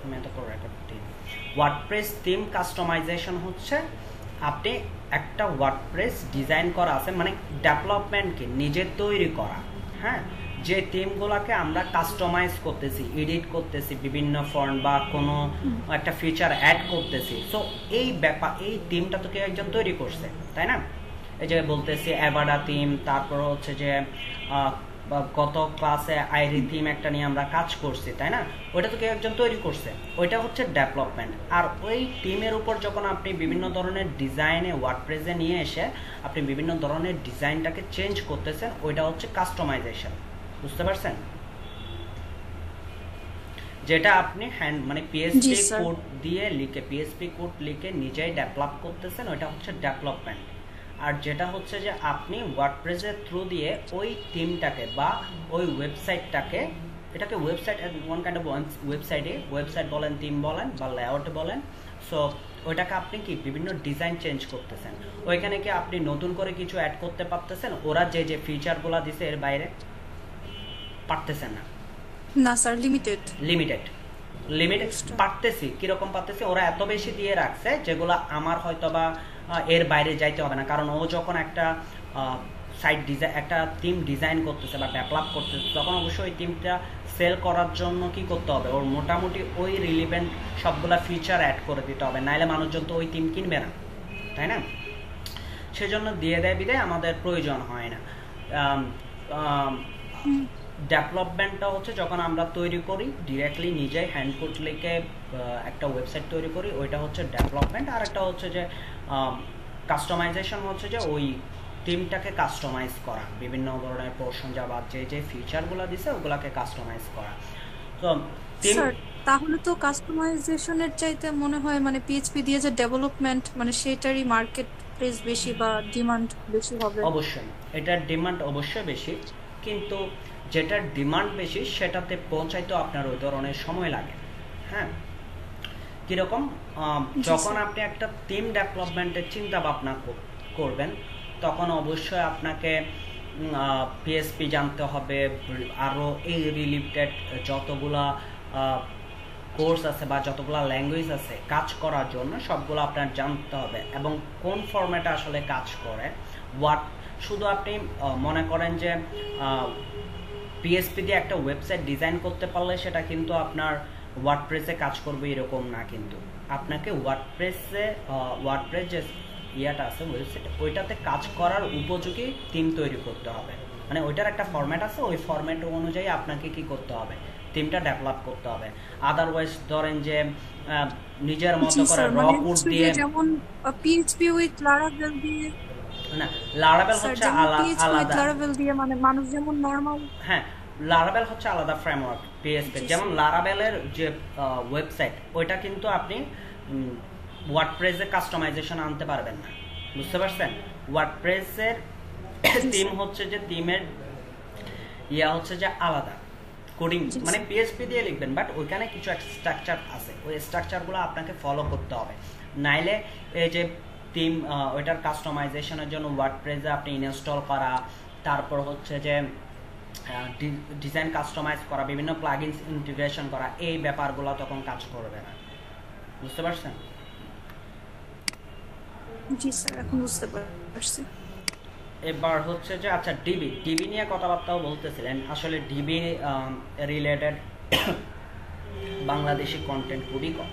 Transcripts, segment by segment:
তুমি এত করে রেকর্ড দিই। ওয়ার্ডপ্রেস থিম কাস্টমাইজেশন হচ্ছে আপনি একটা ওয়ার্ডপ্রেস ডিজাইন করা আছে, মানে ডেভেলপমেন্টকে নিজে তৈরি করা, হ্যাঁ, যে থিমগুলোকে আমরা কাস্টমাইজ করতেছি, এডিট করতেছি, বিভিন্ন ফন্ট বা কোনো একটা ফিচার অ্যাড করতেছি। সো এই ব্যাপার, এই থিমটা তো কেউ একজন তৈরি করছে, তাই না? এই যে বলতেছি অ্যাভাডা থিম, তারপর হচ্ছে যে গত ক্লাসে আইরি থিম একটা নিয়ে আমরা কাজ করছি, তাই না? ওইটা তো কেউ একজন তৈরি করছে, ওইটা হচ্ছে ডেভেলপমেন্ট। আর ওই টিমের উপর যখন আপনি বিভিন্ন ধরনের ডিজাইনে ওয়ার্ডপ্রেসে নিয়ে এসে আপনি বিভিন্ন ধরনের ডিজাইনটাকে চেঞ্জ করতেছেন, ওইটা হচ্ছে কাস্টমাইজেশন। বুঝতে পারছেন? যেটা আপনি হ্যান্ড মানে পিএইচপি কোড দিয়ে লিখে, পিএইচপি কোড লিখে নিজেই ডেভেলপ করতেছেন, ওইটা হচ্ছে ডেভেলপমেন্ট। আর যেটা হচ্ছে যে আপনি ওয়ার্ডপ্রেসের থ্রু দিয়ে ওই থিমটাকে বা ওই ওয়েবসাইটটাকে, এটাকে website one kind of website বলেন, থিম বলেন বা লেআউট বলেন। সো ওইটাকে আপনি কি বিভিন্ন ডিজাইন চেঞ্জ করতেছেন, ওইখানে কি আপনি নতুন করে কিছু অ্যাড করতে পারতেছেন? ওরা যে যে ফিচারগুলো দিছে এর বাইরে পারতেছেন না? না স্যার, লিমিটেড পারতেছি। কিরকম পারতেছি? ওরা এত বেশি দিয়ে রাখছে যেগুলো আমার হয়তো বা এর বাইরে যাইতে হবে না, কারণ ও যখন একটা সাইট ডিজাইন, একটা থিম ডিজাইন করতেছে বা ডেভেলপ করতেছে, তখন অবশ্যই ওই থিমটা সেল করার জন্য কি করতে হবে, ওর মোটামুটি ওই রিলিভেন্ট সবগুলা ফিচার অ্যাড করে দিতে হবে, নাইলে মানুষজন তো ওই থিম কিনবে না, তাই না? সেজন্য দিয়ে দেয় বিদায় আমাদের প্রয়োজন হয় না। ডেভেলপমেন্টটা হচ্ছে যখন আমরা তৈরি করি ডিরেক্টলি নিজেই হ্যান্ড কোড লিখে একটা ওয়েবসাইট তৈরি করি, ওইটা হচ্ছে ডেভেলপমেন্ট। আর একটা হচ্ছে যে কাস্টমাইজেশন হচ্ছে যে ওই থিমটাকে কাস্টমাইজ করা, বিভিন্ন ধরনের পোর্শন যা বা যে ফিচারগুলো দিছে ওগুলাকে কাস্টমাইজ করা। তো স্যার তাহলে তো কাস্টমাইজেশনের চাইতে মনে হয় মানে পিএইচপি দিয়ে যে ডেভেলপমেন্ট, মানে সেটারই মার্কেট প্লেস বেশি বা ডিমান্ড বেশি হবে। অবশ্যই এটার ডিমান্ড অবশ্যই বেশি, কিন্তু যেটার ডিমান্ড বেশি সেটাতে পৌঁছাইতে আপনার ওই ধরনের সময় লাগে। হ্যাঁ, কিরকম? যখন আপনি একটা টিম ডেভেলপমেন্টের চিন্তা ভাবনা করবেন, তখন অবশ্যই আপনাকে পিএসপি জানতে হবে, আরও এই রিলেটেড যতগুলা কোর্স আছে বা যতগুলা ল্যাঙ্গুয়েজ আছে কাজ করার জন্য সবগুলো আপনার জানতে হবে, এবং কোন ফরম্যাটে আসলে কাজ করে। শুধু আপনি মনে করেন যে পিএসপি দিয়ে একটা ওয়েবসাইট ডিজাইন করতে পারলে সেটা কিন্তু আপনার ওয়ার্ডপ্রেসে কাজ করবে এরকম না, কিন্তু আপনাকে ওয়ার্ডপ্রেস যে ইয়াটা আছে ওয়েবসাইট, ওইটাতে কাজ করার উপযোগী থিম তৈরি করতে হবে। মানে ওইটার একটা ফরম্যাট আছে, ওই ফরম্যাট অনুযায়ী আপনাকে কি করতে হবে, থিমটা ডেভেলপ করতে হবে। আদারওয়াইজ ধরেন যে নিজের মতো করে র কোড দিয়ে, যেমন পিএইচপি উইথ লারাভেল দিয়ে, না লারাভেল হচ্ছে আলাদা, লারাভেল দিয়ে মানে মানুষ যেমন নরমাল, হ্যাঁ লারাভেল হচ্ছে আলাদা ফ্রেমওয়ার্ক পিএসপি। যেমন লারাভেলের যে ওয়েবসাইট, ওইটা কিন্তু আপনি ওয়ার্ডপ্রেসে কাস্টমাইজেশন আনতে পারবেন না। বুঝতে পারছেন? ওয়ার্ডপ্রেসের থিম হচ্ছে যে থিমের ইয়া হচ্ছে যে আলাদা কোডিং, মানে পিএসপি দিয়ে লিখবেন, বাট ওইখানে কিছু স্ট্রাকচার আছে, ওই স্ট্রাকচারগুলো আপনাকে ফলো করতে হবে, নাইলে এই যে থিম ওইটার কাস্টমাইজেশনের জন্য ওয়ার্ডপ্রেসে আপনি ইনস্টল করা, তারপর হচ্ছে যে ডিজাইন কাস্টমাইজ করা, বিভিন্ন প্লাগইনস ইন্টিগ্রেশন করা, এই ব্যাপারগুলো তখন কাজ করবে না। বুঝতে পারছেন? জি স্যার, এখন বুঝতে পারছি। এবার হচ্ছে যে আচ্ছা ডিবি নিয়ে কথাবার্তাও বলতেছিলেন। আসলে ডিবি রিলেটেড বাংলাদেশি কন্টেন্ট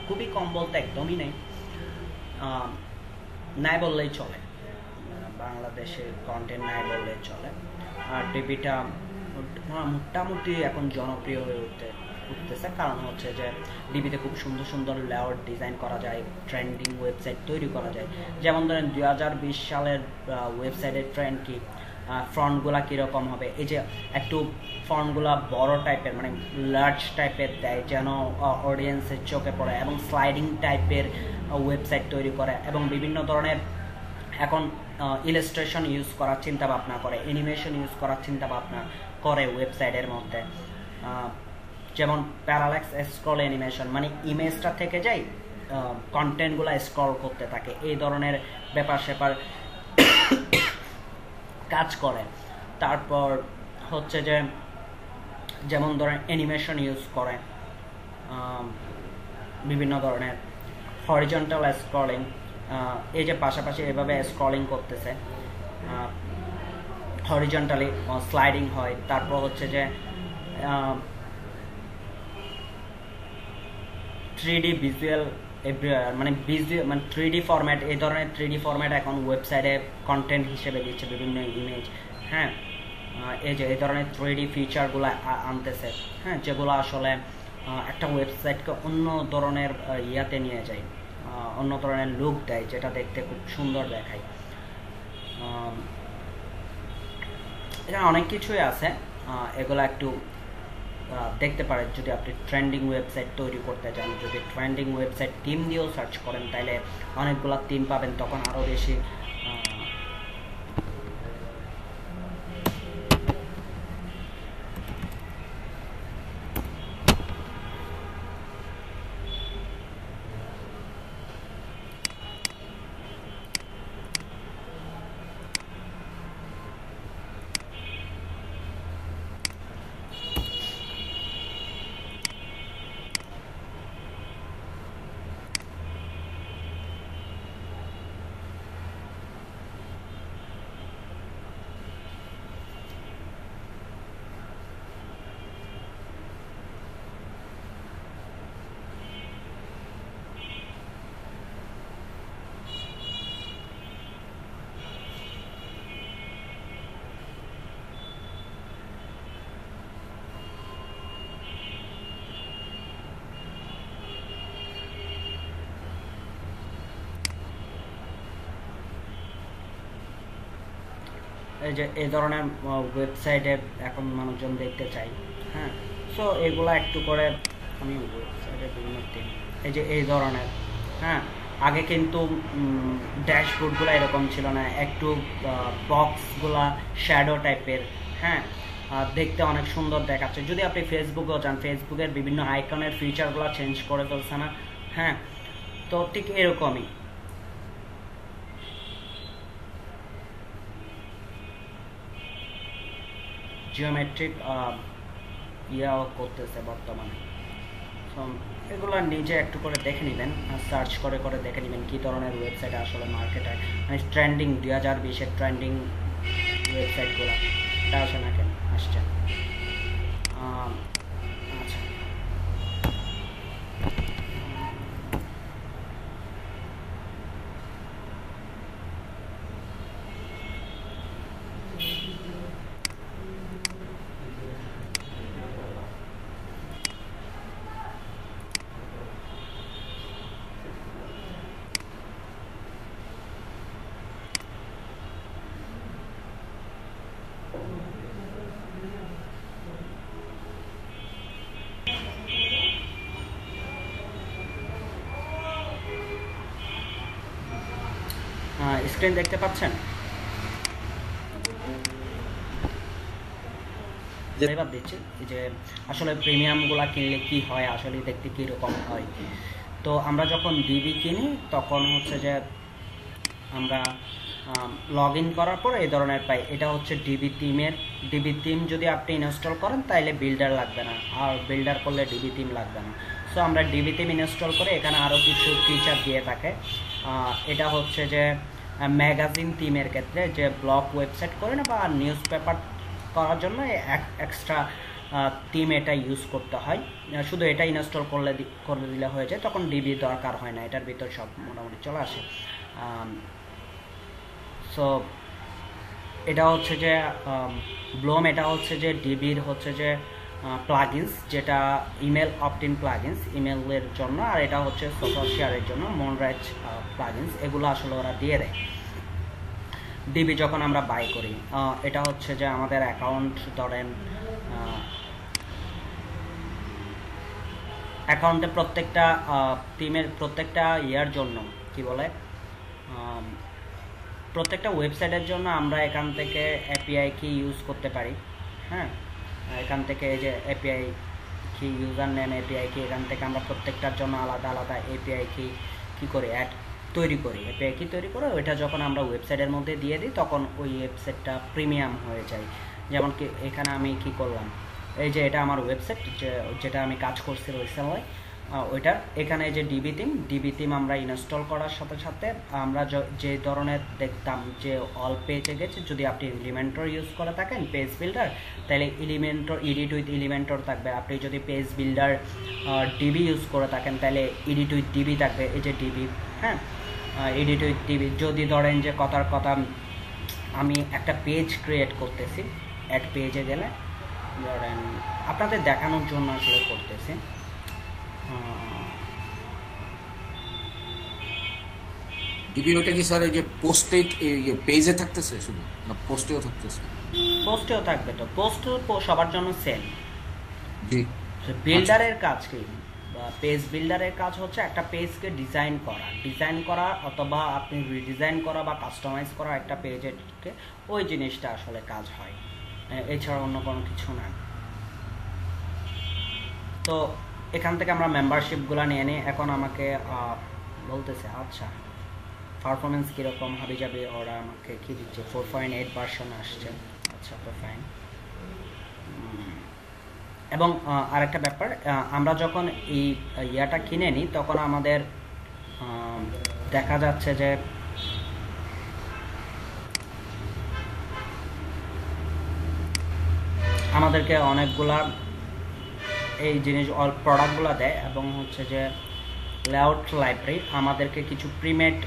খুবই কম বলতে একদমই নেই, নাই বললেই চলে, বাংলাদেশের কন্টেন্ট নাই বললেই চলে। আর ডিবিটা মোটামুটি এখন জনপ্রিয় হয়ে উঠতেছে, কারণ হচ্ছে যে ডিবিতে খুব সুন্দর সুন্দর লেআউট ডিজাইন করা যায়, ট্রেন্ডিং ওয়েবসাইট তৈরি করা যায়। যেমন ধরেন 2020 সালের ওয়েবসাইটের ট্রেন্ড কি, ফন্টগুলা কীরকম হবে, এই যে একটু ফন্টগুলা বড় টাইপের, মানে লার্জ টাইপের দেয় যেন অডিয়েন্সের চোখে পড়ে, এবং স্লাইডিং টাইপের ওয়েবসাইট তৈরি করে, এবং বিভিন্ন ধরনের এখন ইলাস্ট্রেশন ইউজ করার চিন্তা ভাবনা করে, অ্যানিমেশন ইউজ করার চিন্তা ভাবনা করে ওয়েবসাইটের মধ্যে। যেমন প্যারালাক্স স্ক্রল অ্যানিমেশন, মানে ইমেজটা থেকে যাই কন্টেন্টগুলো স্ক্রল করতে থাকে, এই ধরনের ব্যাপার স্যাপার কাজ করে। তারপর হচ্ছে যে যেমন ধরেন অ্যানিমেশন ইউজ করে, বিভিন্ন ধরনের হরিজন্টাল স্ক্রলিং, এই যে পাশাপাশি এভাবে স্ক্রলিং করতেছে, হরিজন্টালি স্লাইডিং হয়। তারপর হচ্ছে যে 3D ভিজুয়াল এভরিওয়্যার, মানে মানে 3D ফরম্যাট, এই ধরনের 3D ফরম্যাট এখন ওয়েবসাইটে কন্টেন্ট হিসেবে দিচ্ছে বিভিন্ন ইমেজ। হ্যাঁ, এই যে এই ধরনের 3D ফিচারগুলো আনতেছে, হ্যাঁ, যেগুলো আসলে একটা ওয়েবসাইটকে অন্য ধরনের ইয়াতে নিয়ে যায়, অন্য ধরনের লুক দেয়, যেটা দেখতে খুব সুন্দর দেখায়। এখানে অনেক কিছুই আছে, এগুলো একটু দেখতে পারেন যদি আপনি ট্রেন্ডিং ওয়েবসাইট তৈরি করতে চান। যদি ট্রেন্ডিং ওয়েবসাইট টিম দিয়েও সার্চ করেন তাহলে অনেকগুলো টিম পাবেন, তখন আরও বেশি এই যে এই ধরনের ওয়েবসাইটে এখন মানুষজন দেখতে চাই। হ্যাঁ, সো এগুলা একটু করে আমি ওয়েবসাইটে বিভিন্ন টিম, এই যে এই ধরনের, হ্যাঁ, আগে কিন্তু ড্যাশবোর্ডগুলো এরকম ছিল না, একটু বক্সগুলা শ্যাডো টাইপের, হ্যাঁ, দেখতে অনেক সুন্দর দেখাচ্ছে। যদি আপনি ফেসবুকেও যান, ফেসবুকের বিভিন্ন আইকনের ফিচারগুলো চেঞ্জ করে ফেলছে না, হ্যাঁ, তো ঠিক এরকমই। জিওমেট্রিক ইয়াও করতেছে বর্তমানে। সো এগুলো নিজে একটু করে দেখে নেবেন, সার্চ করে করে দেখে নেবেন কী ধরনের ওয়েবসাইট আসলে মার্কেটে, মানে ট্রেন্ডিং 2020-এর ট্রেন্ডিং ওয়েবসাইটগুলো এটা আসে না কেন আসছে। আচ্ছা, স্ক্রিন দেখতে পাচ্ছেন? এবার দিচ্ছি যে আসলে প্রিমিয়ামগুলা কিনলে কি হয়, আসলে দেখতে কীরকম হয়। তো আমরা যখন ডিবি কিনি তখন হচ্ছে যে আমরা লগ ইন করার পর এই ধরনের পাই। এটা হচ্ছে ডিবি থিম যদি আপনি ইনস্টল করেন তাহলে বিল্ডার লাগবে না, আর বিল্ডার করলে ডিবি থিম লাগবে না। সো আমরা ডিবি থিম ইনস্টল করে এখানে আরও কিছু ফিচার দিয়ে থাকে। এটা হচ্ছে যে ম্যাগাজিন থিমের ক্ষেত্রে, যে ব্লগ ওয়েবসাইট করে না বা নিউজ পেপার করার জন্য এক্সট্রা থিম এটা ইউজ করতে হয়। শুধু এটা ইনস্টল করে দিলে হয়ে যায়, তখন ডিবি দরকার হয় না, এটার ভিতর সব মোটামুটি চলে আসে। সো এটা হচ্ছে যে ব্লোম, এটা হচ্ছে যে ডিবির হচ্ছে যে প্লাগিনস, যেটা ইমেল অপটিন প্লাগিনস ইমেলের জন্য, আর এটা হচ্ছে সোশ্যাল শেয়ারের জন্য মনরাইজ প্লাগিনস। এগুলো আসলে ওরা দিয়ে দেয় ডিবি যখন আমরা বাই করি। এটা হচ্ছে যে আমাদের অ্যাকাউন্ট, ধরেন অ্যাকাউন্টে প্রত্যেকটা টিমের প্রত্যেকটা ইয়ার জন্য কি বলে, প্রত্যেকটা ওয়েবসাইটের জন্য আমরা এখান থেকে এপিআই কি ইউজ করতে পারি। হ্যাঁ, এখান থেকে এই যে এপিআই কি, ইউজার নেম এপিআই কি, এখান থেকে আমরা প্রত্যেকটার জন্য আলাদা আলাদা এপিআই কি করে তৈরি করি, এপিআই কি তৈরি করে ওইটা যখন আমরা ওয়েবসাইটের মধ্যে দিয়ে দিই তখন ওই ওয়েবসাইটটা প্রিমিয়াম হয়ে যায়। যেমন কি এখানে আমি কি করলাম, এই যে এটা আমার ওয়েবসাইট যেটা আমি কাজ করছি ওই সময়, ওইটার এখানে যে ডিবি থিম আমরা ইনস্টল করার সাথে সাথে আমরা যে ধরনের দেখতাম যে অল পেজে গেছে, যদি আপনি এলিমেন্টর ইউজ করে থাকেন পেজ বিল্ডার, তাহলে এলিমেন্টর এডিট উইথ এলিমেন্টর থাকবে। আপনি যদি পেজ বিল্ডার ডিবি ইউজ করে থাকেন তাহলে এডিট উইথ ডিবি থাকবে, এই যে ডিবি, হ্যাঁ, এডিট উইথ ডিবি। যদি ধরেন যে কথার কথা আমি একটা পেজ ক্রিয়েট করতেছি, অ্যাড পেজে গেলে ধরেন আপনাদের দেখানোর জন্য আসলে করতেছি, ডিবি ওটা কি স্যার এই যে পোস্টে পেজে থাকতেছে শুধু, না পোস্টেও থাকতেছে? পোস্টেও থাকবে। তো পোস্ট সবার জন্য সেম। জি। বিল্ডারের কাজ কি, পেজ বিল্ডারের কাজ হচ্ছে একটা পেজকে ডিজাইন করা অথবা আপনি রিডিজাইন করা বা কাস্টমাইজ করা একটা পেজকে, ওই জিনিসটা আসলে কাজ হয়, এছাড়া অন্য কোনো কিছু না। তো এখান থেকে আমরা মেম্বারশিপগুলো নিয়ে নিই। এখন আমাকে বলতেছে আচ্ছা পারফরমেন্স কীরকম হবে যাবে, ওরা আমাকে কী দিচ্ছে, 4.8 ভার্সন আসছে। আচ্ছা, তো ফাইন। এবং আরেকটা ব্যাপার, আমরা যখন এই ইয়াটা কিনে নিই তখন আমাদের দেখা যাচ্ছে যে আমাদেরকে অনেকগুলা এই জিনিস প্রোডাক্টগুলো দেয়, এবং হচ্ছে যে লেআউট লাইব্রেরি আমাদেরকে কিছু প্রিমেড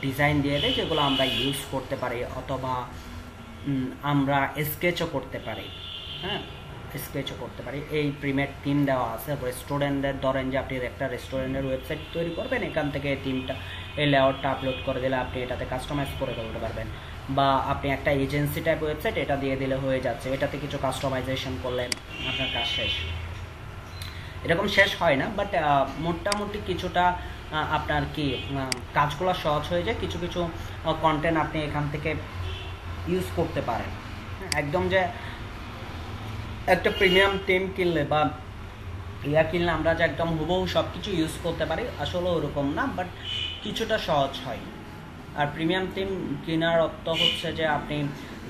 ডিজাইন দিয়ে দেয়, যেগুলো আমরা ইউজ করতে পারি অথবা আমরা স্কেচও করতে পারি। হ্যাঁ, স্কেচও করতে পারি। এই প্রিমেড থিম দেওয়া আছে রেস্টুরেন্টের। ধরেন যে আপনি একটা রেস্টুরেন্টের ওয়েবসাইট তৈরি করবেন, এখান থেকে এই থিমটা, এই লেআউটটা আপলোড করে দিলে আপনি এটাতে কাস্টমাইজ করে ফেলতে পারবেন। বা আপনি একটা এজেন্সি টাইপ ওয়েবসাইট, এটা দিয়ে দিলে হয়ে যাচ্ছে, এটাতে কিছু কাস্টমাইজেশন করলে আপনার কাজ শেষ। এরকম শেষ হয় না, বাট মোটামুটি কিছুটা আপনার কি কাজগুলো সহজ হয়ে যায়। কিছু কিছু কন্টেন্ট আপনি এখান থেকে ইউজ করতে পারেন। একদম যে একটা প্রিমিয়াম থিম কিনলে বা ইয়া কিনলে আমরা যে একদম হুবহু সব কিছু ইউজ করতে পারি, আসলে ওরকম না, বাট কিছুটা সহজ হয়। আর প্রিমিয়াম থিম কেনার অর্থ হচ্ছে যে আপনি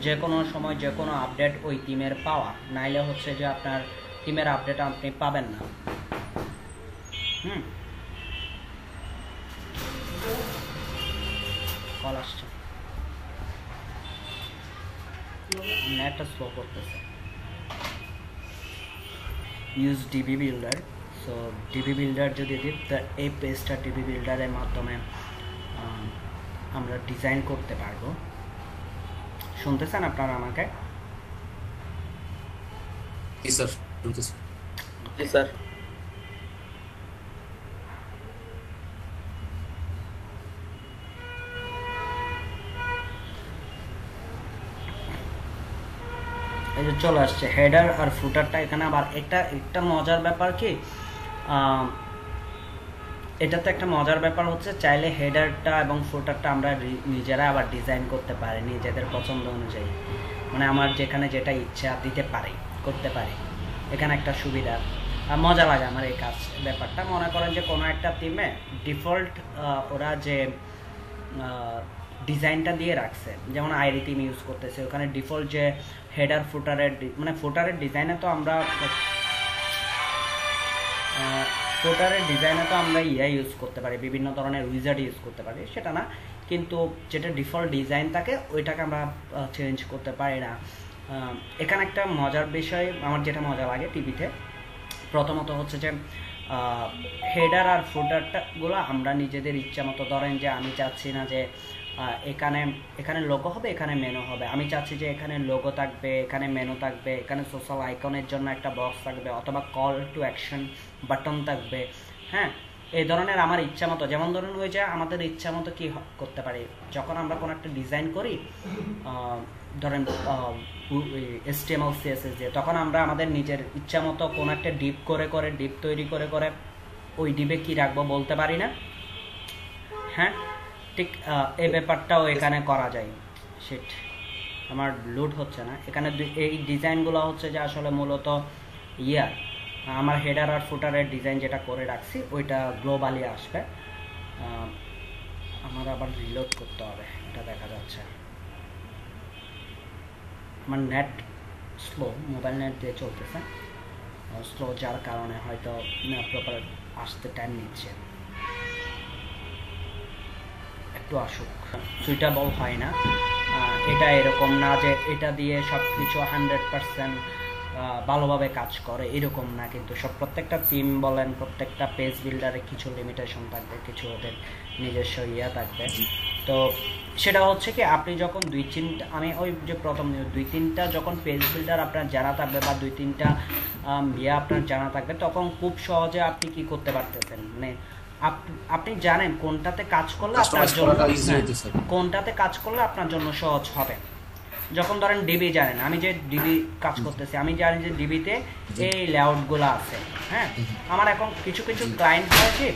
যে কোনো সময় যে কোনো আপডেট ওই থিমের পাওয়া, নাইলে হচ্ছে যে আপনার থিমের আপডেট আপনি পাবেন না। কল আসছে, নেটটা স্লো করতেছে। Use DB builder. So DB builder যদি দিই, তো এই পেজটা ডিবি বিল্ডারের মাধ্যমে আমরা ডিজাইন করতে পারবো। শুনতেছেন আপনারা আমাকে? জি স্যার, শুনতেছি। জি স্যার। এই যে চলে আসছে হেডার আর ফুটারটা এখানে। আবার একটা মজার ব্যাপার কি, এটাতে একটা মজার ব্যাপার হচ্ছে চাইলে হেডারটা এবং ফুটারটা আমরা নিজেরা আবার ডিজাইন করতে পারি নিজেদের পছন্দ অনুযায়ী। মানে আমার যেখানে যেটা ইচ্ছা দিতে পারি, করতে পারি। এখানে একটা সুবিধা, মজা লাগে আমার এই কাজ ব্যাপারটা। মনে করেন যে কোনো একটা থিমে ডিফল্ট ওরা যে ডিজাইনটা দিয়ে রাখছে, যেমন আইরি থিম ইউজ করতেছে, ওখানে ডিফল্ট যে হেডার ফুটারের মানে ফুটারের ডিজাইনে তো আমরা ইয়া ইউজ করতে পারি, বিভিন্ন ধরনের উইজার্ড ইউজ করতে পারি, সেটা না, কিন্তু যেটা ডিফল্ট ডিজাইন থাকে ওইটাকে আমরা চেঞ্জ করতে পারি না। এখানে একটা মজার বিষয় আমার যেটা মজা লাগে টিভিতে, প্রথমত হচ্ছে যে হেডার আর ফুটারটাগুলো আমরা নিজেদের ইচ্ছা মতো, ধরেন যে আমি চাচ্ছি না যে এখানে লোগো হবে, এখানে মেনু হবে, আমি চাচ্ছি যে এখানে লোগো থাকবে, এখানে মেনু থাকবে, এখানে সোশ্যাল আইকনের জন্য একটা বক্স থাকবে, অথবা কল টু অ্যাকশন বাটন থাকবে। হ্যাঁ, এই ধরনের আমার ইচ্ছা মতো, যেমন ধরুন ওই যে আমাদের ইচ্ছা মতো কি করতে পারি, যখন আমরা কোনো একটা ডিজাইন করি, ধরেন HTML CSS দিয়ে, তখন আমরা আমাদের নিজের ইচ্ছা মতো কোনো একটা ডিপ তৈরি করে ওই ডিপে কি রাখবো বলতে পারি না। হ্যাঁ, ঠিক এই ব্যাপারটাও এখানে করা যায়। শিট, আমার লোড হচ্ছে না এখানে। এই ডিজাইনগুলো হচ্ছে যে আসলে মূলত আমার হেডার আর ফুটারের ডিজাইন যেটা করে রাখছি ওইটা গ্লোবালি আসবে। আমার আবার রিলোড করতে হবে, এটা দেখা যাচ্ছে। আমার নেট স্লো, মোবাইল নেট দিয়ে চলতেছে, স্লো, যার কারণে হয়তো প্রপার আসতে টাইম নিচ্ছে, একটু আসুক। সুইটেবল হয় না, এটা এরকম না যে এটা দিয়ে সব কিছু 100% ভালোভাবে কাজ করে, এরকম না। কিন্তু সব প্রত্যেকটা টিম বলেন, প্রত্যেকটা পেজ বিল্ডারে কিছু লিমিটেশন থাকবে, কিছু ওদের নিজস্ব ইয়া থাকবে। তো সেটা হচ্ছে কি, আপনি যখন আমি ওই যে প্রথম 2-3টা যখন পেজ বিল্ডার আপনার জানা থাকবে বা 2-3টা ইয়ে আপনার জানা থাকবে, তখন খুব সহজে আপনি কি করতে পারতেছেন, মানে আপনি জানেন কোনটাতে কাজ করলে আপনার জন্য, কোনটাতে কাজ করলে আপনার জন্য সহজ হবে। যখন ধরেন ডিবি জানেন, আমি যে ডিবি কাজ করতেছি, আমি জানি যে ডিবিতে এই লেআউটগুলো আছে। হ্যাঁ, আমার এখন কিছু কিছু ক্লায়েন্ট হয়েছে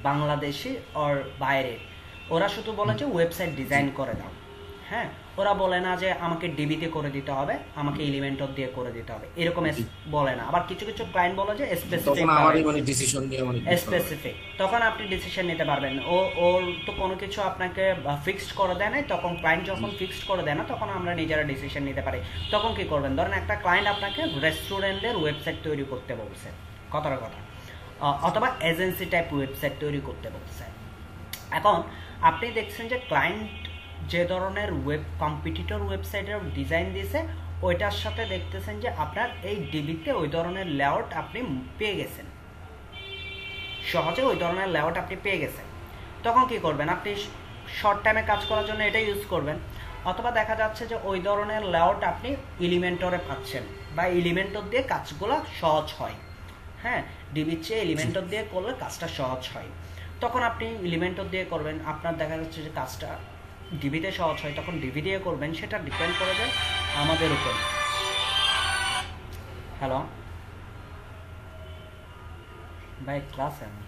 বাংলাদেশি ওর বাইরে, ওরা শুধু বলে যে ওয়েবসাইট ডিজাইন করে দাও। হ্যাঁ, ওরা বলে না যে আমাকে ডিবিতে করে দিতে হবে, আমাকে এলিমেন্টর দিয়ে করে দিতে হবে, এরকম বলে না। আবার কিছু কিছু ক্লায়েন্ট বলে যে স্পেসিফিক, তখন আপনি ডিসিশন নিতে পারবেন। ওর তো কোনো কিছু আপনাকে ফিক্সড করে দেয় না, তখন ক্লায়েন্ট যখন ফিক্সড করে দেয় না, তখন আমরা নিজেরা ডিসিশন নিতে পারি। তখন কি করবেন, ধরেন একটা ক্লায়েন্ট আপনাকে রেস্টুরেন্টের ওয়েবসাইট তৈরি করতে বলছে, কথার কথা, অথবা এজেন্সি টাইপ ওয়েবসাইট তৈরি করতে বলছে। এখন আপনি দেখছেন যে ক্লায়েন্ট যে ধরনের কম্পিটিটর ওয়েবসাইটের ডিজাইন দিয়েছে, ওইটার সাথে দেখতেছেন যে আপনার এই ডিবিতে ওই ধরনের লেআউট আপনি পেয়ে গেছেন, সহজে ওই ধরনের লেআউট আপনি পেয়ে গেছেন। তখন কি করবেন, আপনি শর্ট টাইমে কাজ করার জন্য এটা ইউজ করবেন। অথবা দেখা যাচ্ছে যে ওই ধরনের লেআউট আপনি এলিমেন্টরে পাচ্ছেন, বা এলিমেন্টর দিয়ে কাজগুলো সহজ হয়। হ্যাঁ, ডিবির চেয়ে এলিমেন্টর দিয়ে করলে কাজটা সহজ হয়, তখন আপনি এলিমেন্টর দিয়ে করবেন। আপনার দেখা যাচ্ছে যে কাজটা ডিবিতে সহজ হয়, তখন ডিবি দিয়ে করবেন। সেটা ডিপেন্ড করে যায় আমাদের উপর। হ্যালো ভাই, ক্লাস আমি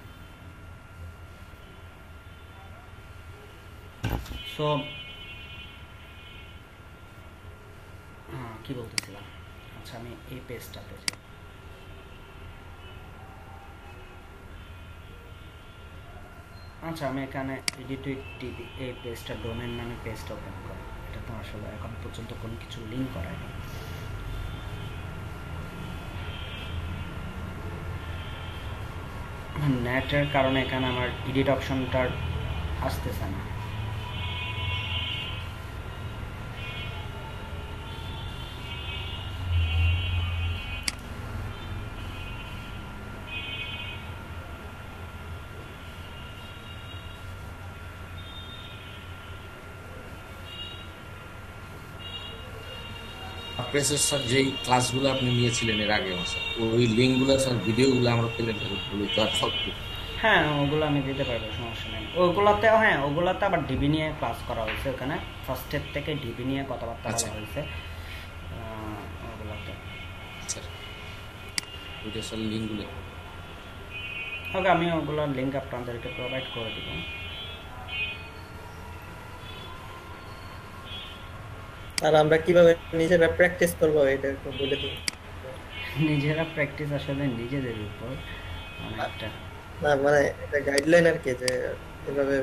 সো কি বলতেছিলাম? আচ্ছা, আমি এই পেজটাতে যাই। আচ্ছা, আমি এখানে এডিট উইথ টিভি এই পেজটা, ডোমেন নামে পেজটা ওপেন করি। এটা তো আসলে এখন পর্যন্ত কোনো কিছু লিঙ্ক করায়নি। নেটের কারণে এখানে আমার এডিট অপশনটা আসতেছে না। প্রেসের স্যার যেই ক্লাসগুলো আপনি নিয়েছিলেন এর আগে, স্যার ওই লিঙ্কগুলো স্যার ভিডিওগুলো আমরা পেলে হ্যাঁ, ওগুলো আমি দিতে পারবো, সমস্যা নেই। ওগুলোতেও হ্যাঁ, ওগুলোতে আবার ডিবি নিয়ে ক্লাস করা হয়েছে, ওখানে ফার্স্টের থেকে ডিবি নিয়ে কথাবার্তা বলা হয়েছে ওগুলোতে। স্যার ওইটা স্যার লিঙ্কগুলো, ওকে, আমি ওগুলোর লিঙ্ক আপনাদেরকে প্রোভাইড করে দিব। আর আমরা কিভাবে নিজেরা প্র্যাকটিস করবো এটা একটু বলে দিন। নিজেরা প্র্যাকটিস আসলে নিজেদের উপর অনেকটা, না মানে এটা গাইডলাইন আর কি, যে এভাবে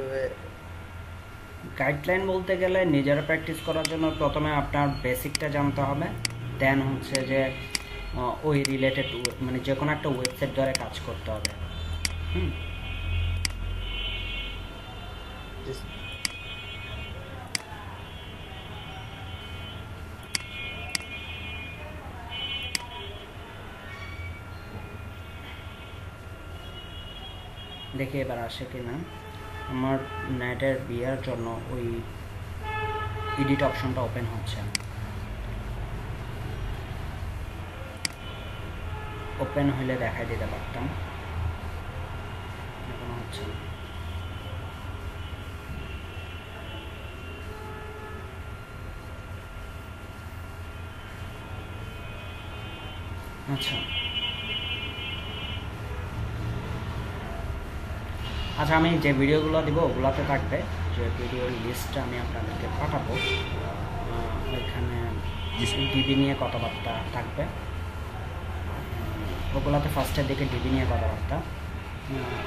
গাইডলাইন বলতে গেলে নিজেরা প্র্যাকটিস করার জন্য প্রথমে আপনার বেসিকটা জানতে হবে। দেন হচ্ছে যে ওই রিলেটেড মানে যে কোনো একটা ওয়েবসাইট ধরে কাজ করতে হবে। দেখি এবার আসে কিনা। আমার নেটের বিয়ার জন্য ওই এডিট অপশনটা ওপেন হচ্ছে, ওপেন হলে দেখাই দিতে পারতাম, এখন হচ্ছে না। আচ্ছা আচ্ছা, আমি যে ভিডিওগুলো দিব ওগুলোতে থাকবে, যে ভিডিওর লিস্টটা আমি আপনাদেরকে পাঠাবো, ওইখানে ডিবি নিয়ে কথাবার্তা থাকবে। ওগুলোতে ফার্স্টের দিকে ডিবি নিয়ে কথাবার্তা,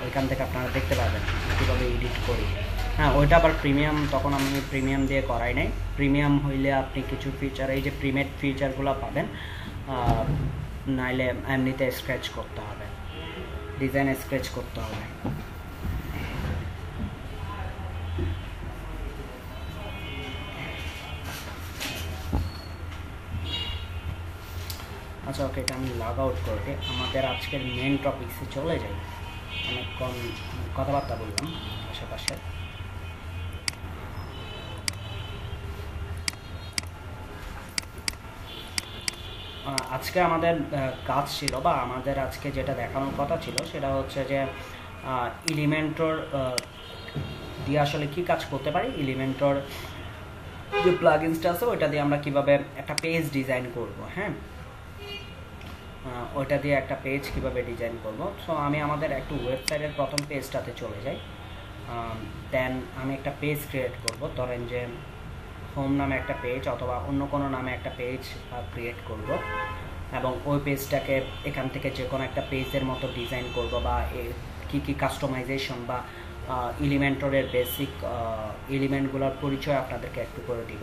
ওইখান থেকে আপনারা দেখতে পাবেন কীভাবে এডিট করি। হ্যাঁ, ওইটা আবার প্রিমিয়াম, তখন আমি প্রিমিয়াম দিয়ে করাই নাই। প্রিমিয়াম হইলে আপনি কিছু ফিচার, এই যে প্রিমেড ফিচারগুলো পাবেন, নাইলে এমনিতে স্ক্র্যাচ করতে হবে। ডিজাইন স্কেচ করতে হবে। আচ্ছা ওকে, এটা আমি লগ আউট করে আমাদের আজকের মেন টপিক্সে চলে যাই। অনেকক্ষণ কথাবার্তা বললাম আশেপাশে। আজকে আমাদের কাজ ছিল বা আমাদের আজকে যেটা দেখানোর কথা ছিল সেটা হচ্ছে যে এলিমেন্টর দিয়ে আসলে কি কাজ করতে পারি, এলিমেন্টর যে প্লাগইনসটা আছে ওইটা দিয়ে আমরা কিভাবে একটা পেজ ডিজাইন করব। হ্যাঁ, ওইটা দিয়ে একটা পেজ কিভাবে ডিজাইন করব। সো আমি আমাদের একটু ওয়েবসাইটের প্রথম পেজটাতে চলে যাই। দেন আমি একটা পেজ ক্রিয়েট করব, ধরেন যে হোম নামে একটা পেজ অথবা অন্য কোনো নামে একটা পেজ ক্রিয়েট করব এবং ওই পেজটাকে এখান থেকে যে কোনো একটা পেজের মতো ডিজাইন করব বা কী কী কাস্টমাইজেশন বা এলিমেন্টরের বেসিক এলিমেন্টগুলোর পরিচয় আপনাদেরকে একটু করে দিব,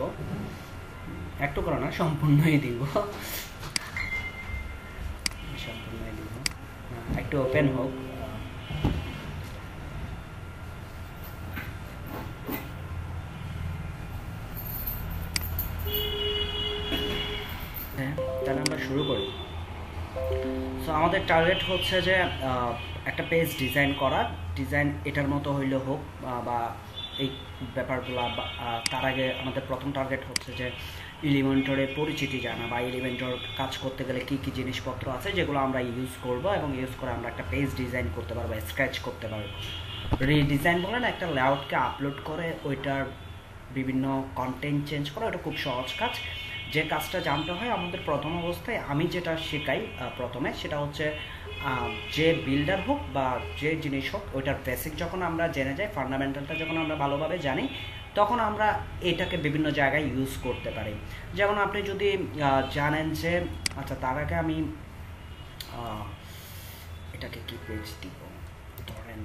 একটু করে না সম্পূর্ণই দিব, সম্পূর্ণই দিব। একটু ওপেন হোক। তাহলে আমরা শুরু করি। সো আমাদের টার্গেট হচ্ছে যে একটা পেজ ডিজাইন করা, ডিজাইন এটার মতো হইলে হোক বা এই ব্যাপারগুলো। তার আগে আমাদের প্রথম টার্গেট হচ্ছে যে এলিমেন্টরের পরিচিতি জানা বা এলিমেন্টর কাজ করতে গেলে কী কী জিনিসপত্র আছে যেগুলো আমরা ইউজ করব এবং ইউজ করে আমরা একটা পেজ ডিজাইন করতে পারবো, স্ক্র্যাচ করতে পারবো। রিডিজাইন বলেন একটা লেআউটকে আপলোড করে ওইটার বিভিন্ন কন্টেন্ট চেঞ্জ করা, ওটা খুব সহজ কাজ। যে কাজটা জানতে হয় আমাদের প্রথম অবস্থায়, আমি যেটা শেখাই প্রথমে সেটা হচ্ছে যে বিল্ডার হোক বা যে জিনিস হোক ওইটার বেসিক যখন আমরা জেনে যাই, ফান্ডামেন্টালটা যখন আমরা ভালোভাবে জানি, তখন আমরা এটাকে বিভিন্ন জায়গায় ইউজ করতে পারি। যেমন আপনি যদি জানেন যে, আচ্ছা তার আগে আমি এটাকে কি পেজ দিব, ধরেন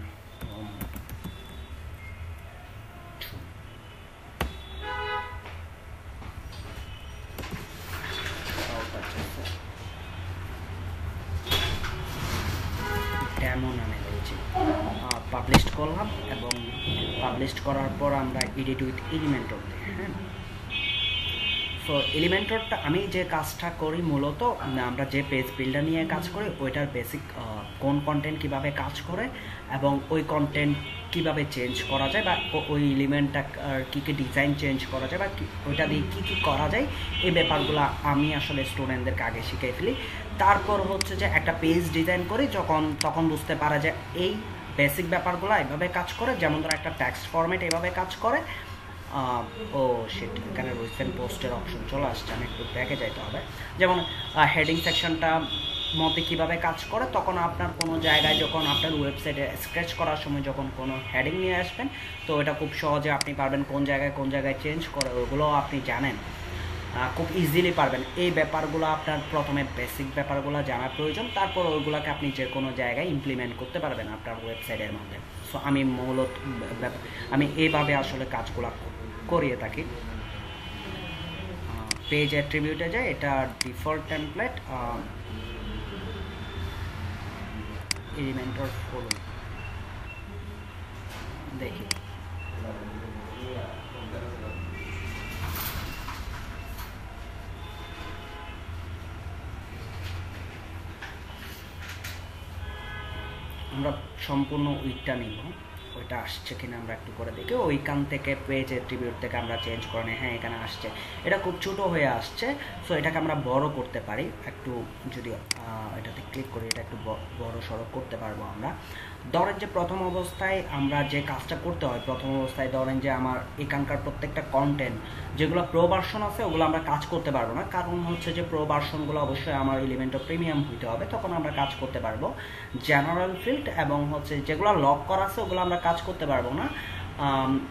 ডেমো নামে রয়েছে, পাবলিশ করলাম এবং পাবলিশ করার পর আমরা এডিট উইথ এলিমেন্টর দিই। হ্যাঁ, সো এলিমেন্টরটা আমি যে কাজটা করি মূলত আমরা যে পেজ বিল্ডার নিয়ে কাজ করি ওইটার বেসিক কোন কন্টেন্ট কিভাবে কাজ করে এবং ওই কন্টেন্ট কিভাবে চেঞ্জ করা যায় বা ওই এলিমেন্টটা কী কী ডিজাইন চেঞ্জ করা যায় বা ওইটা দিয়ে কী কী করা যায়, এই ব্যাপারগুলো আমি আসলে স্টুডেন্টদেরকে আগে শিখিয়ে ফেলি। তারপর হচ্ছে যে একটা পেজ ডিজাইন করি তখন বুঝতে পারা যায় এই বেসিক ব্যাপারগুলো এভাবে কাজ করে। যেমন ধরো একটা টেক্সট ফরম্যাট এভাবে কাজ করে। ও সেট, এখানে রিসেন্ট পোস্টের অপশন চলে আসছে, আমি একটু ব্যাকে যাইতে হবে। যেমন হেডিং সেকশনটা মধ্যে কীভাবে কাজ করে, তখন আপনার কোনো জায়গায় যখন আপনার ওয়েবসাইটে স্ক্র্যাচ করার সময় যখন কোনো হেডিং নিয়ে আসবেন, তো এটা খুব সহজে আপনি পারবেন কোন জায়গায় চেঞ্জ করে, ওগুলোও আপনি জানেন, খুব ইজিলি পারবেন। এই ব্যাপারগুলো আপনার প্রথমে বেসিক ব্যাপারগুলো জানার প্রয়োজন, তারপর ওইগুলোকে আপনি যে কোনো জায়গায় ইমপ্লিমেন্ট করতে পারবেন আপনার ওয়েবসাইটের মধ্যে। সো আমি মূলত এইভাবে আসলে কাজগুলো করিয়ে থাকি। পেজ অ্যাট্রিবিউটে যায়, এটা ডিফল্ট টেমপ্লেট এলিমেন্টর ফলো দেখি। আমরা সম্পূর্ণ উইকটা নিব, ওইটা আসছে কিনা আমরা একটু করে দেখি। ওইখান থেকে পেজ অ্যাট্রিবিউট থেকে আমরা চেঞ্জ করে নিই। হ্যাঁ, এখানে আসছে, এটা খুব ছোটো হয়ে আসছে। সো এটাকে আমরা বড় করতে পারি একটু, যদি এটাতে ক্লিক করি এটা একটু বড় সড়ো করতে পারবো আমরা। ধরেন যে প্রথম অবস্থায় আমরা যে কাজটা করতে হয়, প্রথম অবস্থায় ধরেন যে আমার এখানকার প্রত্যেকটা কন্টেন্ট যেগুলো প্রো ভার্সন আছে ওগুলো আমরা কাজ করতে পারবো না, কারণ হচ্ছে যে প্রো ভার্সনগুলো অবশ্যই আমার এলিমেন্টর প্রিমিয়াম হইতে হবে, তখন আমরা কাজ করতে পারবো। জেনারেল ফিল্ড এবং হচ্ছে যেগুলো লক করা আছে ওগুলো আমরা কাজ করতে পারবো না,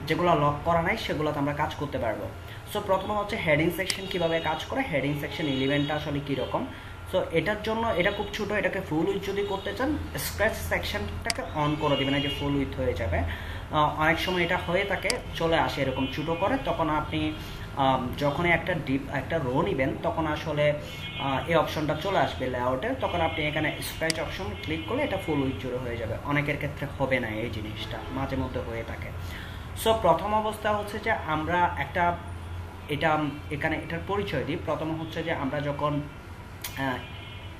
যেগুলো লক করা নাই সেগুলোতে আমরা কাজ করতে পারবো। সো প্রথমে হচ্ছে হেডিং সেকশন কিভাবে কাজ করে, হেডিং সেকশন এলিমেন্টটা আসলে কীরকম। সো এটার জন্য এটা খুব ছোটো, এটাকে ফুল উইথ যদি করতে চান স্ক্র্যাচ সেকশনটাকে অন করে দেবেন, এই যে ফুল উইথ হয়ে যাবে। অনেক সময় এটা হয়ে থাকে, চলে আসে এরকম ছোটো করে, তখন আপনি যখনই একটা রো নেবেন তখন আসলে এই অপশনটা চলে আসবে লেআউটের, তখন আপনি এখানে স্ক্র্যাচ অপশন ক্লিক করলে এটা ফুল উইথ জিরো হয়ে যাবে। অনেকের ক্ষেত্রে হবে না এই জিনিসটা, মাঝে মধ্যে হয়ে থাকে। সো প্রথম অবস্থা হচ্ছে যে আমরা এটার পরিচয় দিই। প্রথম হচ্ছে যে আমরা যখন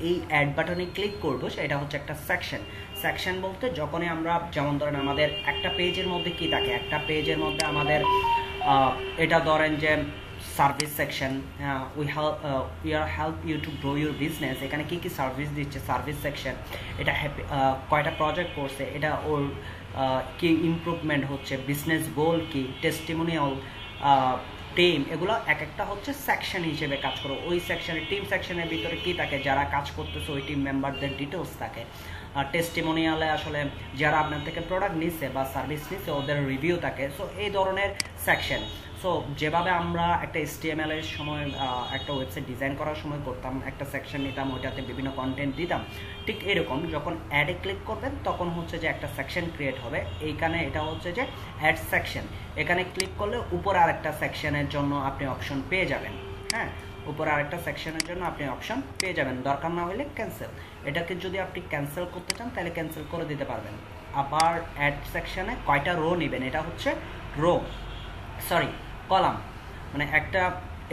এই অ্যাড বাটনে ক্লিক করবো সেটা হচ্ছে একটা সেকশন বলতে যখনই আমরা, যেমন ধরেন আমাদের একটা পেজের মধ্যে কি থাকে, একটা পেজের মধ্যে আমাদের এটা ধরেন যে service section, we are help you to grow your business, এখানে কি কি সার্ভিস দিচ্ছে সার্ভিস সেকশন, এটা কয়টা প্রজেক্ট করছে, এটা ওর কি ইমপ্রুভমেন্ট হচ্ছে, বিজনেস গোল কি, টেস্টিমোনিয়াল, টিম, এগুলো এক একটা হচ্ছে সেকশন হিসেবে কাজ করো। ওই সেকশনে টিম সেকশনের ভিতরে কি থাকে, যারা কাজ করতেছে ওই টিম মেম্বারদের ডিটেলস থাকে। টেস্টিমোনিয়ালে আসলে যারা আপনার থেকে প্রোডাক্ট নিচ্ছে বা সার্ভিস নিচ্ছে ওদের রিভিউ থাকে। সো এই ধরনের সেকশন। সো যেভাবে আমরা একটা HTML এর সময় একটা ওয়েবসাইট ডিজাইন করার সময় করতাম, একটা সেকশন নিতাম, ওইটাতে বিভিন্ন কন্টেন্ট দিতাম, ঠিক এরকম যখন অ্যাডে ক্লিক করবেন তখন হচ্ছে যে একটা সেকশন ক্রিয়েট হবে। এইখানে এটা হচ্ছে যে অ্যাড সেকশন, এখানে ক্লিক করলে উপরে আরেকটা সেকশনের জন্য আপনি অপশন পেয়ে যাবেন। হ্যাঁ, উপরে আরেকটা সেকশনের জন্য আপনি অপশন পেয়ে যাবেন, দরকার না হলে ক্যান্সেল। এটাকে যদি আপনি ক্যান্সেল করতে চান তাহলে ক্যান্সেল করে দিতে পারবেন। আবার অ্যাড সেকশনে কয়টা রো নেবেন, এটা হচ্ছে কলাম, মানে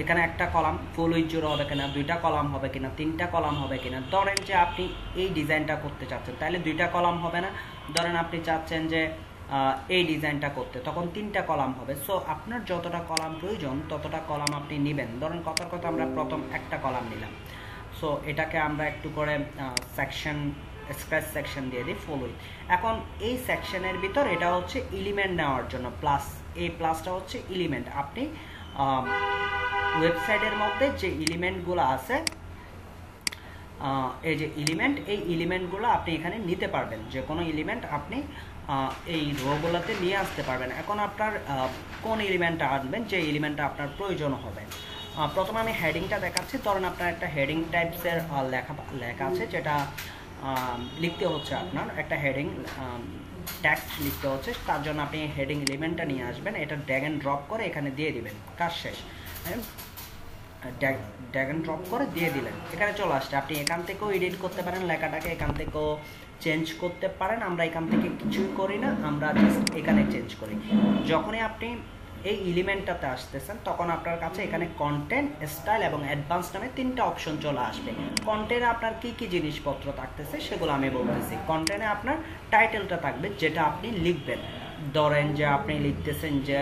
এখানে একটা কলাম ফুল উইথ জিরো হবে কিনা, দুইটা কলাম হবে কিনা, তিনটা কলাম হবে কিনা। ধরেন যে আপনি এই ডিজাইনটা করতে চাচ্ছেন তাহলে দুইটা কলাম হবে না, ধরেন আপনি চাচ্ছেন যে এই ডিজাইনটা করতে, তখন তিনটা কলাম হবে। সো আপনার যতটা কলাম প্রয়োজন ততটা কলাম আপনি নেবেন। ধরেন কথার কথা আমরা প্রথম একটা কলাম নিলাম। সো এটাকে আমরা একটু করে স্ক্র্যাচ সেকশন দিয়ে দিই ফুল উইথ। এখন এই সেকশনের ভিতর এটা হচ্ছে এলিমেন্ট নেওয়ার জন্য প্লাস, এই প্লাসটা হচ্ছে এলিমেন্ট। আপনি ওয়েবসাইটের মধ্যে যে এলিমেন্টগুলো আছে, এই যে এই এলিমেন্টগুলো আপনি এখানে নিতে পারবেন, যে কোনো এলিমেন্ট আপনি এই রোগুলোতে নিয়ে আসতে পারবেন। এখন আপনার কোন এলিমেন্টটা আনবেন, যে এলিমেন্টটা আপনার প্রয়োজন হবে। প্রথমে আমি হেডিংটা দেখাচ্ছি। ধরেন আপনার একটা হেডিং টাইপসের লেখা আছে, যেটা লিখতে হচ্ছে, আপনার একটা হেডিং টেক্সট লিখতে হচ্ছে, তার জন্য আপনি হেডিং এলিমেন্টটা নিয়ে আসবেন, এটা ড্র্যাগ এন্ড ড্রপ করে এখানে দিয়ে দিবেন, কাজ শেষ। ড্র্যাগ এন্ড ড্রপ করে দিয়ে দিলেন, এখানে চলে আসছে। আপনি এখান থেকেও এডিট করতে পারেন লেখাটাকে, এখান থেকেও চেঞ্জ করতে পারেন। আমরা এখান থেকে কিছুই করি না, আমরা জাস্ট এখানে চেঞ্জ করি। যখনই আপনি এই এলিমেন্টটাতে আসতেছেন তখন আপনার কাছে এখানে কন্টেন্ট, স্টাইল এবং অ্যাডভান্স নামে তিনটা অপশন চলে আসবে। কন্টেন্টে আপনার কি কি জিনিসপত্র থাকতেছে সেগুলো আমি বলতেছি। কন্টেন্টে আপনার টাইটেলটা থাকবে, যেটা আপনি লিখবেন। ধরেন যে আপনি লিখতেছেন যে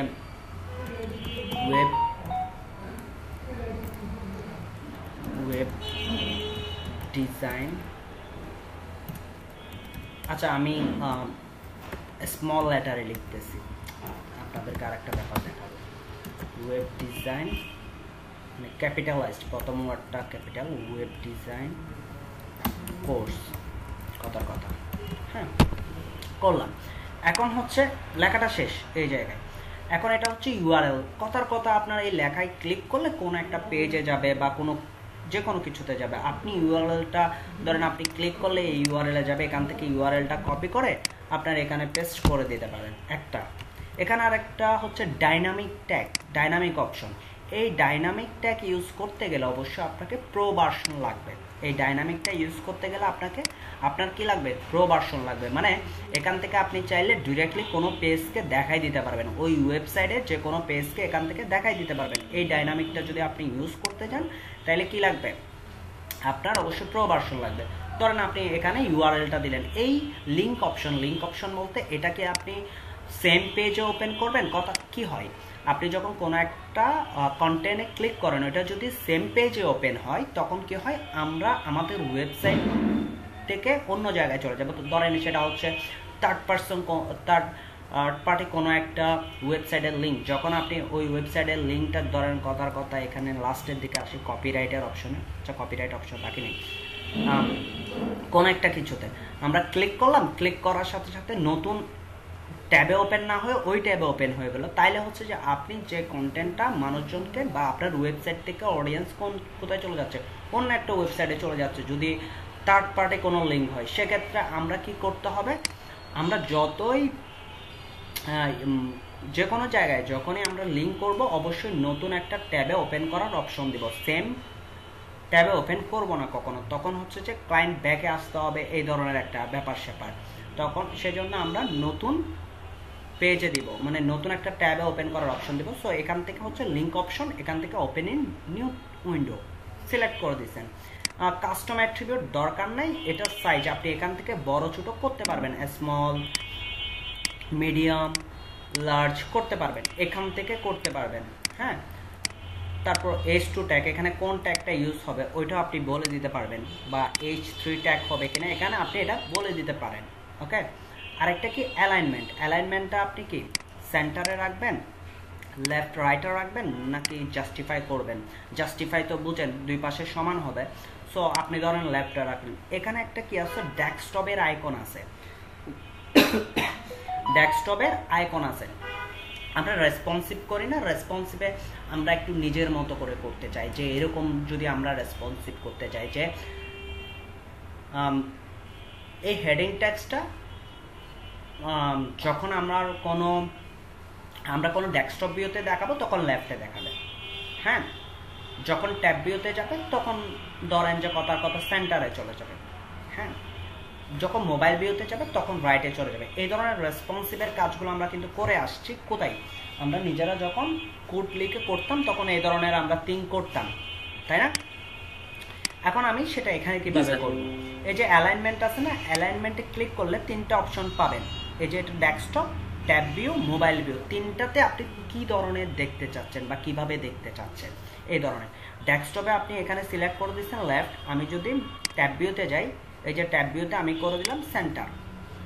ওয়েব ডিজাইন, আচ্ছা আমি স্মল লেটারে লিখতেছি, আপনাদেরকে আরেকটা ব্যাপার দেখাবো। ওয়েব ডিজাইন মানে ক্যাপিটালাইজড, প্রথম ওয়ার্ডটা ক্যাপিটাল, ওয়েব ডিজাইন কোর্স, কথার কথা। হ্যাঁ, করলাম। এখন হচ্ছে লেখাটা শেষ এই জায়গায়। এখন এটা হচ্ছে ইউআরএল, কথার কথা। আপনার এই লেখায় ক্লিক করলে কোনো একটা পেজে যাবে বা যে কোনো কিছুতে যাবে। আপনি ইউআরএলটা ধরেন আপনি ক্লিক করলে এই ইউআরএলে যাবে, এখান থেকে ইউআরএলটা কপি করে আপনার এখানে পেস্ট করে দিতে পারেন একটা। এখানে আরেকটা হচ্ছে ডাইনামিক অপশন। এই ডাইনামিক ট্যাগ ইউজ করতে গেলে অবশ্যই আপনাকে প্রো ভার্সন লাগবে। এই ডাইনামিকটা ইউজ করতে গেলে আপনার কি লাগবে, প্রো ভার্সন লাগবে। মানে এখান থেকে আপনি চাইলে ডিরেক্টলি কোনো পেজকে দেখাই দিতে পারবেন, ওই ওয়েবসাইটে যে কোনো পেজকে এখান থেকে দেখাই দিতে পারবেন। এই ডাইনামিকটা যদি আপনি ইউজ করতে চান তাহলে কি লাগবে, আপনার অবশ্যই প্রো ভার্সন লাগবে। ধরেন আপনি এখানে ইউআরএলটা দিলেন, এই লিঙ্ক অপশন বলতে এটাকে আপনি সেম পেজে ওপেন করবেন। কথা কি হয়, আপনি যখন কোনো একটা কন্টেন্টে ক্লিক করেন, ওটা যদি সেম পেজে ওপেন হয় তখন কি হয়, আমরা আমাদের ওয়েবসাইট থেকে অন্য জায়গায় চলে যাবো। তো ধরেন সেটা হচ্ছে থার্ড পার্টি কোনো একটা ওয়েবসাইটের লিঙ্ক। যখন আপনি ওই ওয়েবসাইটের লিঙ্কটা ধরেন, কথার কথা এখানে লাস্টের দিকে আসি কপিরাইটের অপশনে, আচ্ছা কপিরাইট অপশন বাকি নেই, কোনো একটা কিছুতে আমরা ক্লিক করলাম, ক্লিক করার সাথে সাথে নতুন ট্যাবে ওপেন না হয়ে ওই ট্যাবে ওপেন হয়ে গেল। তাইলে হচ্ছে যে আপনি যে কন্টেন্টটা মানুষজনকে বা আপনার ওয়েবসাইট থেকে অডিয়েন্স কোথায় চলে যাচ্ছে, অন্য একটা ওয়েবসাইটে চলে যাচ্ছে। যদি থার্ড পার্টি কোনো লিঙ্ক হয় সেক্ষেত্রে আমরা কি করতে হবে, আমরা যতই যে কোনো জায়গায় যখনই আমরা লিঙ্ক করব অবশ্যই নতুন একটা ট্যাবে ওপেন করার অপশন দিব। সেম ট্যাবে ওপেন করব না কখনো, তখন হচ্ছে যে ক্লায়েন্ট ব্যাকে আসতে হবে, এই ধরনের একটা ব্যাপার স্যাপার। তখন সেজন্য আমরা নতুন পেজে দিব, মানে নতুন একটা ট্যাবে ওপেন করার অপশন দিব। সো এখান থেকে হচ্ছে লিঙ্ক অপশন, এখান থেকে open in new window select করে দিচ্ছেন। কাস্টম অ্যাট্রিবিউট দরকার নাই, এটার সাইজ আপনি এখান থেকে বড় ছোট করতে পারবেন, স্মল, মিডিয়াম, লার্জ করতে পারবেন, এখান থেকে করতে পারবেন। হ্যাঁ, তারপর H2 ট্যাগ, এখানে কোন ট্যাগটা ইউজ হবে ওইটাও আপনি বলে দিতে পারবেন, বা H3 ট্যাগ হবে কিনা এখানে আপনি এটা বলে দিতে পারেন। ওকে, আরেকটা কি অ্যালাইনমেন্ট, অ্যালাইনমেন্টটা আপনি কি সেন্টারে রাখবেন, লেফট রাইটে রাখবেন, নাকি জাস্টিফাই করবেন? জাস্টিফাই তো বুঝেন, দুই পাশে সমান হবে। সো আপনি ধরেন লেফটে রাখলেন। এখানে একটা কি আছে, ডেস্কটপের আইকন আছে, ডেস্কটপের আইকন আছে। আমরা রেসপন্সিভ করি না, রেসপন্সিভে আমরা একটু নিজের মতো করে করতে চাই, যে এরকম যদি আমরা রেসপন্সিভ করতে চাই যে এই হেডিং ট্যাক্সটা যখন আমরা কোনো ডেস্কটপ ভিউতে দেখাবো তখন লেফটে দেখাবে। হ্যাঁ, যখন ট্যাব ভিউতে যাবে তখন ধরেন যে কথার কথা সেন্টারে চলে যাবে। হ্যাঁ, যখন মোবাইল ভিউতে যাবে তখন রাইটে চলে যাবে। এই ধরনের রেসপন্সিভের কাজগুলো আমরা কিন্তু করে আসছি। কোথায়? আমরা নিজেরা যখন কোড লিখে করতাম তখন এই ধরনের আমরা থিঙ্ক করতাম, তাই না? এখন আমি সেটা এখানে কিভাবে করব? এই যে অ্যালাইনমেন্ট আছে না, অ্যালাইনমেন্টে ক্লিক করলে তিনটা অপশন পাবেন। এই যে এটা desktop, tab view, mobile view, তিনটাতে আপনি কি ধরনের দেখতে চাচ্ছেন বা কিভাবে দেখতে চাচ্ছেন এই ধরনের। ডেস্কটপে আপনি এখানে সিলেক্ট করে দিচ্ছেন লেফট। আমি যদি ট্যাব ভিউতে যাই, এই যে ট্যাব ভিউতে আমি করে দিলাম সেন্টার।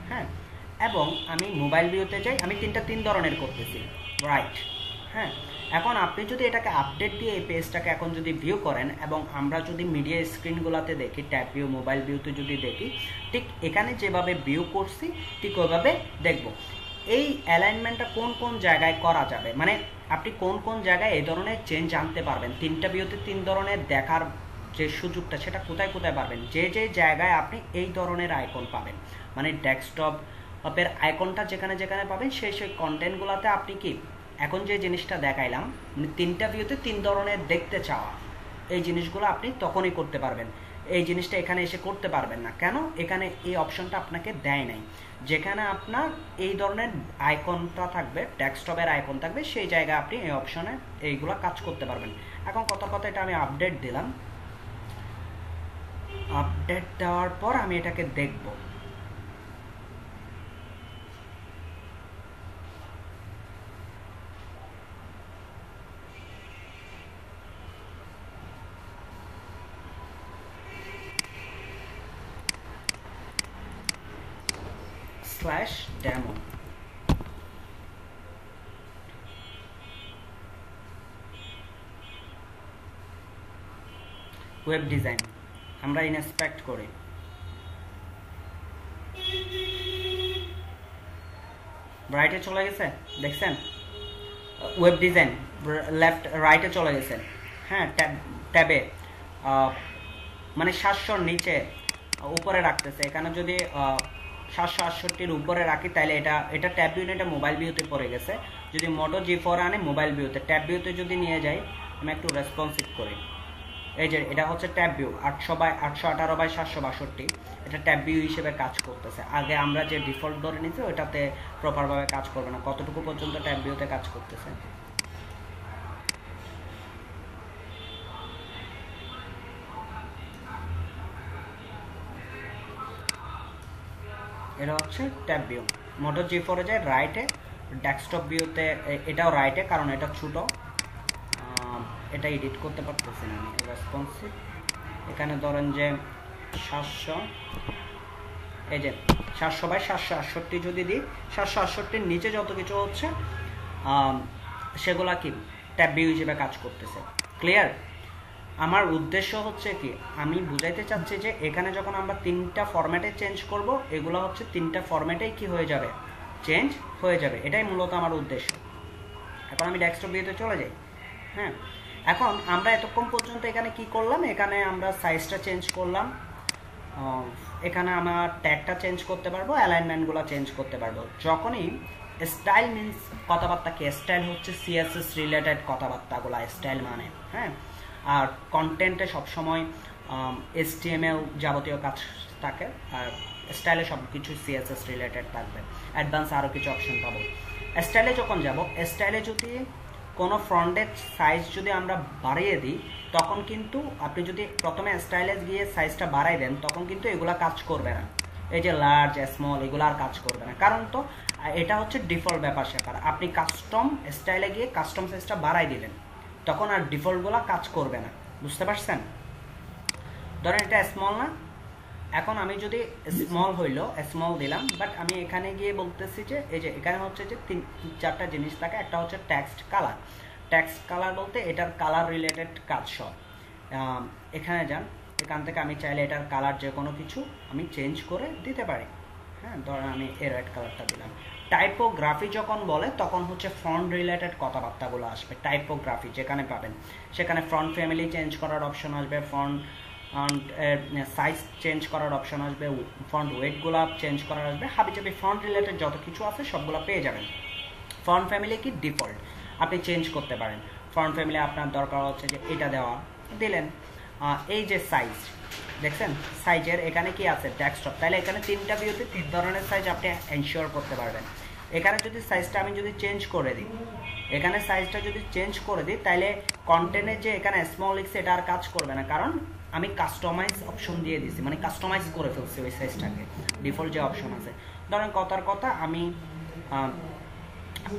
হ্যাঁ, এবং আমি মোবাইল ভিউতে যাই, আমি তিন ধরনের করতেছি, রাইট। হ্যাঁ, এখন আপনি যদি এটাকে আপডেট দিয়ে এই পেজটাকে এখন যদি ভিউ করেন, এবং আমরা যদি মিডিয়া স্ক্রিনগুলোতে দেখি, ট্যাব ভিউ, মোবাইল ভিউতে যদি দেখি, ঠিক এখানে যেভাবে ভিউ করছি ঠিক ওইভাবে দেখব। এই অ্যালাইনমেন্টটা কোন কোন জায়গায় করা যাবে, মানে আপনি কোন কোন জায়গায় এই ধরনের চেঞ্জ আনতে পারবেন, তিনটা ভিউতে তিন ধরনের দেখার যে সুযোগটা সেটা কোথায় কোথায় পাবেন, যে যে জায়গায় আপনি এই ধরনের আইকন পাবেন, মানে ডেস্কটপের আইকনটা যেখানে যেখানে পাবেন সেই সেই কন্টেন্টগুলোতে আপনি কি এখন যে জিনিসটা দেখাইলাম, মানে তিনটা ভিউতে তিন ধরনের দেখতে চাওয়া, এই জিনিসগুলো আপনি তখনই করতে পারবেন। এই জিনিসটা এখানে এসে করতে পারবেন না। কেন? এখানে এই অপশনটা আপনাকে দেয় নাই। যেখানে আপনার এই ধরনের আইকনটা থাকবে, ডেস্কটপের আইকন থাকবে, সেই জায়গায় আপনি এই অপশনে এইগুলো কাজ করতে পারবেন। এখন কথার কথা এটা আমি আপডেট দিলাম। আপডেট দেওয়ার পর আমি এটাকে দেখব। /demo ওয়েব ডিজাইন আমরা ইনস্পেক্ট করি। রাইটে চলে গেছে, দেখছেন? ওয়েব ডিজাইন লেফট রাইটে চলে গেছে। হ্যাঁ, ট্যাবে মানে 700 নিচে উপরে রাখতেছে। এখানে যদি 768 উপরে রাখি তাহলে এটা ট্যাব ভিউ, এটা মোবাইল ভিউতে পড়ে গেছে। যদি মোটো G4 আনে মোবাইল ভিউতে, ট্যাব ভিউতে যদি নিয়ে যাই, আমি একটু রেসপন্সিভ করি। এই যে এটা হচ্ছে ট্যাব ভিউ 818/762, এটা ট্যাব ভিউ হিসেবে কাজ করতেছে। আগে আমরা যে ডিফল্ট ধরে নিয়েছি ওটাতে প্রপারভাবে কাজ করবে না। কতটুকু পর্যন্ত ট্যাব ভিউতে কাজ করতেছে? এটা হচ্ছে ট্যাব ভিউ। মোটো G4 এ যায় রাইটে, ডেস্কটপ ভিউতে এটাও রাইটে, কারণ এটা ছোট, এটা এডিট করতে পারতেছি না আমি। রেসপন্সিভ এখানে ধরেন যে 700, এই যে 700/768 যদি দিই, 768-র নিচে যত কিছু হচ্ছে সেগুলা কি ট্যাব ভিউ হিসেবে কাজ করতেছে। ক্লিয়ার? আমার উদ্দেশ্য হচ্ছে কি, আমি বুঝাইতে চাচ্ছি যে এখানে যখন আমরা তিনটা ফরম্যাটে চেঞ্জ করব, এগুলো হচ্ছে তিনটা ফরম্যাটেই কি হয়ে যাবে, চেঞ্জ হয়ে যাবে। এটাই মূলত আমার উদ্দেশ্য। এখন আমি ডেস্কটপ ভিউতে চলে যাই। হ্যাঁ, এখন আমরা এতক্ষণ পর্যন্ত এখানে কি করলাম, এখানে আমরা সাইজটা চেঞ্জ করলাম, এখানে আমার ট্যাগটা চেঞ্জ করতে পারবো, অ্যালাইনমেন্টগুলো চেঞ্জ করতে পারবো। যখনই স্টাইল মিনস কথাবার্তা কি, স্টাইল হচ্ছে সিএসএস রিলেটেড কথাবার্তাগুলো স্টাইল মানে, হ্যাঁ। আর কন্টেন্টে সবসময় HTML যাবতীয় কাজ থাকে, আর স্টাইলে সব কিছু সিএসএস রিলেটেড থাকবে। অ্যাডভান্স আরও কিছু অপশন পাবো। স্টাইলে যখন যাব, স্টাইলে যদি কোনো ফ্রন্টের সাইজ যদি আমরা বাড়িয়ে দিই, তখন কিন্তু আপনি যদি প্রথমে স্টাইলে গিয়ে সাইজটা বাড়াই দেন, তখন কিন্তু এগুলা কাজ করবে না। এই যে লার্জ স্মল এগুলো আর কাজ করবে না, কারণ তো এটা হচ্ছে ডিফল্ট ব্যাপার স্যাপার। আপনি কাস্টম স্টাইলে গিয়ে কাস্টম সাইজটা বাড়াই দিলেন, তখন আর ডিফল্টগুলো কাজ করবে না, বুঝতে পারছেন? ধরেন এটা স্মল না, এখন আমি যদি স্মল হইলো স্মল দিলাম, বাট আমি এখানে গিয়ে বলতেছি যে এই যে এখানে হচ্ছে যে 3-4টা জিনিস থাকে। একটা হচ্ছে টেক্সট কালার। টেক্সট কালার বলতে এটার কালার রিলেটেড কাজ সব। এখানে যান, এখান থেকে আমি চাইলে এটার কালার যে কোনো কিছু আমি চেঞ্জ করে দিতে পারি, হ্যাঁ। ধরেন আমি এই রেড কালারটা দিলাম। টাইপোগ্রাফি যখন বলে তখন হচ্ছে ফন্ট রিলেটেড কথাবার্তাগুলো আসবে। টাইপোগ্রাফি যেখানে পাবেন, সেখানে ফন্ট ফ্যামিলি চেঞ্জ করার অপশন আসবে, ফন্ট সাইজ চেঞ্জ করার অপশন আসবে, ফন্ট ওয়েটগুলো চেঞ্জ করার আসবে, হাবিজাবি ফন্ট রিলেটেড যত কিছু আছে সবগুলো পেয়ে যাবেন। ফন্ট ফ্যামিলি কি ডিফল্ট, আপনি চেঞ্জ করতে পারেন। ফন্ট ফ্যামিলি আপনার দরকার হচ্ছে যে এটা দেওয়া, দিলেন। এই যে সাইজ দেখছেন, সাইজের এখানে কি আছে ডেস্কটপ, তাহলে এখানে 3টা ভিউতে 3 ধরনের সাইজ আপনি এনশিওর করতে পারবেন। এখানে যদি সাইজটা আমি যদি চেঞ্জ করে দিই, এখানে সাইজটা যদি চেঞ্জ করে দিই, তাহলে কন্টেন্টের যে এখানে স্মল লিখছে এটা আর কাজ করবে না, কারণ আমি কাস্টমাইজ অপশন দিয়ে দিছি, মানে কাস্টমাইজ করে ফেলছি ওই সাইজটাকে। ডিফল্ট যে অপশন আছে, ধরেন কথার কথা আমি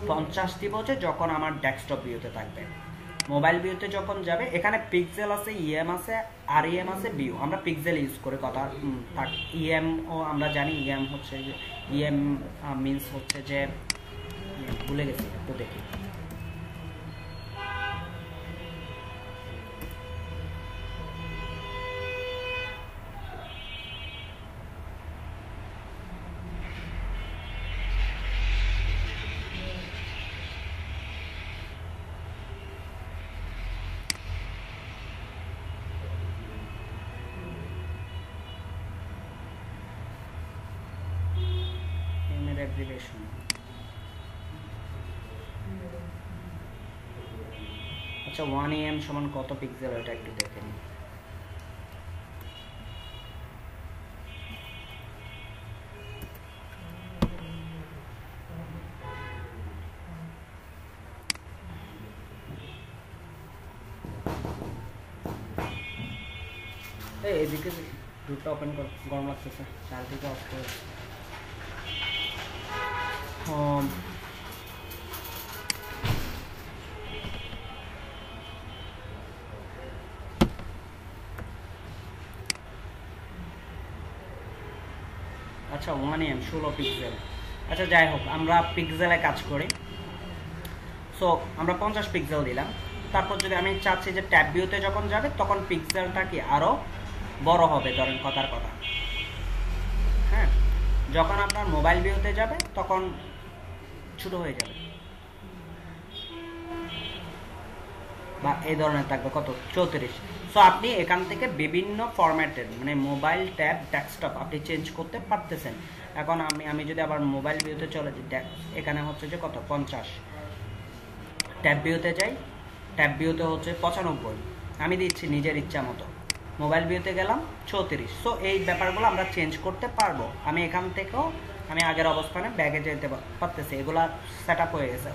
50 দিব যে যখন আমার ডেস্কটপ ভিউতে থাকবে। মোবাইল ভিউতে যখন যাবে, এখানে পিক্সেল আছে, ইএম আছে, আর ইএম আছে, ভিউ। আমরা পিক্সেল ইউজ করে কথা থাক। ইএম ও আমরা জানি, ইএম হচ্ছে যে ইএম মিনস হচ্ছে যে ভুলে গেছি, একটু দেখি। অ্যাগ্রিগেশন, আচ্ছা 1 AM সমান কত পিক্সেল, এটা একটু দেখে নিই। এদিকে দুটো ওপেন কর, গরম লাগতেছে, চারদিকে অফ করে। আচ্ছা 1 AM 16 পিক্সেল। আচ্ছা যাই হোক, আমরা পিক্সেলে কাজ করি। সো আমরা 50 পিক্সেল দিলাম। তারপর যদি আমি চাচ্ছি যে ট্যাব ভিউতে যখন যাবে, তখন পিক্সেলটা কি আরো বড় হবে, ধরেন কথার কথা, হ্যাঁ। যখন আপনার মোবাইল ভিউতে যাবে তখন ছোট হয়ে যাবে, বা এই ধরনের থাকবে কত 34। সো আপনি এখান থেকে বিভিন্ন ফরম্যাটের, মানে মোবাইল, ট্যাব, ডেস্কটপ আপনি চেঞ্জ করতে পারতেছেন। এখন আমি যদি আবার মোবাইল ভিউতে চলে যাই, এখানে হচ্ছে যে কত 50। ট্যাব ভিউতে যাই, ট্যাব ভিউতে হচ্ছে 95, আমি দিচ্ছি নিজের ইচ্ছা মতো। মোবাইল ভিউতে গেলাম 34। সো এই ব্যাপারগুলো আমরা চেঞ্জ করতে পারবো। আমি এখান থেকেও আমি আগের অবস্থানে ব্যাগে যেতে পারতেছি, এগুলা সেট আপ হয়ে গেছে।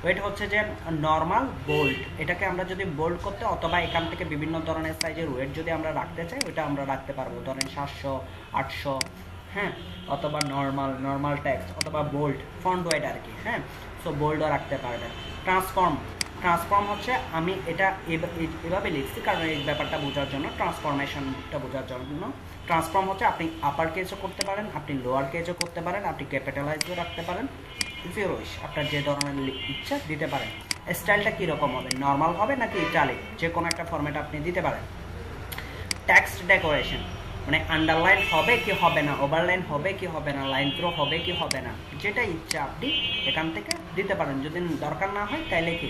ওয়েট হচ্ছে যে নর্মাল, বোল্ড, এটাকে আমরা যদি বোল্ড করতে, অথবা এখান থেকে বিভিন্ন ধরনের সাইজের ওয়েট যদি আমরা রাখতে চাই, ওইটা আমরা রাখতে পারবো। ধরেন 700, 800, হ্যাঁ, অথবা নর্মাল টেক্সট, অথবা বোল্ড ফন্ট ওয়েট আর কি, হ্যাঁ। সো বোল্ডও রাখতে পারবেন। ট্রান্সফর্ম হচ্ছে, আমি এটা এভাবে লিখছি কারণ এই ব্যাপারটা বোঝার জন্য, ট্রান্সফরমেশনটা বোঝার জন্য। ট্রান্সফর্ম হচ্ছে আপনি আপার কেজও করতে পারেন, আপনি লোয়ার কেজও করতে পারেন, আপনি ক্যাপিটালাইজও রাখতে পারেন, জিরোইশ, আপনার যে ধরনের ইচ্ছা দিতে পারেন। স্টাইলটা কীরকম হবে, নর্মাল হবে নাকি ইটালিক, যে কোনো একটা ফরম্যাট আপনি দিতে পারেন। টেক্সট ডেকোরেশন মানে আন্ডারলাইন হবে কি হবে না, ওভারলাইন হবে কি হবে না, লাইন থ্রো হবে কি হবে না, যেটা ইচ্ছা আপনি এখান থেকে দিতে পারেন। যদি দরকার না হয় তাইলে কি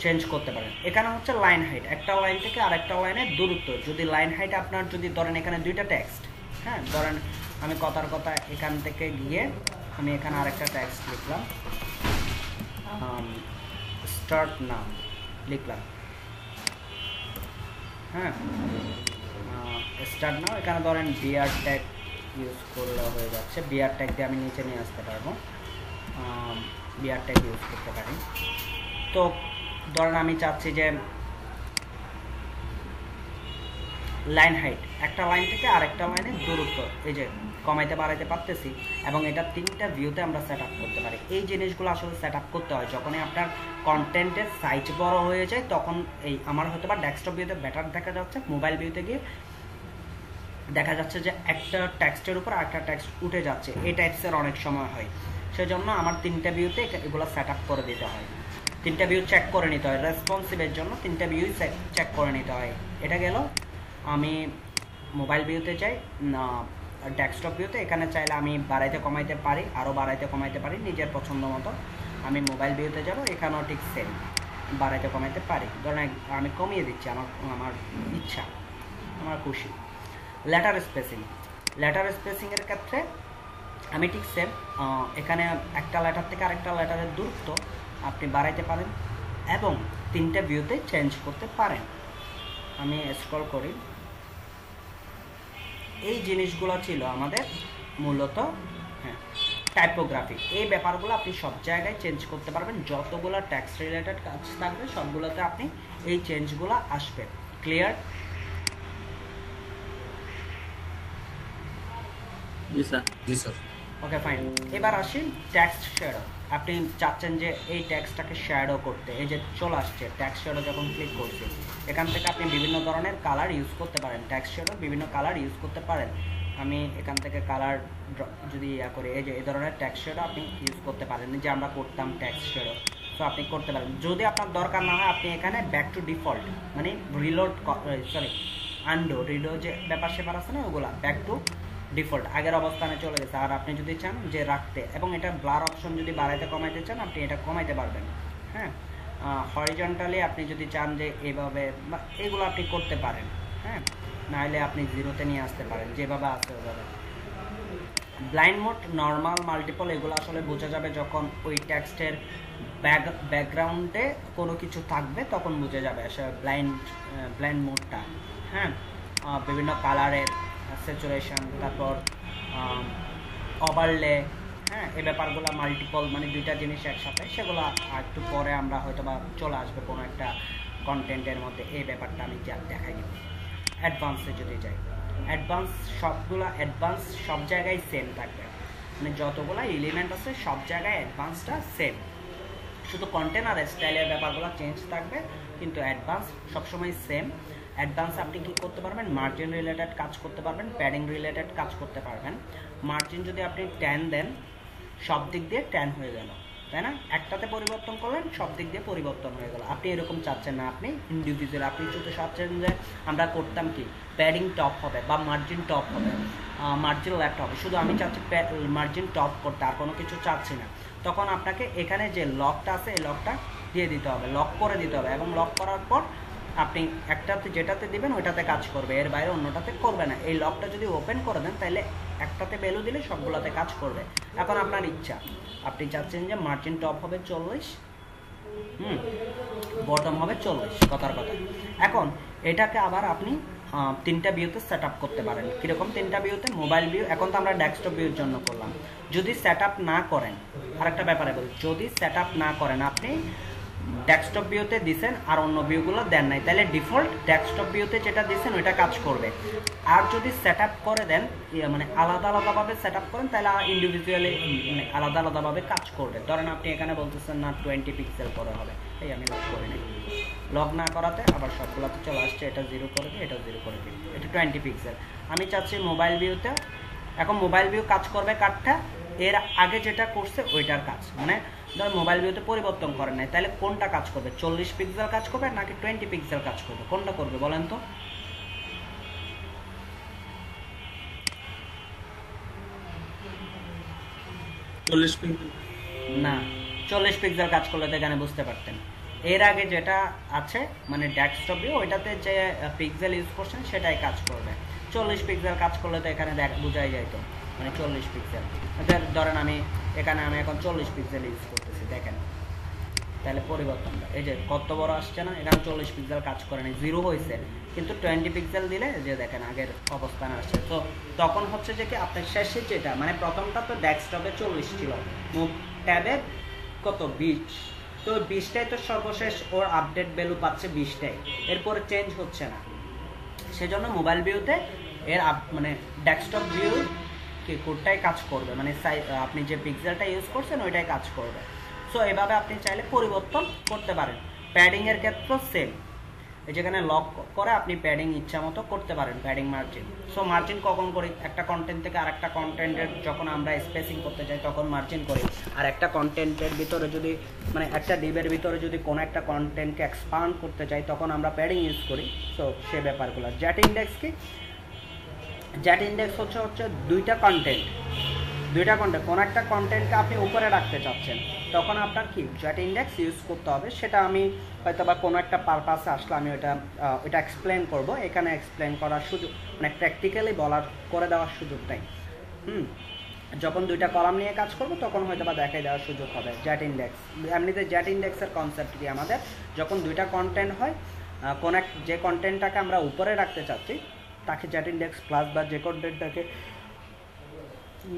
চেঞ্জ করতে পারেন। এখানে হচ্ছে লাইন হাইট, একটা লাইন থেকে আরেকটা লাইনের দূরত্ব। যদি লাইন হাইট আপনার যদি ধরেন এখানে 2টা টেক্সট, হ্যাঁ, ধরেন আমি কথার কথা এখান থেকে গিয়ে আমি এখানে আরেকটা টেক্সট লিখলাম, স্টার্ট নাও লিখলাম, হ্যাঁ স্টার্ট নাও। এখানে ধরেন বিআর ট্যাগ ইউজ করলে হয়ে যাচ্ছে, বিআর ট্যাগ দিয়ে আমি নিচে নিয়ে আসতে পারবো, বিআর ট্যাগ ইউজ করতে পারি। তো ধরেন আমি চাচ্ছি যে লাইন হাইট, একটা লাইন থেকে আরেকটা লাইনের দূরত্ব এই যে কমাইতে বাড়াইতে পারতেছি, এবং এটা 3টা ভিউতে আমরা সেট আপ করতে পারি। এই জিনিসগুলো আসলে সেট আপ করতে হয় যখনই আপনার কন্টেন্টের সাইজ বড় হয়ে যায়, তখন এই আমার হয়তো বা ডেস্কটপ ভিউতে বেটার দেখা যাচ্ছে, মোবাইল ভিউতে গিয়ে দেখা যাচ্ছে যে একটা টেক্সটের উপর একটা টেক্সট উঠে যাচ্ছে, এই টাইপসের অনেক সময় হয়। সেজন্য আমার 3টা ভিউতে এগুলো সেট আপ করে দিতে হয়, 3টা ভিউ চেক করে নিতে হয়, রেসপন্সিভের জন্য 3টা ভিউ চেক করে নিতে হয়। এটা গেল আমি মোবাইল ভিউতে যাই, ডেস্কটপ ভিউতে এখানে চাইলে আমি বাড়াইতে কমাইতে পারি, আরও বাড়াইতে কমাইতে পারি নিজের পছন্দ মতো। আমি মোবাইল ভিউতে যাব, এখানেও ঠিক সেম বাড়াইতে কমাইতে পারি। ধরেন আমি কমিয়ে দিচ্ছি, আমার ইচ্ছা, আমার খুশি। লেটার স্পেসিং, লেটার স্পেসিংয়ের ক্ষেত্রে আমি ঠিক সেম, এখানে একটা লেটার থেকে আরেকটা লেটারের দূরত্ব আপনি বাড়াইতে পারেন এবং 3টা ভিউতে চেঞ্জ করতে পারেন। আমি স্ক্রল করি, এই জিনিসগুলো ছিল আমাদের মূলত টাইপোগ্রাফি। এই ব্যাপারগুলো আপনি সব জায়গায় চেঞ্জ করতে পারবেন, যতগুলো ট্যাক্স রিলেটেড কাজ থাকবে সবগুলোতে আপনি এই চেঞ্জগুলো আসবে। ক্লিয়ার? জি স্যার। জি স্যার। Okay fine. এবার আসি টেক্সট শ্যাডো। আপনি চাচ্ছেন যে এই টেক্সটটাকে শ্যাডো করতে, এই যে চলে আসছে টেক্সট শ্যাডো, যখন ক্লিক করছি এখান থেকে আপনি বিভিন্ন ধরনের কালার ইউজ করতে পারেন, টেক্সট শ্যাডো বিভিন্ন কালার ইউজ করতে পারেন। আমি এখান থেকে কালার যদি করি, এই যে এই ধরনের টেক্সট শ্যাডো আপনি ইউজ করতে পারেন, যে আমরা করতাম টেক্সট শ্যাডো, তো আপনি করতে পারেন। যদি আপনার দরকার না হয় আপনি এখানে ব্যাক টু ডিফল্ট মানে রিলোড আন্ডো রিডো যে ব্যাপার সেপার আছে না, ওগুলা ব্যাক টু ডিফল্ট আগের অবস্থানে চলে গেছে। আর আপনি যদি চান যে রাখতে, এবং এটা ব্লার অপশন যদি বাড়াইতে কমাইতে চান আপনি এটা কমাইতে পারবেন। হ্যাঁ, হরিজন্টালি আপনি যদি চান যে এভাবে, এগুলো আপনি করতে পারেন। হ্যাঁ, নাহলে আপনি 0-তে নিয়ে আসতে পারেন, যেভাবে আছে ওভাবে। ব্লাইন্ড মোড, নর্মাল, মাল্টিপল এগুলো আসলে বোঝা যাবে যখন ওই টেক্সটের ব্যাকগ্রাউন্ডে কোনো কিছু থাকবে, তখন বোঝা যাবে আসলে ব্লাইন্ড মোডটা। হ্যাঁ, বিভিন্ন কালারের স্যাচুরেশন, তারপর ওভারলে, হ্যাঁ এই ব্যাপারগুলো মাল্টিপল মানে 2টা জিনিস একসাথে, সেগুলো একটু পরে আমরা হয়তো বা চলে আসবে কোনো একটা কন্টেন্টের মধ্যে, এই ব্যাপারটা আমি দেখাই দিব। অ্যাডভান্সে যদি যাই, অ্যাডভান্স সব জায়গায় সেম থাকবে, মানে যতগুলো এলিমেন্ট আছে সব জায়গায় অ্যাডভান্সটা সেম, শুধু কন্টেন্ট আর স্টাইলের ব্যাপারগুলো চেঞ্জ থাকবে, কিন্তু অ্যাডভান্স সবসময় সেম। অ্যাডভান্স আপনি কি করতে পারবেন, মার্জিন রিলেটেড কাজ করতে পারবেন, প্যাডিং রিলেটেড কাজ করতে পারবেন। মার্জিন যদি আপনি 10 দেন, সব দিক দিয়ে 10 হয়ে গেল, তাই না? একটাতে পরিবর্তন করলেন, সব দিক দিয়ে পরিবর্তন হয়ে গেল। আপনি এরকম চাচ্ছেন না, আপনি ইন্ডিভিজুয়াল, আপনি শুধু চাচ্ছেন যে আমরা করতাম কি প্যাডিং টপ হবে বা মার্জিন টপ হবে, মার্জিন লেফট হবে, শুধু আমি চাচ্ছি মার্জিন টপ করতে, আর কোনো কিছু চাচ্ছি না। তখন আপনাকে এখানে যে লকটা আছে এই লকটা দিয়ে দিতে হবে, লক করে দিতে হবে, এবং লক করার পর আপনি একটাতে যেটাতে দিবেন ওইটাতে কাজ করবে, এর বাইরে অন্যটাতে করবে না। এই লকটা যদি ওপেন করে দেন তাহলে একটাতে ভ্যালু দিলে সবগুলোতে কাজ করবে। এখন আপনার ইচ্ছা, আপনি চাচ্ছেন যে মার্জিন টপ হবে 40, বটম হবে 40, কথার কথা। এখন এটাকে আবার আপনি 3টা ভিউতে সেট আপ করতে পারেন। কীরকম 3টা ভিউতে? মোবাইল ভিউ, এখন তো আমরা ডেস্কটপ ভিউর জন্য করলাম। যদি সেট আপ না করেন, আরেকটা ব্যাপারে বলি, যদি সেট আপ না করেন, আপনি ডেস্কটপ ভিউতে দিছেন আর অন্য ভিউগুলো দেন নাই, তাহলে ডিফল্ট ডেস্কটপ ভিউতে যেটা দিছেন ওইটা কাজ করবে। আর যদি সেট আপ করে দেন, মানে আলাদা আলাদাভাবে সেট আপ করেন, তাহলে ইন্ডিভিজুয়ালি মানে আলাদা আলাদাভাবে কাজ করবে। ধরেন আপনি এখানে বলতেছেন না 20 পিক্সেল করে হবে, এই আমি লক করে নিই, লক না করাতে আবার সবগুলোতে চলে আসছে, এটা 0 করে দিই, এটা 0 করে দিই, এটা 20 পিক্সেল। আমি চাচ্ছি মোবাইল ভিউতে, এখন মোবাইল ভিউ কাজ করবে কাঠটা এর আগে যেটা করছে ওইটার কাজ, মানে ধর মোবাইল ভিউতে পরিবর্তন করেন নাই, তাহলে কোনটা কাজ করবে? 40 পিক্সেল কাজ করবে নাকি 20 পিক্সেল কাজ করবে? কোনটা করবে বলেন তো? না, 40 পিক্সেল কাজ করলে তো এখানে বুঝতে পারতেন। এর আগে যেটা আছে মানে ডেস্কটপ ভিউ, ওইটাতে যে পিক্সেল ইউজ করছেন সেটাই কাজ করবে। 40 পিক্সেল কাজ করলে তো এখানে বোঝাই যাইতো, মানে 40 পিক্সেল। ধরেন আমি এখানে আমি এখন 40 পিক্সেল ইউজ করতেছি, দেখেন তাহলে পরিবর্তনটা এই যে কত বড় আসছে না, এখানে 40 পিক্সেল কাজ করে নাই, 0 হয়েছে, কিন্তু 20 পিক্সেল দিলে যে দেখেন আগের অবস্থানে আসছে। তো তখন হচ্ছে যে কি আপনার শেষে যেটা মানে প্রথমটা তো ডেস্কটপে 40 ছিল, ট্যাবে কত 20, তো 20টাই তো সর্বশেষ ওর আপডেট ভ্যালু পাচ্ছে 20টাই, এরপরে চেঞ্জ হচ্ছে না। সেজন্য মোবাইল ভিউতে এর মানে ডেস্কটপ ভিউ কি কোডটাই কাজ করবে, মানে আপনি যে পিক্সেলটা ইউজ করছেন ওইটাই কাজ করবে। সো এভাবে আপনি চাইলে পরিবর্তন করতে পারেন। প্যাডিংয়ের ক্ষেত্রেও সেম, যেখানে লক করে আপনি প্যাডিং ইচ্ছা মতো করতে পারেন, প্যাডিং মার্জিন। সো মার্জিন কখন করি, একটা কন্টেন্ট থেকে আর একটা কন্টেন্টের যখন আমরা স্পেসিং করতে যাই তখন মার্জিন করি, আর একটা কন্টেন্টের ভিতরে যদি মানে একটা ডিবের ভিতরে যদি কোনো একটা কন্টেন্টকে এক্সপান্ড করতে চাই তখন আমরা প্যাডিং ইউজ করি। সো সে ব্যাপারগুলো। জ্যাট ইন্ডেক্স কি, জ্যাট ইন্ডেক্স হচ্ছে দুইটা কন্টেন্ট কোনো একটা কন্টেন্টকে আপনি উপরে রাখতে চাচ্ছেন, তখন আপনার কি জ্যাট ইন্ডেক্স ইউজ করতে হবে। সেটা আমি হয়তো বা কোনো একটা পারপাসে আসলে আমি ওটা এক্সপ্লেন করব, এখানে এক্সপ্লেন করার সুযোগ মানে প্র্যাকটিক্যালি করে দেওয়ার সুযোগ নেই। যখন দুইটা কলাম নিয়ে কাজ করব তখন হয়তো বা দেখাই দেওয়ার সুযোগ হবে জ্যাট ইন্ডেক্স। এমনিতে জ্যাট ইন্ডেক্সের কনসেপ্ট কি, আমাদের যখন দুইটা কন্টেন্ট হয়, যে কন্টেন্টটাকে আমরা উপরে রাখতে চাচ্ছি তাকে জ্যাট ইন্ডেক্স প্লাস, বা যে কন্টেন্টটাকে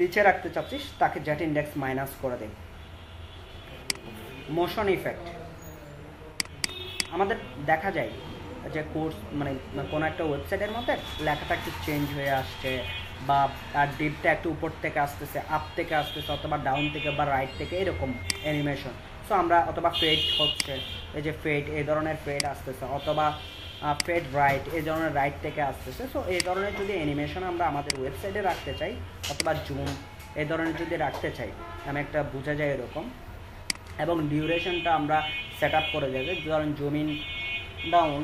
নিচে রাখতে চাচ্ছিস তাকে জ্যাট ইন্ডেক্স মাইনাস করে দেয়। মোশন ইফেক্ট আমাদের দেখা যায় যে কোর্স মানে কোনো একটা ওয়েবসাইটের মধ্যে লেখাটা একটু চেঞ্জ হয়ে আসছে, বা তার ডিপটা একটু উপর থেকে আসতেছে, আপ থেকে আসতেছে, অথবা ডাউন থেকে বা রাইট থেকে, এরকম অ্যানিমেশন। সো আমরা অথবা ফেড হচ্ছে, এই যে ফেড এই ধরনের ফেড আসতেছে, অথবা ফেড রাইট এই ধরনের রাইট থেকে আসতেছে। সো এই ধরনের যদি অ্যানিমেশন আমরা আমাদের ওয়েবসাইটে রাখতে চাই, অথবা জুম এই ধরনের যদি রাখতে চাই, আমি একটা বোঝা যায় এরকম, এবং ডিউরেশনটা আমরা সেট আপ করে যাবে। ধরেন জুম ইন ডাউন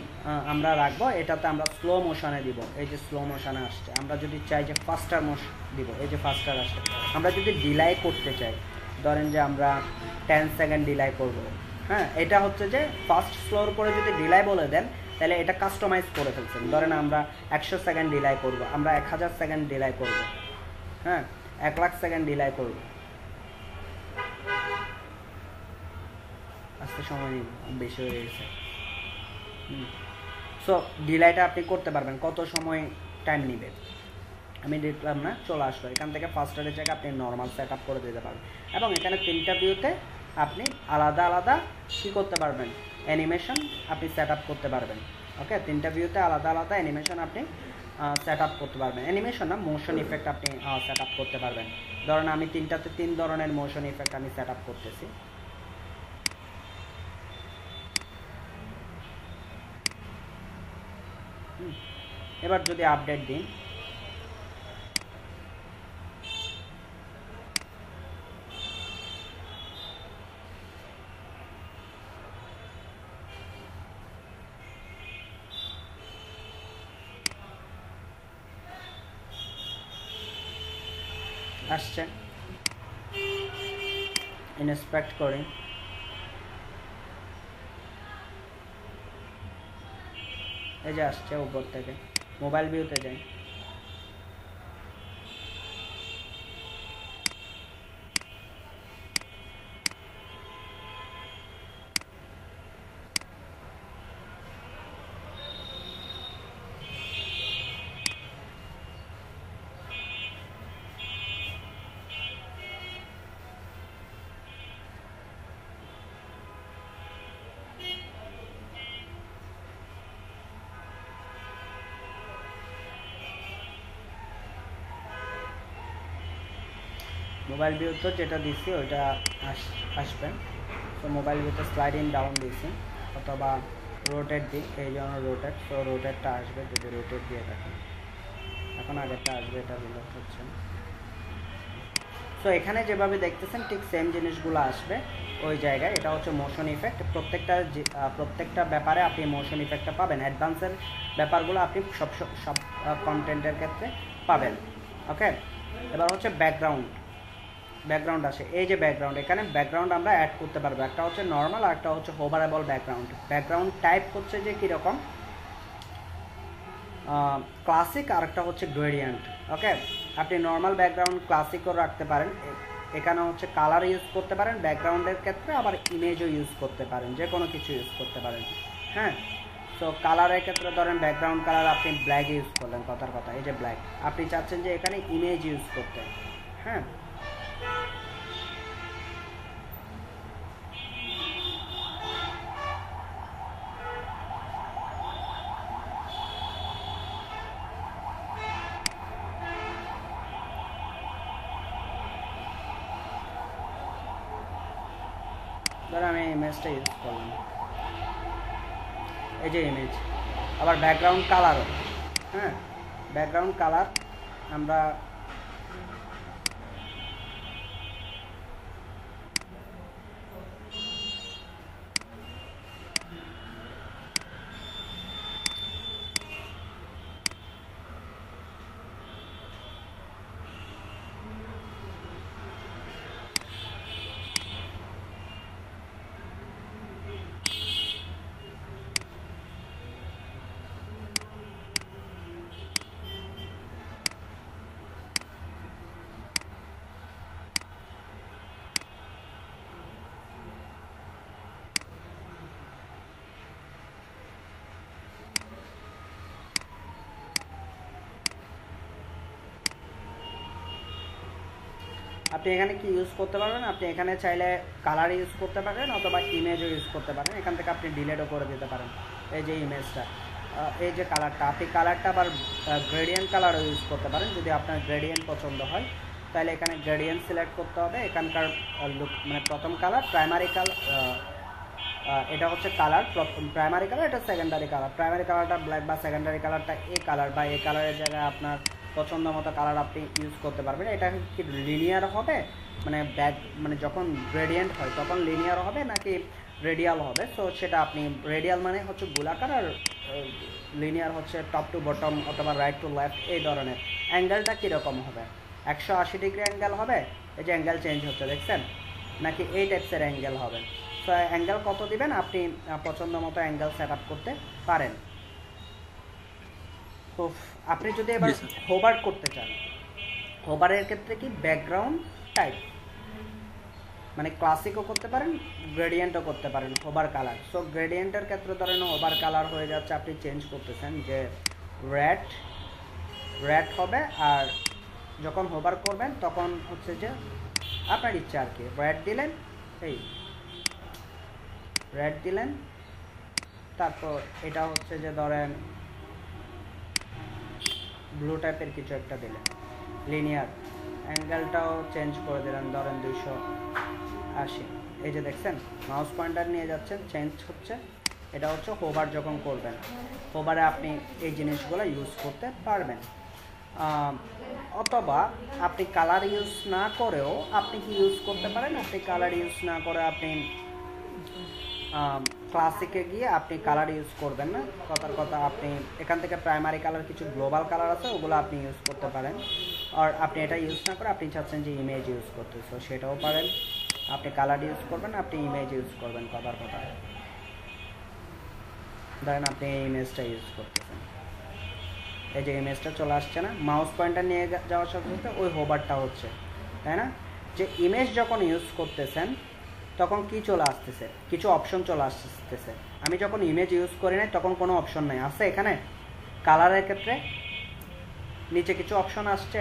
আমরা রাখবো, এটাতে আমরা স্লো মোশনে দিব, এই যে স্লো মোশনে আসছে। আমরা যদি চাই যে ফাস্টার মোশন দিব, এই যে ফাস্টার আসছে। আমরা যদি ডিলাই করতে চাই, ধরেন যে আমরা 10 সেকেন্ড ডিলাই করব, হ্যাঁ, এটা হচ্ছে যে ফাস্ট স্লোর করে যদি ডিলাই বলে দেন তাহলে এটা কাস্টমাইজ করে ফেলছেন। ধরেন আমরা 100 সেকেন্ড ডিলাই করব, আমরা 1000 সেকেন্ড ডিলাই করব, হ্যাঁ, 1 লাখ সেকেন্ড ডিলাই করব। আজকে সময় বেশি হয়ে গেছে। সো ডিলাইটা আপনি করতে পারবেন, কত সময় টাইম নেবে আমি দেখলাম না, চলে আসলো। এখান থেকে ফাস্টারের জায়গায় আপনি নর্মাল সেট আপ করে দিতে পারবেন, এবং এখানে 3টা ভিউতে আপনি আলাদা আলাদা কী করতে পারবেন, অ্যানিমেশন আপনি সেট আপ করতে পারবেন। ওকে, 3টা ভিউতে আলাদা আলাদা অ্যানিমেশন আপনি সেট আপ করতে পারবেন। অ্যানিমেশন না, মোশন ইফেক্ট আপনি সেট আপ করতে পারবেন। ধরেন আমি 3টাতে 3 ধরনের মোশন ইফেক্ট আমি সেট আপ করতেছি। এবার যদি আপডেট দিন, আসছে, ইন্সপেক্ট করি, এই যে আসছে উপর থেকে। মোবাইল ভিউতে যাই, মোবাইল ভিউ তো যেটা দিচ্ছি ওইটা আসবেন। তো মোবাইল ভিউতে স্লাইড ইন ডাউন দিচ্ছি, অথবা রোটেট দিই, এই জন্য রোটেট। তো রোটেটটা আসবে, যদি রোটেট দিয়ে দেখেন এখন আগেরটা আসবে, এটা রিলোড হচ্ছে। সো এখানে যেভাবে দেখতেছেন ঠিক সেম জিনিসগুলো আসবে ওই জায়গায়। এটা হচ্ছে মোশন ইফেক্ট। প্রত্যেকটা ব্যাপারে আপনি মোশন ইফেক্টটা পাবেন, অ্যাডভান্সের ব্যাপারগুলো আপনি সব কন্টেন্টের ক্ষেত্রে পাবেন। ওকে, এবার হচ্ছে ব্যাকগ্রাউন্ড আসে, এই যে ব্যাকগ্রাউন্ড, এখানে ব্যাকগ্রাউন্ড আমরা অ্যাড করতে পারবো। একটা হচ্ছে নর্মাল, আর একটা হচ্ছে হোভারেবল ব্যাকগ্রাউন্ড। ব্যাকগ্রাউন্ড টাইপ হচ্ছে যে কীরকম, ক্লাসিক, আর একটা হচ্ছে গ্রেডিয়েন্ট। ওকে, আপনি নর্মাল ব্যাকগ্রাউন্ড ক্লাসিকও রাখতে পারেন, এখানে হচ্ছে কালার ইউজ করতে পারেন ব্যাকগ্রাউন্ডের ক্ষেত্রে, আবার ইমেজও ইউজ করতে পারেন, যে কোনো কিছু ইউজ করতে পারেন। হ্যাঁ, সো কালারের ক্ষেত্রে ধরেন ব্যাকগ্রাউন্ড কালার আপনি ব্ল্যাক ইউজ করলেন, কথার কথা এই যে ব্ল্যাক, আপনি চাচ্ছেন যে এখানে ইমেজ ইউজ করতে। হ্যাঁ, ধরো আমি ইমেজটা ইউজ করলাম, এই যে ইমেজ। আবার ব্যাকগ্রাউন্ড কালারও, হ্যাঁ ব্যাকগ্রাউন্ড কালার আমরা আপনি এখানে কি ইউজ করতে পারবেন, আপনি এখানে চাইলে কালার ইউজ করতে পারেন অথবা ইমেজও ইউজ করতে পারেন। এখান থেকে আপনি ডিলেটও করে দিতে পারেন। এই যে ইমেজটা, এই যে কালারটা, আপনি কালারটা আবার গ্রেডিয়েন্ট কালারও ইউজ করতে পারেন। যদি আপনার গ্রেডিয়েন্ট পছন্দ হয় তাহলে এখানে গ্রেডিয়েন্ট সিলেক্ট করতে হবে। এখানকার লুক মানে প্রথম কালার প্রাইমারি কালার, এটা হচ্ছে কালার প্রাইমারি কালার, এটা সেকেন্ডারি কালার। প্রাইমারি কালারটা ব্ল্যাক বা সেকেন্ডারি কালারটা এই কালার বা এই কালারের জায়গায় আপনার পছন্দ মতো কালার আপনি ইউজ করতে পারবেন। এটা কি লিনিয়ার হবে, মানে মানে যখন গ্রেডিয়েন্ট হয় তখন লিনিয়ার হবে নাকি রেডিয়াল হবে? সো সেটা আপনি, রেডিয়াল মানে হচ্ছে গোলাকার আর লিনিয়ার হচ্ছে টপ টু বটম অথবা রাইট টু লেফট এই ধরনের। অ্যাঙ্গেলটা কীরকম হবে? 180 ডিগ্রি অ্যাঙ্গেল হবে, এই যে অ্যাঙ্গেল চেঞ্জ হচ্ছে দেখছেন, নাকি এই টাইপসের অ্যাঙ্গেল হবে? সো অ্যাঙ্গেল কত দিবেন আপনি পছন্দ মতো অ্যাঙ্গেল সেট আপ করতে পারেন। তো আপনি যদি এবার হোভার করতে চান, হোভারের ক্ষেত্রে কি ব্যাকগ্রাউন্ড টাইপ মানে ক্লাসিকও করতে পারেন, গ্রেডিয়েন্টও করতে পারেন, হোভার কালার। সো গ্রেডিয়েন্টের ক্ষেত্রে ধরেন হোভার কালার হয়ে যাচ্ছে, আপনি চেঞ্জ করতেছেন যে রেড হবে, আর যখন হোভার করবেন তখন হচ্ছে যে আপনার ইচ্ছা আর কি, রেড দিলেন, এই রেড দিলেন, তারপর এটা হচ্ছে যে ধরেন ব্লু টাইপের কিছু একটা দিলেন, লিনিয়ার অ্যাঙ্গেলটাও চেঞ্জ করে দিলেন ধরেন 280। এই যে দেখছেন মাউস পয়েন্টার নিয়ে যাচ্ছেন, চেঞ্জ হচ্ছে। এটা হচ্ছে হোভার যখন করবেন, হোভারে আপনি এই জিনিসগুলো ইউজ করতে পারবেন। অথবা আপনি কালার ইউজ না করেও আপনি কি ইউজ করতে পারেন, আপনি কালার ইউজ না করে আপনি ক্লাসিকে গিয়ে আপনি কালার ইউজ করবেন না, কথার কথা আপনি এখান থেকে প্রাইমারি কালার কিছু গ্লোবাল কালার আছে ওগুলো আপনি ইউজ করতে পারেন। আর আপনি এটা ইউজ না করে আপনি চাচ্ছেন যে ইমেজ ইউজ করতে, সো সেটাও পারেন। আপনি কালার ইউজ করবেন, আপনি ইমেজ ইউজ করবেন, কথার কথা ধরেন আপনি এই ইমেজটা ইউজ করতেছেন, এই যে ইমেজটা চলে আসছে না, মাউস পয়েন্টার নিয়ে যাওয়ার সাথে সাথে ওই হোভারটা হচ্ছে, তাই না? যে ইমেজ যখন ইউজ করতেছেন তখন কি চলে আসতেছে, কিছু অপশন চলে আসতেছে। আমি যখন ইমেজ ইউজ করি নাই তখন কোনো অপশন নাই, আছে এখানে কালারের ক্ষেত্রে নিচে কিছু অপশন আসছে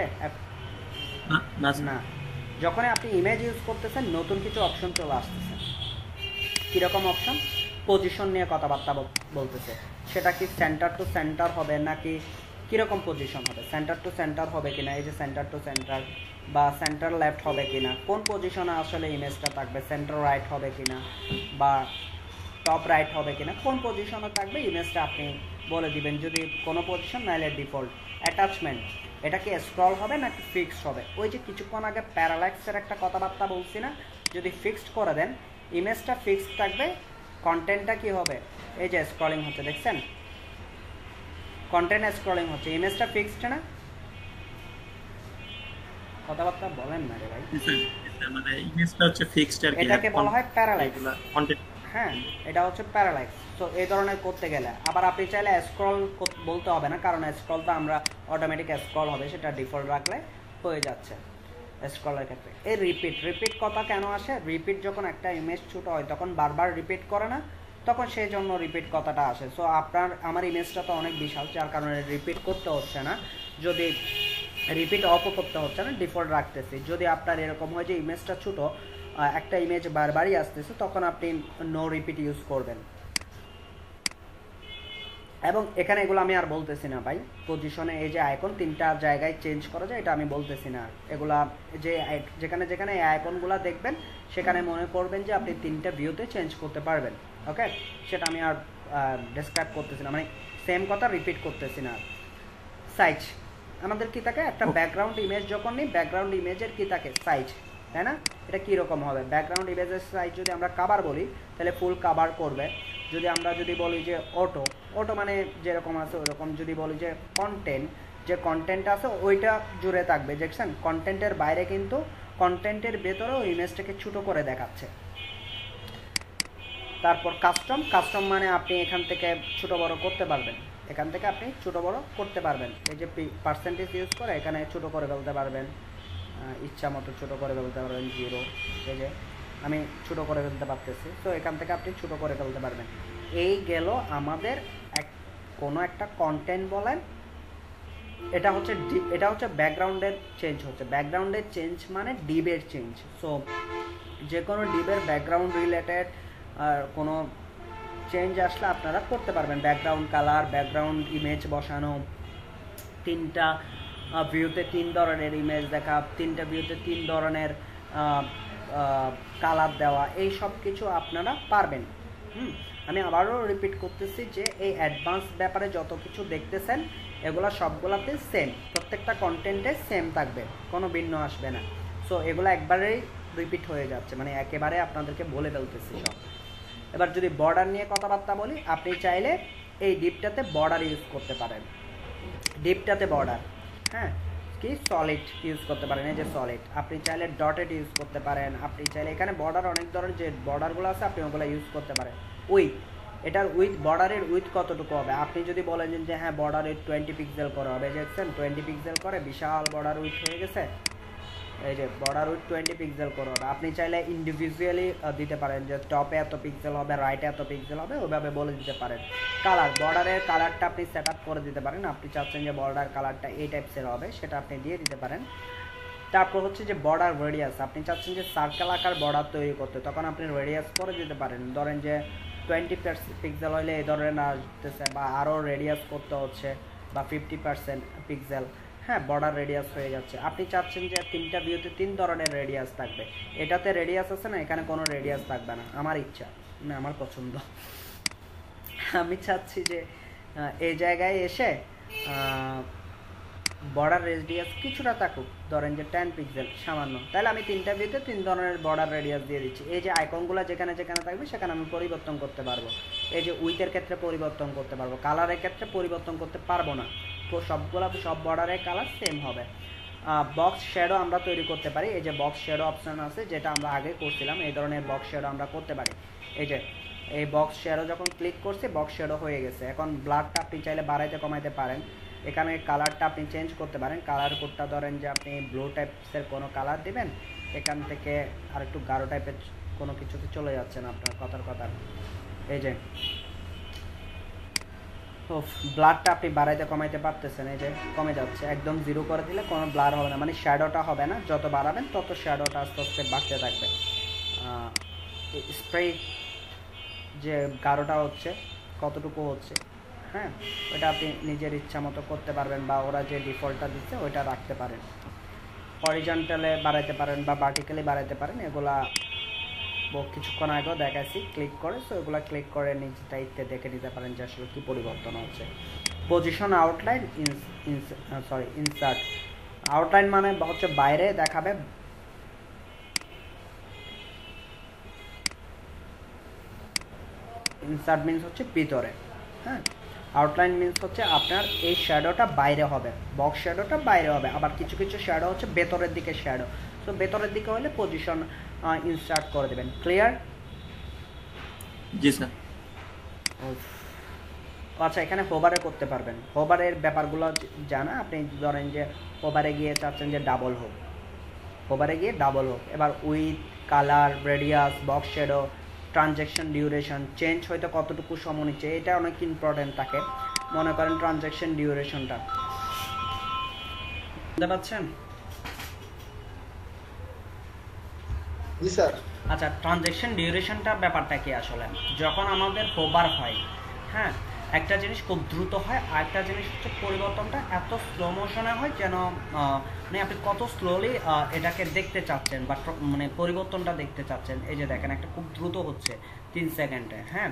না। যখন আপনি ইমেজ ইউজ করতেছেন নতুন কিছু অপশন চলে আসতেছে। কীরকম অপশন? পজিশন নিয়ে কথাবার্তা বলতেছে, সেটা কি সেন্টার টু সেন্টার হবে নাকি কীরকম পজিশন হবে, সেন্টার টু সেন্টার হবে কিনা, এই যে সেন্টার টু সেন্টার বা সেন্টার লেফট হবে কিনা, কোন পজিশনে আসলে ইমেজটা থাকবে, সেন্টার রাইট হবে কিনা বা টপ রাইট হবে কিনা, কোন পজিশনে থাকবে ইমেজটা আপনি বলে দিবেন। যদি কোনো পজিশন নাইলে ডিফল্ট। অ্যাটাচমেন্ট, এটা কি স্ক্রল হবে নাকি ফিক্সড হবে? ওই যে কিছুক্ষণ আগে প্যারালাক্সের একটা কথাবার্তা বলছি না, যদি ফিক্সড করে দেন ইমেজটা ফিক্সড থাকবে, কন্টেন্টটা কি হবে, এই যে স্ক্রলিং হচ্ছে দেখছেন, কন্টেন্ট স্ক্রলিং হচ্ছে, ইমেজটা ফিক্সড না? কথাবার্তা বলেন না রে ভাই। মানে ইমেজটা হচ্ছে ফিক্সড আর কি, এটাকে বলা হয় প্যারালাক্স। কন্টেন্ট, হ্যাঁ এটা হচ্ছে প্যারালাক্স। সো এই ধরনের করতে গেলে আবার আপনি চাইলে স্ক্রল বলতে হবে না, কারণ স্ক্রল তো আমরা অটোমেটিক স্ক্রল হবে, সেটা ডিফল্ট রাখলে হয়ে যাচ্ছে। স্ক্রলের ক্ষেত্রে এই রিপিট কথা কেন আসে? রিপিট যখন একটা ইমেজ ছোট হয় তখন বারবার রিপিট করে না, তখন সেই জন্য রিপিট কথাটা আসে। সো আমার ইমেজটা তো অনেক বিশাল, যার কারণে রিপিট করতে হচ্ছে না। যদি রিপিট অফও করতে হচ্ছে না, ডিফল্ট রাখতেছি। যদি আপনার এরকম হয় যে ইমেজটা ছোট, একটা ইমেজ বারবারই আসতেছে, তখন আপনি নো রিপিট ইউজ করবেন। এবং এখানে এগুলো আমি আর বলতেছি না ভাই, পজিশনে এই যে আইকন 3টা জায়গায় চেঞ্জ করা যায়, এটা আমি বলতেছি না। এগুলা যে যেখানে যেখানে এই আইকনগুলো দেখবেন সেখানে মনে করবেন যে আপনি 3টা ভিউতে চেঞ্জ করতে পারবেন। ওকে, সেটা আমি আর ডেসক্রাইব করতেছি না, মানে সেম কথা রিপিট করতেছি না। সাইজ আমাদের কি থাকে, একটা ব্যাকগ্রাউন্ড ইমেজ যখন নিই, ব্যাকগ্রাউন্ড ইমেজের কি থাকে, সাইজ, তাই না? এটা কীরকম হবে? ব্যাকগ্রাউন্ড ইমেজের সাইজ যদি আমরা কাভার বলি তাহলে ফুল কাভার করবে। যদি আমরা বলি যে অটো মানে যেরকম আছে ওরকম, যদি বলি যে যে কন্টেন্ট আছে ওইটা জুড়ে থাকবে, দেখছেন? কন্টেন্টের বাইরে কিন্তু কন্টেন্টের ভেতরেও ইমেজটাকে ছোটো করে দেখাচ্ছে। তারপর কাস্টম মানে আপনি এখান থেকে ছোটো বড় করতে পারবেন, এখান থেকে আপনি ছোটো বড় করতে পারবেন। এই যে পার্সেন্টেজ ইউজ করে এখানে ছোটো করে ফেলতে পারবেন, ইচ্ছা মতো ছোটো করে ফেলতে পারবেন, 0, এই যে আমি ছোটো করে ফেলতে পারতেছি। তো এখান থেকে আপনি ছোটো করে ফেলতে পারবেন। এই গেল আমাদের কোনো একটা কন্টেন্ট বলেন, এটা হচ্ছে ব্যাকগ্রাউন্ডের চেঞ্জ হচ্ছে। ব্যাকগ্রাউন্ডের চেঞ্জ মানে ডিবের চেঞ্জ। সো যে কোনো ডিবের ব্যাকগ্রাউন্ড রিলেটেড কোনো চেঞ্জ আসলে আপনারা করতে পারবেন। ব্যাকগ্রাউন্ড কালার, ব্যাকগ্রাউন্ড ইমেজ বসানো, 3টা ভিউতে 3 ধরনের ইমেজ দেখা, 3টা ভিউতে 3 ধরনের কালার দেওয়া, এই সব কিছু আপনারা পারবেন। আমি আবারও রিপিট করতেছি যে এই অ্যাডভান্স ব্যাপারে যত কিছু দেখতেছেন এগুলো সবগুলোতে সেম, প্রত্যেকটা কন্টেন্টে সেম থাকবে, কোনো ভিন্ন আসবে না। সো এগুলো একবারেই রিপিট হয়ে যাচ্ছে, মানে একেবারে আপনাদেরকে বলে ফেলতেছি সব। এবার যদি বর্ডার নিয়ে কথাবার্তা বলি, আপনি চাইলে এই ডিপটাতে বর্ডার ইউজ করতে পারেন। ডিপটাতে বর্ডার, হ্যাঁ, কি সলিড ইউজ করতে পারেন, এই যে সলিড। আপনি চাইলে ডটেড ইউজ করতে পারেন, আপনি চাইলে এখানে বর্ডার অনেক ধরনের যে বর্ডারগুলো আছে আপনি ওগুলো ইউজ করতে পারেন। এটার বর্ডারের উইথ কতটুকু হবে? আপনি যদি বলেন যে হ্যাঁ বর্ডারের 20 পিক্সেল করা হবে, দেখছেন 20 পিক্সেল করে বিশাল বর্ডার উইথ হয়ে গেছে। এই যে বর্ডার উইথ 20 পিক্সেল করে হবে। আপনি চাইলে ইন্ডিভিজুয়ালি দিতে পারেন যে টপে এত পিক্সেল হবে, রাইটে এত পিক্সেল হবে, ওইভাবে বলে দিতে পারেন। কালার, বর্ডারের কালারটা আপনি সেট আপ করে দিতে পারেন। আপনি চাচ্ছেন যে বর্ডার কালারটা এই টাইপসের হবে, সেটা আপনি দিয়ে দিতে পারেন। তারপর হচ্ছে যে বর্ডার রেডিয়াস, আপনি চাচ্ছেন যে সার্কেল আকার বর্ডার তৈরি করতে, তখন আপনি রেডিয়াস করে দিতে পারেন। ধরেন যে 20 পিক্সেল হলে এই ধরনের আসতেছে, বা আরও রেডিয়াস করতে হচ্ছে, বা 50% পিক্সেল, হ্যাঁ বর্ডার রেডিয়াস হয়ে যাচ্ছে। আপনি চাচ্ছেন যে 3টা ভিউতে 3 ধরনের রেডিয়াস থাকবে, এটাতে রেডিয়াস আছে না, এখানে কোনো রেডিয়াস থাকবে না। আমার ইচ্ছা না, আমার পছন্দ। আমি চাচ্ছি যে এই জায়গায় এসে বর্ডার রেডিয়াস কিছুটা থাকুক, ধরেন যে 10 পিক্সেল সামান্য, তাহলে আমি 3টা ভিউতে 3 ধরনের বর্ডার রেডিয়াস দিয়ে দিচ্ছি। এই যে আইকনগুলো যেখানে যেখানে থাকবে সেখানে আমি পরিবর্তন করতে পারবো। এই যে উইথের ক্ষেত্রে পরিবর্তন করতে পারবো, কালারের ক্ষেত্রে পরিবর্তন করতে পারবো না, তো সব বর্ডারের কালার সেম হবে। বক্স শ্যাডো আমরা তৈরি করতে পারি। এই যে বক্স শ্যাডো অপশান আছে, যেটা আমরা আগে করছিলাম, এই ধরনের বক্স শ্যাডো আমরা করতে পারি। এই যে এই বক্স শ্যাডো যখন ক্লিক করছি বক্স শ্যাডো হয়ে গেছে। এখন ব্লারটা আপনি চাইলে বাড়াইতে কমাইতে পারেন। এখানে কালারটা আপনি চেঞ্জ করতে পারেন। কালার কোডটা ধরেন যে আপনি ব্লু টাইপসের কোনো কালার দিবেন, এখান থেকে আর একটু গাঢ় টাইপের কোনো কিছুতে চলে যাচ্ছেন আপনার কথার কথা। এই যে ব্লারটা আপনি বাড়াইতে কমাইতে পারতেছেন, এই যে কমে যাচ্ছে। একদম 0 করে দিলে কোনো ব্লার হবে না, মানে শ্যাডোটা হবে না। যত বাড়াবেন তত শ্যাডোটা আস্তে আস্তে বাড়তে থাকবে। স্প্রে যে গাঢ়টা হচ্ছে কতটুকু হচ্ছে, হ্যাঁ, ওটা আপনি নিজের ইচ্ছা মতো করতে পারবেন, বা ওরা যে ডিফল্টটা দিচ্ছে ওইটা রাখতে পারেন। হরিজন্টালে বাড়াইতে পারেন বা ভার্টিক্যালি বাড়াইতে পারেন। এগুলা কিছুক্ষণ আগেও দেখাচ্ছি ক্লিক করে, সো এগুলো ক্লিক করে নিজে দায়িত্বে দেখে নিতে পারেন যে আসলে কী পরিবর্তন হচ্ছে। Position outline insert. আউটলাইন মানে হচ্ছে বাইরে দেখাবে, ইনসার্ট মিনস হচ্ছে ভিতরে, হ্যাঁ। আউটলাইন মিনস হচ্ছে আপনার এই শ্যাডোটা বাইরে হবে, বক্স শ্যাডোটা বাইরে হবে। আবার কিছু কিছু শ্যাডো হচ্ছে ভেতরের দিকে শ্যাডো, তো ভেতরের দিকে হলে পজিশন ইনসার্ট করে দেবেন। ক্লিয়ার? জি স্যার। আচ্ছা, এখানে হোভারে করতে পারবেন। হোভারের ব্যাপারগুলো জানা, আপনি ধরেন যে হোভারে গিয়ে চাচ্ছেন যে ডাবল হোক, হোভারে গিয়ে ডাবল হোক। এবার with, colour, radius, box shadow, transaction duration, change হয়তো কতটুকু সময় নিচ্ছে, এটা অনেক ইম্পর্টেন্ট থাকে। মনে করেন ট্রানজ্যাকশন ডিউরেশনটা বুঝতে পারছেন? জি স্যার। আচ্ছা, ট্রানজ্যাকশন ডিউরেশনটা ব্যাপারটা কি আসলে, যখন আমাদের হোভার হয়, হ্যাঁ, একটা জিনিস খুব দ্রুত হয়, আর একটা জিনিস হচ্ছে পরিবর্তনটা এত স্লো মোশনে হয় যেন মানে আপনি কত স্লোলি এটাকে দেখতে চাচ্ছেন বা মানে পরিবর্তনটা দেখতে চাচ্ছেন। এই যে দেখেন একটা খুব দ্রুত হচ্ছে 3 সেকেন্ডে, হ্যাঁ,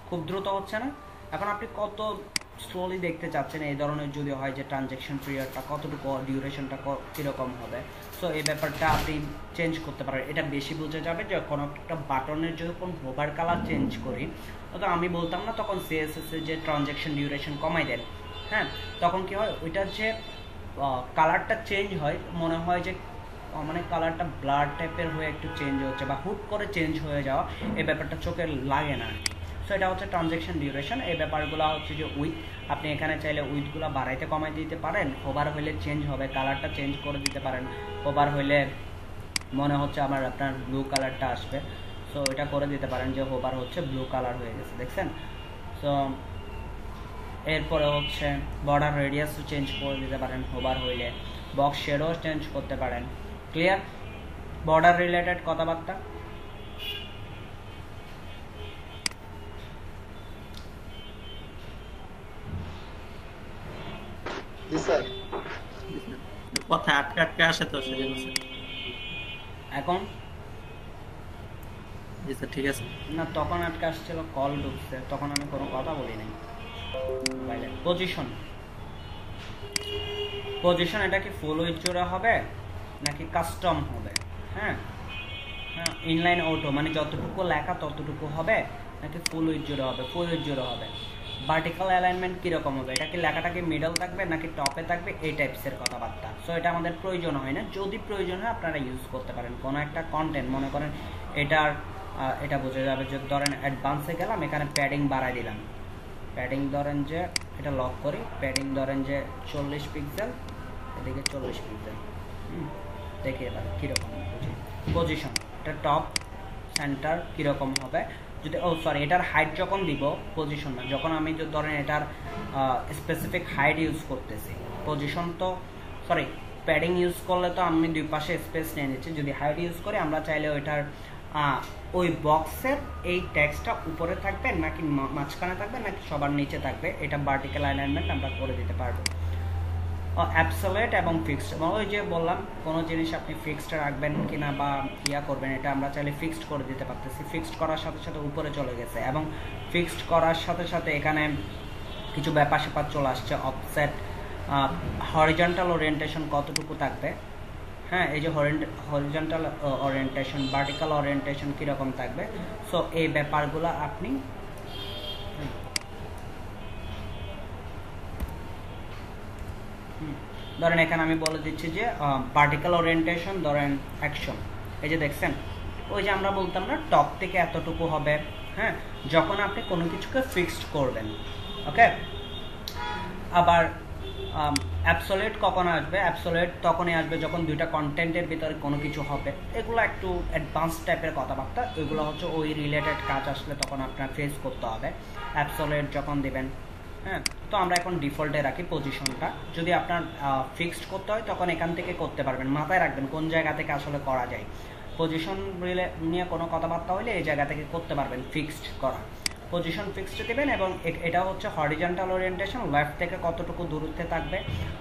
খুব দ্রুত হচ্ছে না? এখন আপনি কত স্লোলি দেখতে চাচ্ছেন এই ধরনের যদি হয় যে ট্রানজ্যাকশন পিরিয়ডটা কতটুকু, ডিউরেশনটা কীরকম হবে। সো এই ব্যাপারটা আপনি চেঞ্জ করতে পারেন। এটা বেশি বোঝা যাবে যে কোনো একটা বাটনের যখন হোভার কালার চেঞ্জ করি, তো আমি বলতাম না তখন সিএসএস এর যে ট্রানজ্যাকশন ডিউরেশন কমাই দেন, হ্যাঁ, তখন কি হয় ওইটার যে কালারটা চেঞ্জ হয়, মনে হয় যে মানে কালারটা ব্লাড টাইপের হয়ে একটু চেঞ্জ হচ্ছে বা হুট করে চেঞ্জ হয়ে যাওয়া, এই ব্যাপারটা চোখে লাগে না। সো এটা হচ্ছে ট্রানজ্যাকশন ডিউরেশন। এই ব্যাপারগুলো হচ্ছে যে উইথ, আপনি এখানে চাইলে উইথগুলো বাড়াইতে কমাই দিতে পারেন। হোভার হইলে চেঞ্জ হবে, কালারটা চেঞ্জ করে দিতে পারেন। হোভার হইলে মনে হচ্ছে আপনার ব্লু কালারটা আসবে, সো এটা করে দিতে পারেন যে হোভার হচ্ছে ব্লু কালার হয়ে গেছে, দেখছেন? সো এরপরে হচ্ছে বর্ডার রেডিয়াসও চেঞ্জ করে দিতে পারেন হোভার হইলে, বক্স শেডও চেঞ্জ করতে পারেন। ক্লিয়ার? বর্ডার রিলেটেড কথাবার্তা। জি স্যার। কথা আটকে আটকে আসে তো সেজন্য স্যার। এখন জি স্যার ঠিক আছে। না, তখন আটকে আসছিল, কল ঢুকছে, তখন আমি কোনো কথা বলি নাই। পজিশন, পজিশন এটা কি ফুল উইথ জোড়া হবে নাকি কাস্টম হবে? হ্যাঁ, হ্যাঁ, ইনলাইন অটো মানে যতটুকু লেখা ততটুকু হবে নাকি ফুল উইথ জোড়া হবে? ফুল উইথ জোড়া হবে। ভার্টিক্যাল অ্যালাইনমেন্ট কীরকম হবে, এটা কি লেখাটা কি মিডল থাকবে নাকি টপে থাকবে, এই টাইপসের কথাবার্তা। সো এটা আমাদের প্রয়োজন হয় না, যদি প্রয়োজন হয় আপনারা ইউজ করতে পারেন। কোনো একটা কন্টেন্ট মনে করেন এটার এটা বোঝা যাবে যে ধরেন অ্যাডভান্সে গেলাম, এখানে প্যাডিং বাড়াই দিলাম, প্যাডিং ধরেন যে এটা লক করি, প্যাডিং ধরেন যে 40 পিক্সেল, এদিকে 40 পিক্সেল, দেখি এবার কীরকম বুঝি। পজিশন এটা টপ সেন্টার কীরকম হবে, যদি সরি এটার হাইট যখন দিব, পজিশন না, যখন আমি ধরেন এটার স্পেসিফিক হাইট ইউজ করতেছি, পজিশন তো সরি প্যাডিং ইউজ করলে তো আমি দুই পাশে স্পেস নিয়ে নিচ্ছি। যদি হাইট ইউজ করি আমরা চাইলে ওইটার ওই বক্সের এই টেক্সটটা উপরে থাকবে নাকি মাঝখানে থাকবে নাকি সবার নিচে থাকবে, এটা ভার্টিক্যাল অ্যালাইনমেন্ট আমরা করে দিতে পারবো। অ্যাবসোলিউট এবং ফিক্সড, ওই যে বললাম কোনো জিনিস আপনি ফিক্সড রাখবেন কিনা বা ইয়া করবেন, এটা আমরা চাইলে ফিক্সড করে দিতে পারতেছি। ফিক্সড করার সাথে সাথে উপরে চলে গেছে, এবং ফিক্সড করার সাথে সাথে এখানে কিছু ব্যাপার স্যাপার চলে আসছে। অফসেট, হরিজন্টাল ওরিয়েন্টেশন কতটুকু থাকবে, হ্যাঁ, এই যে হরিজন্টাল ওরিয়েন্টেশন, ভার্টিক্যাল ওরিয়েন্টেশন কীরকম থাকবে। সো এই ব্যাপারগুলো আপনি ধরেন এখানে আমি বলে দিচ্ছি যে ভার্টিক্যাল ওরিয়েন্টেশন ধরেন অ্যাকশন, এই যে দেখছেন ওই যে আমরা বলতাম না টপ থেকে এতটুকু হবে, হ্যাঁ, যখন আপনি কোনো কিছুকে ফিক্সড করবেন। ওকে, আবার অ্যাবসোলিউট কখন আসবে? অ্যাবসোলিউট তখনই আসবে যখন দুইটা কন্টেন্টের ভিতরে কোনো কিছু হবে। এগুলো একটু অ্যাডভান্স টাইপের কথাবার্তা, এগুলো হচ্ছে ওই রিলেটেড কাজ আসলে তখন আপনার ফেস করতে হবে। অ্যাবসোলিউট যখন দিবেন, হ্যাঁ, তো আমরা এখন ডিফল্টে রাখি পজিশনটা। যদি আপনার ফিক্সড করতে হয় তখন এখান থেকে করতে পারবেন, মাথায় রাখবেন কোন জায়গা থেকে আসলে করা যায়। পজিশন নিয়ে কোনো কথাবার্তা হলে এই জায়গা থেকে করতে পারবেন ফিক্সড করা। পজিশন ফিক্সড দেবেন, এবং এটা হচ্ছে হরিজন্টাল ওরিয়েন্টেশন, লেফট থেকে কতটুকু দূরত্বে থাকবে,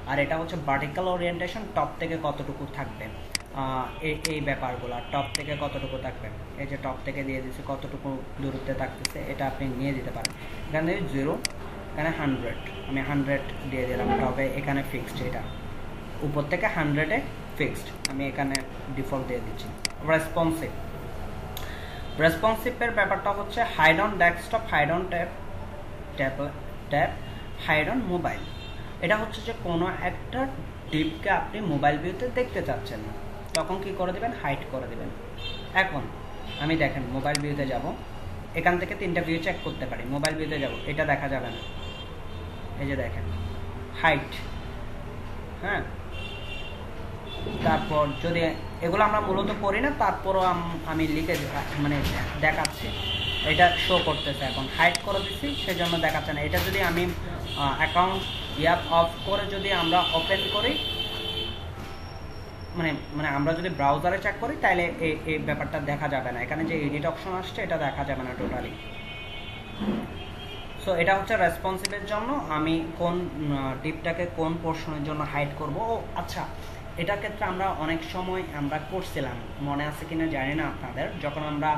আর এটা হচ্ছে ভার্টিক্যাল ওরিয়েন্টেশন, টপ থেকে কতটুকু থাকবে। এই ব্যাপারগুলো টপ থেকে কতটুকু থাকবে, এই যে টপ থেকে দিয়ে দিচ্ছে কতটুকু দূরত্বে থাকতেছে, এটা আপনি নিয়ে দিতে পারেন। এখানে 0, এখানে 100, আমি 100 দিয়ে দিলাম টপে, এখানে ফিক্সড, এটা উপর থেকে 100-এ ফিক্সড, আমি এখানে ডিফল্ট দিয়ে দিচ্ছি। রেসপন্সিভ, রেসপন্সিভের ব্যাপারটা হচ্ছে hide on desktop, hide on tab, hide on mobile. এটা হচ্ছে যে কোনো একটা ডিপকে আপনি মোবাইল ভিউতে দেখতে চাচ্ছেন না, তখন কি করে দেবেন? হাইড করে দেবেন। এখন আমি দেখেন মোবাইল ভিউতে যাব, এখান থেকে 3টা ভিউ চেক করতে পারি। মোবাইল ভিউতে যাব, এটা দেখা যাবে না, এই যে দেখেন হাইট, হ্যাঁ, তারপর যদি এগুলো আমরা মূলত করি না, তারপরও আমি লিখে মানে দেখাচ্ছি, এটা শো করতেছে, এখন হাইড করে দিচ্ছি সেজন্য দেখাচ্ছে না। এটা যদি আমি অ্যাকাউন্ট অফ করে যদি আমরা ওপেন করি, মানে আমরা যদি ব্রাউজারে চেক করি, তাহলে এই ব্যাপারটা দেখা যাবে না। এখানে যে এডিট অপশন আসছে এটা দেখা যাবে না টোটালি। সো এটা হচ্ছে রেসপন্সিভের জন্য আমি কোন ডিপটাকে কোন পোর্শনের জন্য হাইড করব। ও আচ্ছা, এটার ক্ষেত্রে আমরা অনেক সময় আমরা করছিলাম, মনে আছে কিনা জানি না আপনাদের, যখন আমরা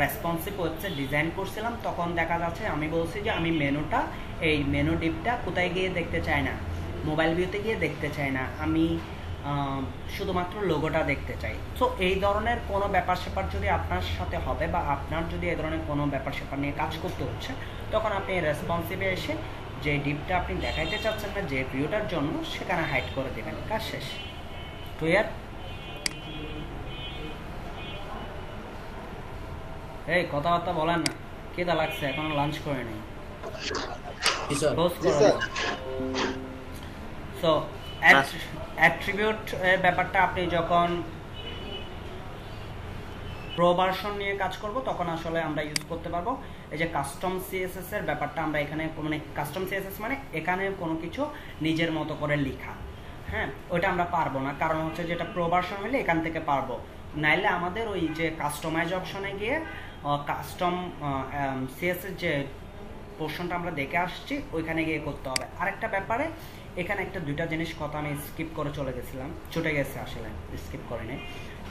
রেসপন্সিভ হচ্ছে ডিজাইন করছিলাম, তখন দেখা যাচ্ছে আমি বলছি যে আমি মেনুটা, এই মেনু ডিপটা কোথায় গিয়ে দেখতে চাই না, মোবাইল ভিউতে গিয়ে দেখতে চাই না, আমি শুধুমাত্র লোগোটা দেখতে চাই। সো এই ধরনের কোনো ব্যাপার স্যাপার যদি আপনার সাথে হবে, বা আপনার যদি এই ধরনের কোনো ব্যাপার স্যাপার নিয়ে কাজ করতে হচ্ছে, তখন আপনি রেসপন্সিভে এসে যে ডিপটা আপনি দেখাইতে চাচ্ছেন না যে ভিউটার জন্য, সেখানে হাইড করে দেবেন। কাজ শেষ। ক্লিয়ার? এই কথাবার্তা বলেন না, কেদা লাগছে, এখনো লাঞ্চ করে নেই। সো অ্যাট্রিবিউট ব্যাপারটা আপনি যখন প্রো ভার্সন নিয়ে কাজ করব তখন আসলে আমরা ইউজ করতে পারবো। এই যে কাস্টম সিএসএস এর ব্যাপারটা আমরা এখানে, মানে কাস্টম সিএসএস মানে এখানে কোনো কিছু নিজের মতো করে লেখা, হ্যাঁ, ওইটা আমরা পারবো না। কারণ হচ্ছে যেটা প্রো ভার্সন হলে এখান থেকে পারবো, নাইলে আমাদের ওই যে কাস্টমাইজ অপশনে গিয়ে কাস্টম সিএসএস যে পোর্শনটা আমরা দেখে আসছি ওইখানে গিয়ে করতে হবে। আরেকটা ব্যাপারে এখানে একটা দুইটা জিনিস কথা আমি স্কিপ করে চলে গেছিলাম, ছুটে গেছে, আসলে স্কিপ করে নেই।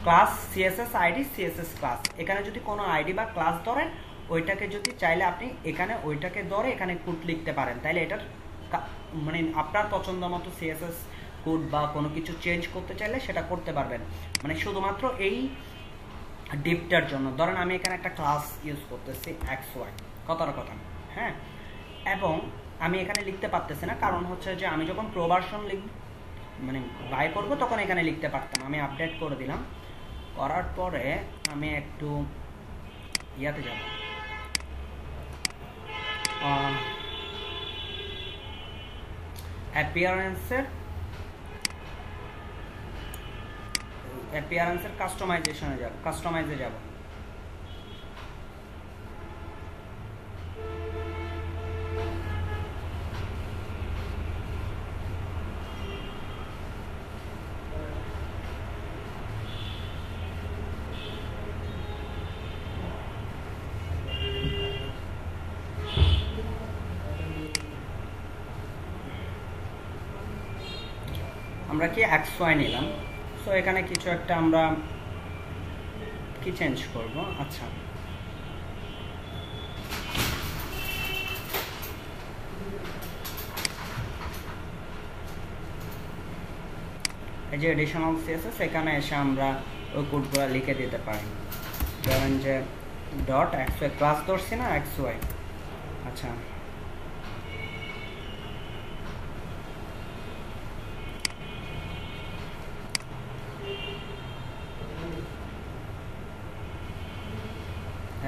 Class CSS ID, CSS class, এখানে যদি কোনো আইডি বা ক্লাস ধরেন, ওইটাকে যদি চাইলে আপনি এখানে ওইটাকে ধরে এখানে কোড লিখতে পারেন, তাইলে এটার মানে আপনার পছন্দ মতো সিএসএস কোড বা কোনো কিছু চেঞ্জ করতে চাইলে সেটা করতে পারবেন। মানে শুধুমাত্র এই ডিপটার জন্য ধরেন আমি এখানে একটা ক্লাস ইউজ করতেছি XY, কথার কথা, হ্যাঁ, এবং আমি এখানে লিখতে পারতেছি না, কারণ হচ্ছে যে আমি যখন প্রো ভার্সন মানে বাই করব তখন এখানে লিখতে পারতাম। আমি আপডেট করে দিলাম, করার পরে আমি একটু ইয়াতে যাব, অ্যাপিয়ারেন্সের কাস্টমাইজেশনে যাব, কাস্টমাইজে যাব। আমরা কি XY নিলাম, সো এখানে কিছু একটা আমরা কি চেঞ্জ করব। আচ্ছা, এই যে এডিশনাল সিএসএস, এখানে এসে আমরা ওই কোডগুলো লিখে দিতে পারি। ধরেন যে ডট XY, ক্লাস ধরছি না XY, আচ্ছা,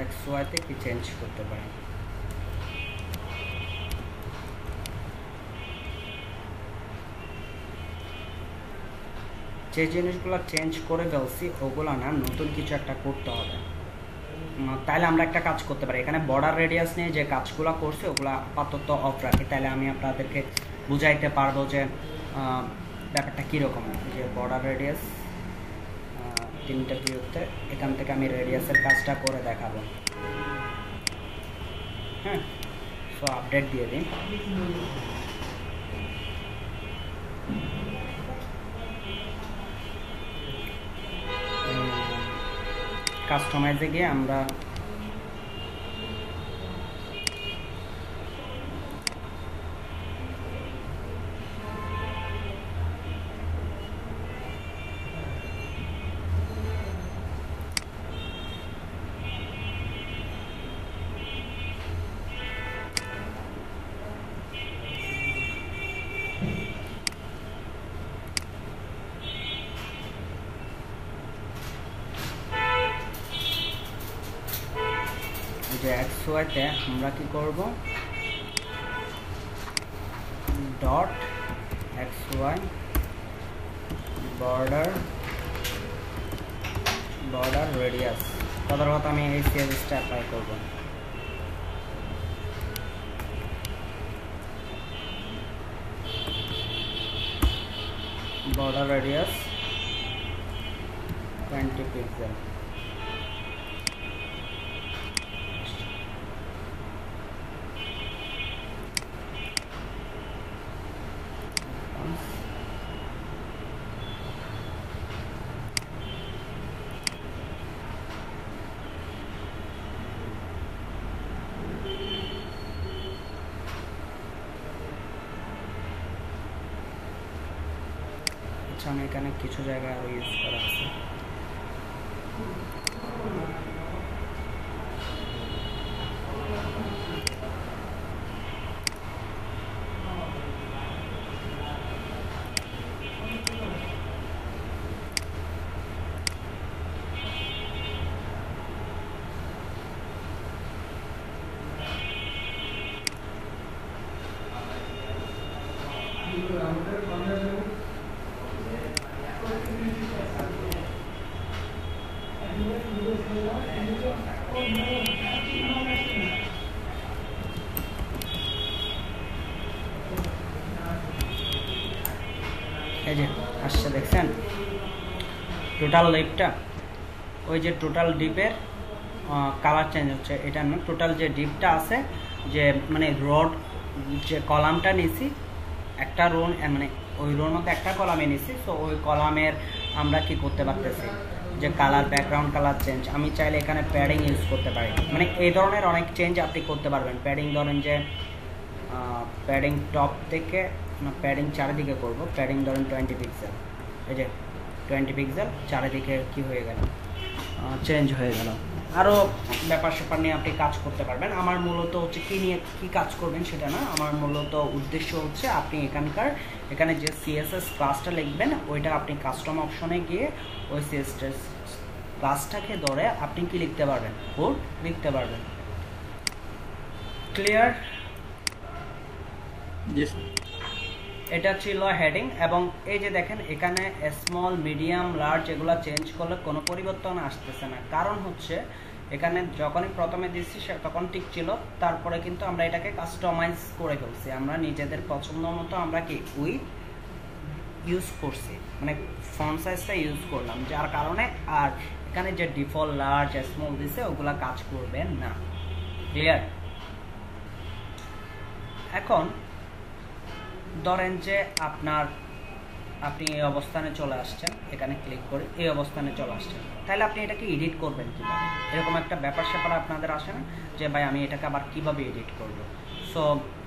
XY তে কি চেঞ্জ করতে পারি। যে জিনিসগুলো চেঞ্জ করে ফেলছি ওগুলো না, নতুন কিছু একটা করতে হবে। তাহলে আমরা একটা কাজ করতে পারি, এখানে বর্ডার রেডিয়াস নিয়ে যে কাজগুলো করছে ওগুলো আপাতত অফ রাখি, তাহলে আমি আপনাদেরকে বুঝাইতে পারবো যে ব্যাপারটা কীরকম। যে বর্ডার রেডিয়াস 3টা ভিউতে, এখান থেকে আমি রেডিয়াসের কাজটা করে দেখাবো, হ্যাঁ। সো আপডেট দিয়ে দিই, কাস্টমাইজে গিয়ে আমরা যে XY তে আমরা কি করব, ডট XY বর্ডার রেডিয়াস কথার কথা আমি এই সিএসএসটা অ্যাপ্লাই করব। border radius 20 pixel আমি এখানে কিছু জায়গায় আরো ইউজ করা আছে। এই যে আসছে দেখছেন টোটাল লিপটা, ওই যে টোটাল ডিপের কালার চেঞ্জ হচ্ছে। এটা না, টোটাল যে ডিপটা আছে, যে মানে রড যে কলামটা নিছি একটা রো, মানে ওই রোর মধ্যে একটা কলামে নিছি, সো ওই কলামের আমরা কি করতে পারতেছি যে কালার, ব্যাকগ্রাউন্ড কালার চেঞ্জ। আমি চাইলে এখানে প্যাডিং ইউজ করতে পারি, মানে এই ধরনের অনেক চেঞ্জ আপনি করতে পারবেন। প্যাডিং ধরেন যে প্যাডিং টপ থেকে না, প্যাডিং চারিদিকে করব, প্যাডিং ধরেন 20 পিক্সেল, এই যে 20 পিক্সেল চারিদিকে কি হয়ে গেল, চেঞ্জ হয়ে গেল। আরও ব্যাপার স্যাপার নিয়ে আপনি কাজ করতে পারবেন। আমার মূলত হচ্ছে কী নিয়ে কী কাজ করবেন সেটা না, আমার মূলত উদ্দেশ্য হচ্ছে আপনি এখানে যে সিএসএস ক্লাসটা লিখবেন, ওইটা আপনি কাস্টম অপশনে গিয়ে ওই সিএসএস ক্লাসটাকে ধরে আপনি কি লিখতে পারবেন, কোড লিখতে পারবেন। ক্লিয়ার? এটা ছিল হেডিং। এবং এই যে দেখেন এখানে স্মল, মিডিয়াম, লার্জ এগুলো চেঞ্জ করলে কোনো পরিবর্তন আসতেছে না। কারণ হচ্ছে এখানে যখনই প্রথমে দিচ্ছি তখন ঠিক ছিল, তারপরে কিন্তু আমরা এটাকে কাস্টমাইজ করে ফেলছি, আমরা নিজেদের পছন্দ মতো আমরা কি ইউজ করছি, মানে ফন্ট সাইজটা ইউজ করলাম, যার কারণে আর এখানে যে ডিফল্ট লার্জ স্মল দিছে ওগুলা কাজ করবে না। ক্লিয়ার? এখন ধরেন যে আপনি এই অবস্থানে চলে আসছেন, এখানে ক্লিক করে এই অবস্থানে চলে আসছেন, তাহলে আপনি এটাকে এডিট করবেন কীভাবে? এরকম একটা ব্যাপার স্যাপার আপনাদের আসে না যে ভাই আমি এটাকে আবার কীভাবে এডিট করব? সো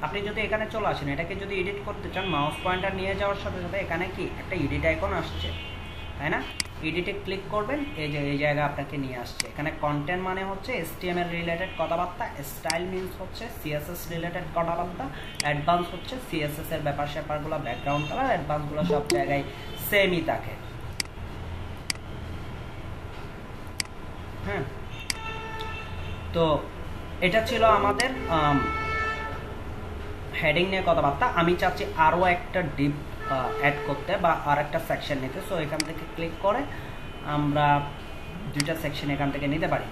আপনি যদি এখানে চলে আসেন, এটাকে যদি এডিট করতে চান, মাউস পয়েন্টার নিয়ে যাওয়ার সাথে সাথে এখানে কি একটা এডিট আইকন আসছে, তাই না? এডিটে ক্লিক করবেন, এই জায়গা আপনাকে নিয়ে আসছে। এখানে কন্টেন্ট মানে হচ্ছে HTML রিলেটেড কথাবার্তা, স্টাইল মিনস হচ্ছে CSS রিলেটেড কথাবার্তা, অ্যাডভান্স হচ্ছে CSS এর ব্যাপার স্যাপারগুলো, ব্যাকগ্রাউন্ড কালার, অ্যাডভান্সগুলো সব জায়গায় সেমই থাকে। হ্যাঁ, তো এটা ছিল আমাদের হেডিং নিয়ে কথাবার্তা। আমি চাচ্ছি আরও একটা ডিপ অ্যাড করতে বা আর একটা সেকশন নিতে। সো এখান থেকে ক্লিক করে আমরা দুইটা সেকশন এখান থেকে নিতে পারি।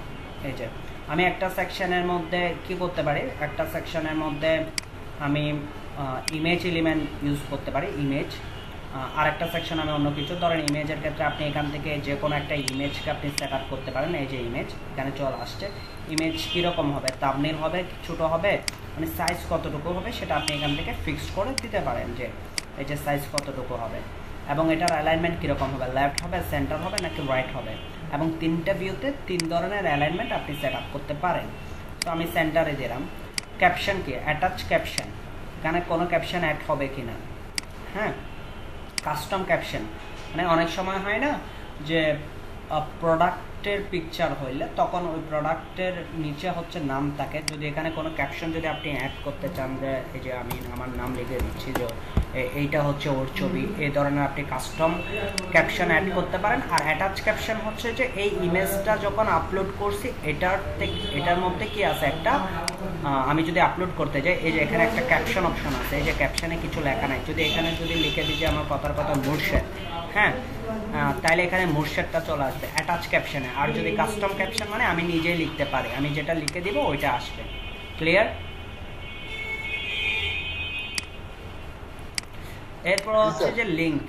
এই যে আমি একটা সেকশনের মধ্যে কি করতে পারি, একটা সেকশনের মধ্যে আমি ইমেজ এলিমেন্ট ইউজ করতে পারি, ইমেজ। আর একটা সেকশন আমি অন্য কিছু, ধরেন ইমেজের ক্ষেত্রে আপনি এখান থেকে যে কোনো একটা ইমেজকে আপনি সেট আপ করতে পারেন। এই যে ইমেজ এখানে চলে আসছে। ইমেজ কীরকম হবে, থাম্বনেল হবে, ছোটো হবে, মানে সাইজ কতটুকু হবে সেটা আপনি এখান থেকে ফিক্সড করে দিতে পারেন, যে এই যে সাইজ কতটুকু হবে, এবং এটার অ্যালাইনমেন্ট কীরকম হবে, লেফট হবে, সেন্টার হবে নাকি রাইট হবে, এবং তিনটা ভিউতে তিন ধরনের অ্যালাইনমেন্ট আপনি সেট আপ করতে পারেন। তো আমি সেন্টারে দিলাম। ক্যাপশন কি, অ্যাটাচ ক্যাপশন, এখানে কোনো ক্যাপশন অ্যাড হবে কি না। হ্যাঁ, কাস্টম ক্যাপশন, মানে অনেক সময় হয় না যে প্রোডাক্টের পিকচার হইলে তখন ওই প্রোডাক্টের নিচে হচ্ছে নাম থাকে, যদি এখানে কোনো ক্যাপশন যদি আপনি অ্যাড করতে চান, যে এই যে আমি আমার নাম লিখে দিচ্ছি যে এইটা হচ্ছে ওর ছবি, এই ধরনের আপনি কাস্টম ক্যাপশন অ্যাড করতে পারেন। আর অ্যাটাচ ক্যাপশন হচ্ছে যে এই ইমেজটা যখন আপলোড করছি এটার মধ্যে কি আছে একটা, আমি যদি আপলোড করতে যাই, এই যে এখানে একটা ক্যাপশন অপশন আছে, এই যে ক্যাপশনে কিছু লেখা নাই, যদি এখানে যদি লিখে দিই যে আমার কথার কথা মুর্শেদ, হ্যাঁ, তাহলে এখানে মোর্শেদটা চলে আসবে অ্যাটাচ ক্যাপশনে। আর যদি কাস্টম ক্যাপশন মানে আমি নিজেই লিখতে পারি, আমি যেটা লিখে দিব ওইটা আসবে। ক্লিয়ার? এরপর হচ্ছে যে link,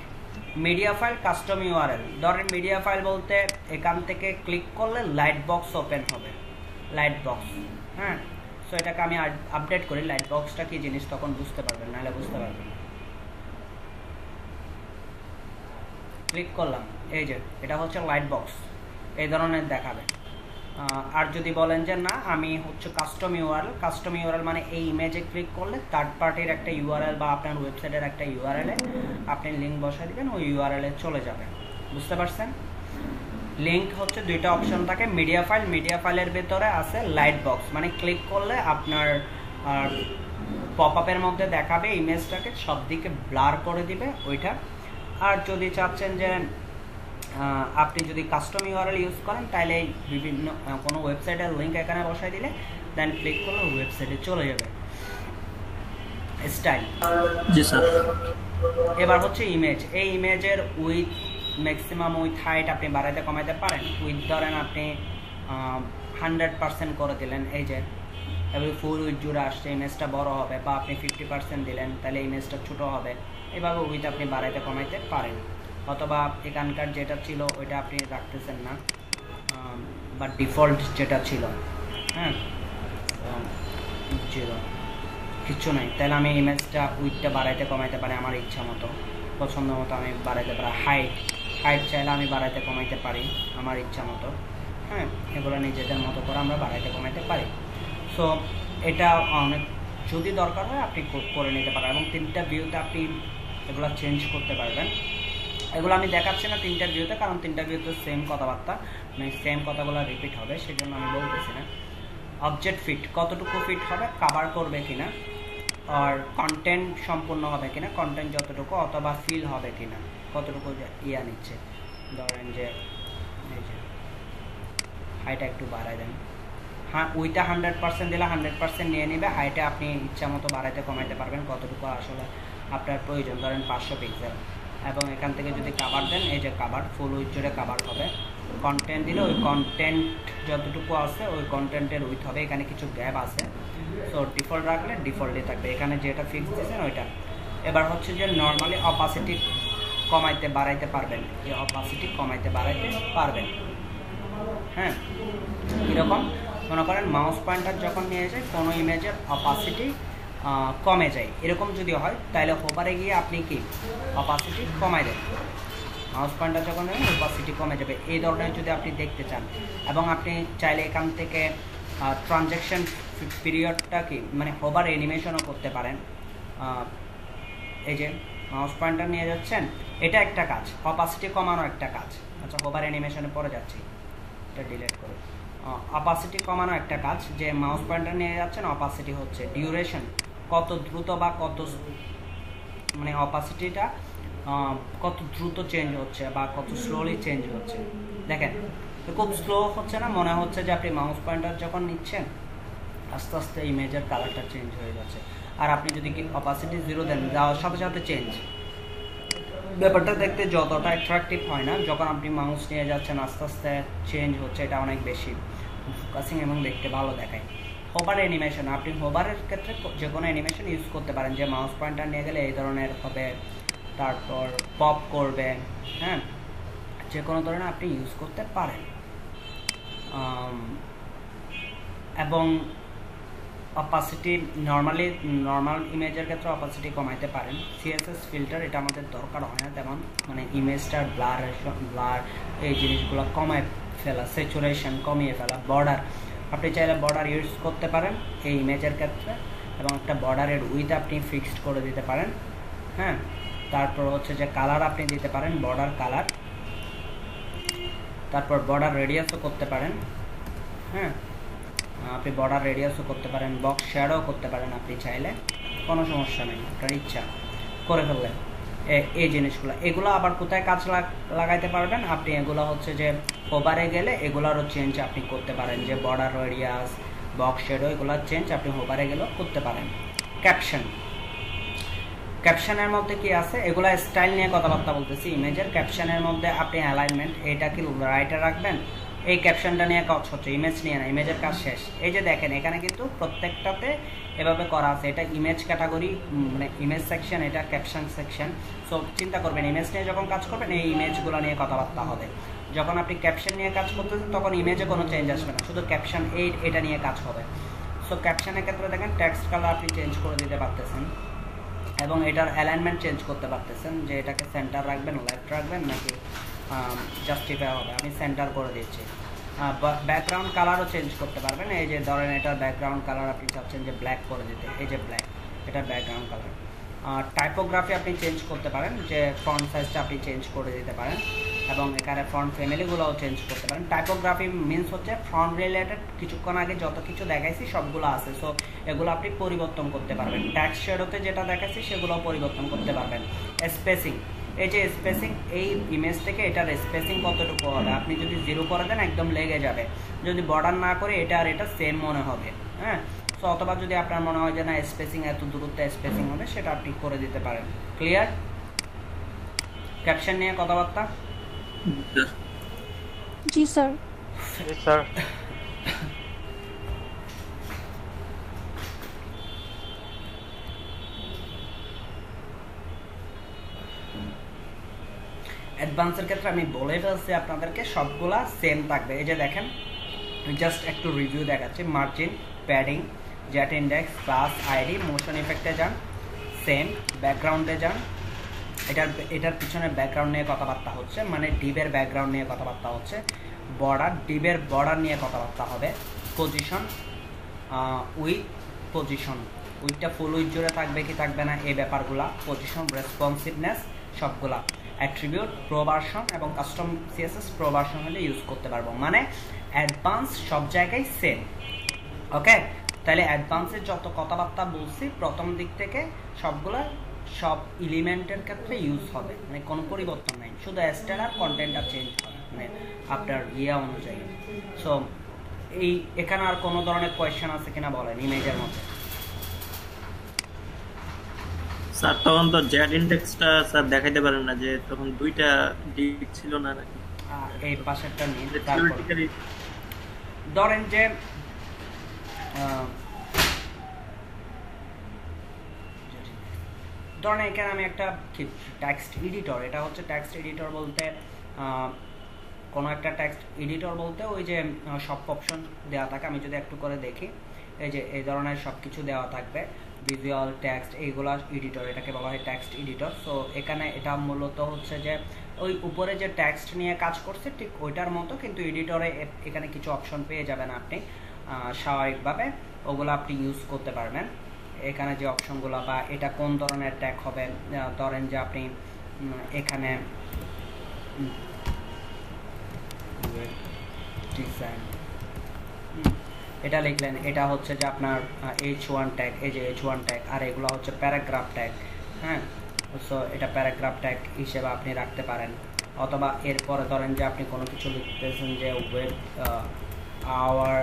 media file, custom URL. ধরেন মিডিয়া ফাইল বলতে এখান থেকে ক্লিক করলে লাইট বক্স ওপেন হবে, লাইট বক্স। হ্যাঁ, সো এটাকে আমি আপডেট করি, লাইট বক্সটা কি জিনিস তখন বুঝতে পারবেন, নাহলে বুঝতে পারবেন না। ক্লিক করলাম, এই যে এটা হচ্ছে লাইট বক্স, এই ধরনের দেখাবে। আর যদি বলেন যে না আমি হচ্ছে কাস্টম ইউআরএল, কাস্টম ইউআরএল মানে এই ইমেজে ক্লিক করলে থার্ড পার্টির একটা ইউআরএল বা আপনার ওয়েবসাইটের একটা ইউআরএলে আপনি লিঙ্ক বসাই দিবেন, ওই ইউআরএলে চলে যাবে। বুঝতে পারছেন? লিঙ্ক হচ্ছে দুইটা অপশন থাকে, মিডিয়া ফাইল, মিডিয়া ফাইলের ভেতরে আছে লাইট বক্স, মানে ক্লিক করলে আপনার পপ আপের মধ্যে দেখাবে ইমেজটাকে সব দিকে ব্লার করে দিবে ওইটা। আর যদি চাচ্ছেন যে আপনি যদি কাস্টম ইউআরএল ইউজ করেন তাহলে বিভিন্ন কোনো ওয়েবসাইটের লিঙ্ক এখানে বসাই দিলে দেন ক্লিক করলে ওয়েবসাইটে চলে যাবে। স্টাইল, জি স্যার। এবার হচ্ছে ইমেজ, এই ইমেজের উইথ ম্যাক্সিমাম উইথ হাইট আপনি বাড়াইতে কমাইতে পারেন। উইথ ধরেন আপনি 100% করে দিলেন, এই যে এবার ফুল উইথ জুড়ে আসছে, ইমেজটা বড় হবে, বা আপনি 50% দিলেন তাহলে ইমেজটা ছোট হবে। এভাবে উইথ আপনি বাড়াইতে কমাইতে পারেন। অথবা এখানকার যেটা ছিল ওইটা আপনি রাখতেছেন না, বা ডিফল্ট যেটা ছিল, হ্যাঁ 0 কিচ্ছু নাই, তাহলে আমি ইমেজটা উইথটা বাড়াইতে কমাইতে পারি আমার ইচ্ছা মতো, পছন্দ মতো আমি বাড়াইতে পারি। হাইট চাইলে আমি বাড়াইতে কমাইতে পারি আমার ইচ্ছা মতো। হ্যাঁ, এগুলো নিজেদের মতো করে আমরা বাড়াইতে কমাইতে পারি। সো এটা অনেক যদি দরকার হয় আপনি করে নিতে পারেন, এবং 3টা ভিউতে আপনি এগুলো চেঞ্জ করতে পারবেন। এগুলো আমি দেখাচ্ছি না 3টা ভিউতে, কারণ 3টা ভিউতে সেম কথাবার্তা, মানে সেম কথাগুলো রিপিট হবে, সেজন্য আমি বলতেছি না। অবজেক্ট ফিট, কতটুকু ফিট হবে, কাভার করবে কিনা, আর কন্টেন্ট সম্পূর্ণ হবে কিনা, কন্টেন্ট যতটুকু, অথবা ফিল হবে কিনা, কতটুকু ইয়া নিচ্ছে। ধরেন যে এই যে হাইটা একটু বাড়াই দেন, হ্যাঁ উইটা 100% দিলে 100% নিয়ে নেবে, হাইটে আপনি ইচ্ছা মতো বাড়াইতে কমাইতে পারবেন কতটুকু আসলে আপনার প্রয়োজন। ধরেন 500 পিক্সেল, এবং এখান থেকে যদি কাভার দেন, এই যে কাভার ফুল উইথ জুড়ে কাভার হবে। কন্টেন্ট দিলে ওই কন্টেন্ট যতটুকু আছে ওই কন্টেন্টের উইথ হবে, এখানে কিছু গ্যাপ আছে, সো ডিফল্ট রাখলে ডিফল্টই থাকবে, এখানে যেটা ফিক্স দিয়েছেন ওইটা। এবার হচ্ছে যে নর্মালি অপাসিটি কমাইতে বাড়াইতে পারবেন, এই অপাসিটি কমাইতে বাড়াইতে পারবেন। হ্যাঁ, কীরকম মনে করেন মাউস পয়েন্টার যখন নিয়ে যায় কোনো ইমেজের অপাসিটি কমে যায়, এরকম যদি হয় তাহলে হোভারে গিয়ে আপনি কি অপাসিটি কমাই দেন, মাউস পয়েন্টার যখন নেবেন অপাসিটি কমে যাবে। এই ধরনের যদি আপনি দেখতে চান, এবং আপনি চাইলে এখান থেকে ট্রানজ্যাকশন পিরিয়ডটা কি মানে হোভার অ্যানিমেশনও করতে পারেন। এই যে মাউস পয়েন্টার নিয়ে যাচ্ছেন, এটা একটা কাজ, অপাসিটি কমানো একটা কাজ। আচ্ছা, হোভার অ্যানিমেশনে পরে যাচ্ছি, এটা ডিলিট করে। অপাসিটি কমানো একটা কাজ, যে মাউস পয়েন্টার নিয়ে যাচ্ছেন, অপাসিটি হচ্ছে ডিউরেশন, কত দ্রুত বা কত মানে অপাসিটিটা কত দ্রুত চেঞ্জ হচ্ছে বা কত স্লোলি চেঞ্জ হচ্ছে। দেখেন খুব স্লো হচ্ছে না, মনে হচ্ছে যে আপনি মাউস পয়েন্টার যখন নিচ্ছেন আস্তে আস্তে ইমেজের কালারটা চেঞ্জ হয়ে যাচ্ছে। আর আপনি যদি কি অপাসিটি 0 দেন, যাওয়ার সাথে সাথে চেঞ্জ, ব্যাপারটা দেখতে যতটা অ্যাট্রাকটিভ হয় না, যখন আপনি মাউস নিয়ে যাচ্ছেন আস্তে আস্তে চেঞ্জ হচ্ছে, এটা অনেক বেশি ফোকাসিং এবং দেখতে ভালো দেখায়। হোভার অ্যানিমেশন, আপনি হোভারের ক্ষেত্রে যে কোনো অ্যানিমেশন ইউজ করতে পারেন, যে মাউস পয়েন্টার নিয়ে গেলে এই ধরনের হবে, তারপর পপ করবে, হ্যাঁ যে কোনো ধরনের আপনি ইউজ করতে পারেন। এবং অপাসিটি নর্মাল ইমেজের ক্ষেত্রে অপাসিটি কমাইতে পারেন। সিএসএস ফিল্টার এটা আমাদের দরকার হয় না তেমন, মানে ইমেজটার ব্লার এই জিনিসগুলো কমায় ফেলা, স্যাচুরেশন কমিয়ে ফেলা। বর্ডার, আপনি চাইলে বর্ডার ইউজ করতে পারেন এই ইমেজের ক্ষেত্রে, এবং একটা বর্ডারের উইথ আপনি ফিক্সড করে দিতে পারেন। হ্যাঁ, তারপর হচ্ছে যে কালার আপনি দিতে পারেন, বর্ডার কালার, তারপর বর্ডার রেডিয়াসও করতে পারেন। হ্যাঁ, আপনি বর্ডার রেডিয়াসও করতে পারেন, বক্স শেয়ারও করতে পারেন, আপনি চাইলে কোনো সমস্যা নেই, আপনার ইচ্ছা করে ফেললেন। এই জিনিসগুলো, এগুলো আবার কোথায় কাজ লাগাইতে পারবেন আপনি, এগুলো হচ্ছে যে হোভারে গেলে এগুলোরও চেঞ্জ আপনি করতে পারেন, যে বর্ডার রেডিয়াস, বক্স শেডো, এগুলোর চেঞ্জ আপনি হোভারে গেলেও করতে পারেন। ক্যাপশন, ক্যাপশনের মধ্যে কি আছে, এগুলা স্টাইল নিয়ে কথাবার্তা বলতেছি। ইমেজের ক্যাপশনের মধ্যে আপনি অ্যালাইনমেন্ট এটা কি রাইটে রাখবেন, এই ক্যাপশনটা নিয়ে কাজ হচ্ছে, ইমেজ নিয়ে না, ইমেজের কাজ শেষ। এই যে দেখেন এখানে কিন্তু প্রত্যেকটাতে এভাবে করা আছে, এটা ইমেজ ক্যাটাগরি মানে ইমেজ সেকশন, এটা ক্যাপশন সেকশন। সো চিন্তা করবেন ইমেজ নিয়ে যখন কাজ করবেন এই ইমেজগুলো নিয়ে কথাবার্তা হবে। যখন আপনি ক্যাপশন নিয়ে কাজ করতেছেন তখন ইমেজে কোনো চেঞ্জ আসবে না, শুধু ক্যাপশন এটা নিয়ে কাজ হবে। সো ক্যাপশনের ক্ষেত্রে দেখেন টেক্সট কালার আপনি চেঞ্জ করে দিতে পারতেছেন এবং এটার অ্যালাইনমেন্ট চেঞ্জ করতে পারতেছেন, যে এটাকে সেন্টার রাখবেন, লেফট রাখবেন নাকি জাস্টিফাই হবে। আমি সেন্টার করে দিচ্ছি। ব্যাকগ্রাউন্ড কালারও চেঞ্জ করতে পারবেন। এই যে ধরেন এটার ব্যাকগ্রাউন্ড কালার আপনি চাচ্ছেন যে ব্ল্যাক করে দিতে, এই যে ব্ল্যাক, এটার ব্যাকগ্রাউন্ড কালার। টাইপোগ্রাফি আপনি চেঞ্জ করতে পারেন, যে ফন্ট সাইজটা আপনি চেঞ্জ করে দিতে পারেন এবং এখানে ফন্ট ফ্যামিলিগুলোও চেঞ্জ করতে পারেন। টাইপোগ্রাফি মিনস হচ্ছে ফন্ট রিলেটেড কিছুক্ষণ আগে যত কিছু দেখাইছি সবগুলো আছে, সো এগুলো আপনি পরিবর্তন করতে পারবেন। টেক্সট শ্যাডোতে যেটা দেখাইছি সেগুলোও পরিবর্তন করতে পারবেন। স্পেসিং, এই যে স্পেসিং, এই ইমেজ থেকে এটার স্পেসিং কতটুকু হবে, আপনি যদি 0 করে দেন একদম লেগে যাবে, যদি বর্ডার না করে এটা আর এটা সেম মনে হবে। হ্যাঁ, সো অথবা যদি আপনার মনে হয় যে না স্পেসিং এত দূরত্বে স্পেসিং হবে, সেটা আপনি করে দিতে পারেন। ক্লিয়ার? ক্যাপশন নিয়ে কথাবার্তা? জি স্যার। স্যার অ্যাডভান্সের ক্ষেত্রে আমি বলে ফেলছি আপনাদেরকে সবগুলা সেম থাকবে। এই যে দেখেন জাস্ট একটু রিভিউ দেখাচ্ছি। Margin, padding, z index, class, ID, motion ইফেক্টে যান, সেম। ব্যাকগ্রাউন্ডে যান, এটার পিছনে ব্যাকগ্রাউন্ড নিয়ে কথাবার্তা হচ্ছে, মানে ডিবের ব্যাকগ্রাউন্ড নিয়ে কথাবার্তা হচ্ছে। বর্ডার, ডিবের বর্ডার নিয়ে কথাবার্তা হবে। পজিশন, উইথ, পজিশন, উইথটা ফুল উইথ জুড়ে থাকবে কি থাকবে না এই ব্যাপারগুলা। পজিশন, রেসপন্সিভনেস, সবগুলা। অ্যাট্রিবিউট, প্রো ভার্সন এবং কাস্টম সিএসএস প্রো ভার্সন হলে ইউজ করতে পারবো, মানে অ্যাডভান্স সব জায়গায় সেম। ওকে, তাহলে অ্যাডভান্সের যত কথাবার্তা বলছি প্রথম দিক থেকে সবগুলা সব এলিমেন্টের ক্ষেত্রে ইউজ হবে, মানে কোনো পরিবর্তন নাই, শুধু স্টাইল আর কন্টেন্টটা চেঞ্জ হবে মানে আপনার অনুযায়ী। সো এখানে আর কোনো ধরনের কোয়েশ্চেন আছে কিনা বলেন ইমেজের মধ্যে? স্যার তখন তো জেড ইন্ডেক্সটা স্যার দেখাইতে পারেন না, যে তখন দুইটা ডিট ছিল না নাকি? এই পাশেরটা নিয়ে তারপর ধরেন যে ধরেন এখানে আমি একটা টেক্সট এডিটর, এটা হচ্ছে টেক্সট এডিটর বলতে কোনো একটা টেক্সট এডিটর বলতে ওই যে সব অপশন দেওয়া থাকে। আমি যদি একটু করে দেখি, এই যে এই ধরনের সব কিছু দেওয়া থাকবে, ভিজুয়াল, টেক্সট, এইগুলা এডিটর, এটাকে বলা হয় টেক্সট এডিটর। সো এখানে এটা মূলত হচ্ছে যে ওই উপরে যে টেক্সট নিয়ে কাজ করছে ঠিক ওইটার মতো, কিন্তু এডিটরে এখানে কিছু অপশন পেয়ে যাবেন আপনি স্বাভাবিকভাবে, ওগুলো আপনি ইউজ করতে পারবেন। এখানে যে অপশনগুলো বা এটা কোন ধরনের ট্যাগ হবে, ধরেন যে আপনি এখানে ডিজাইন এটা লিখলেন, এটা হচ্ছে যে আপনার H1 ট্যাগ, এই যে H1 ট্যাগ, আর এগুলো হচ্ছে প্যারাগ্রাফ ট্যাগ। হ্যাঁ, সো এটা প্যারাগ্রাফ ট্যাগ হিসেবে আপনি রাখতে পারেন। অথবা এরপরে ধরেন যে আপনি কোনো কিছু লিখতেছেন যে ওয়েব আওয়ার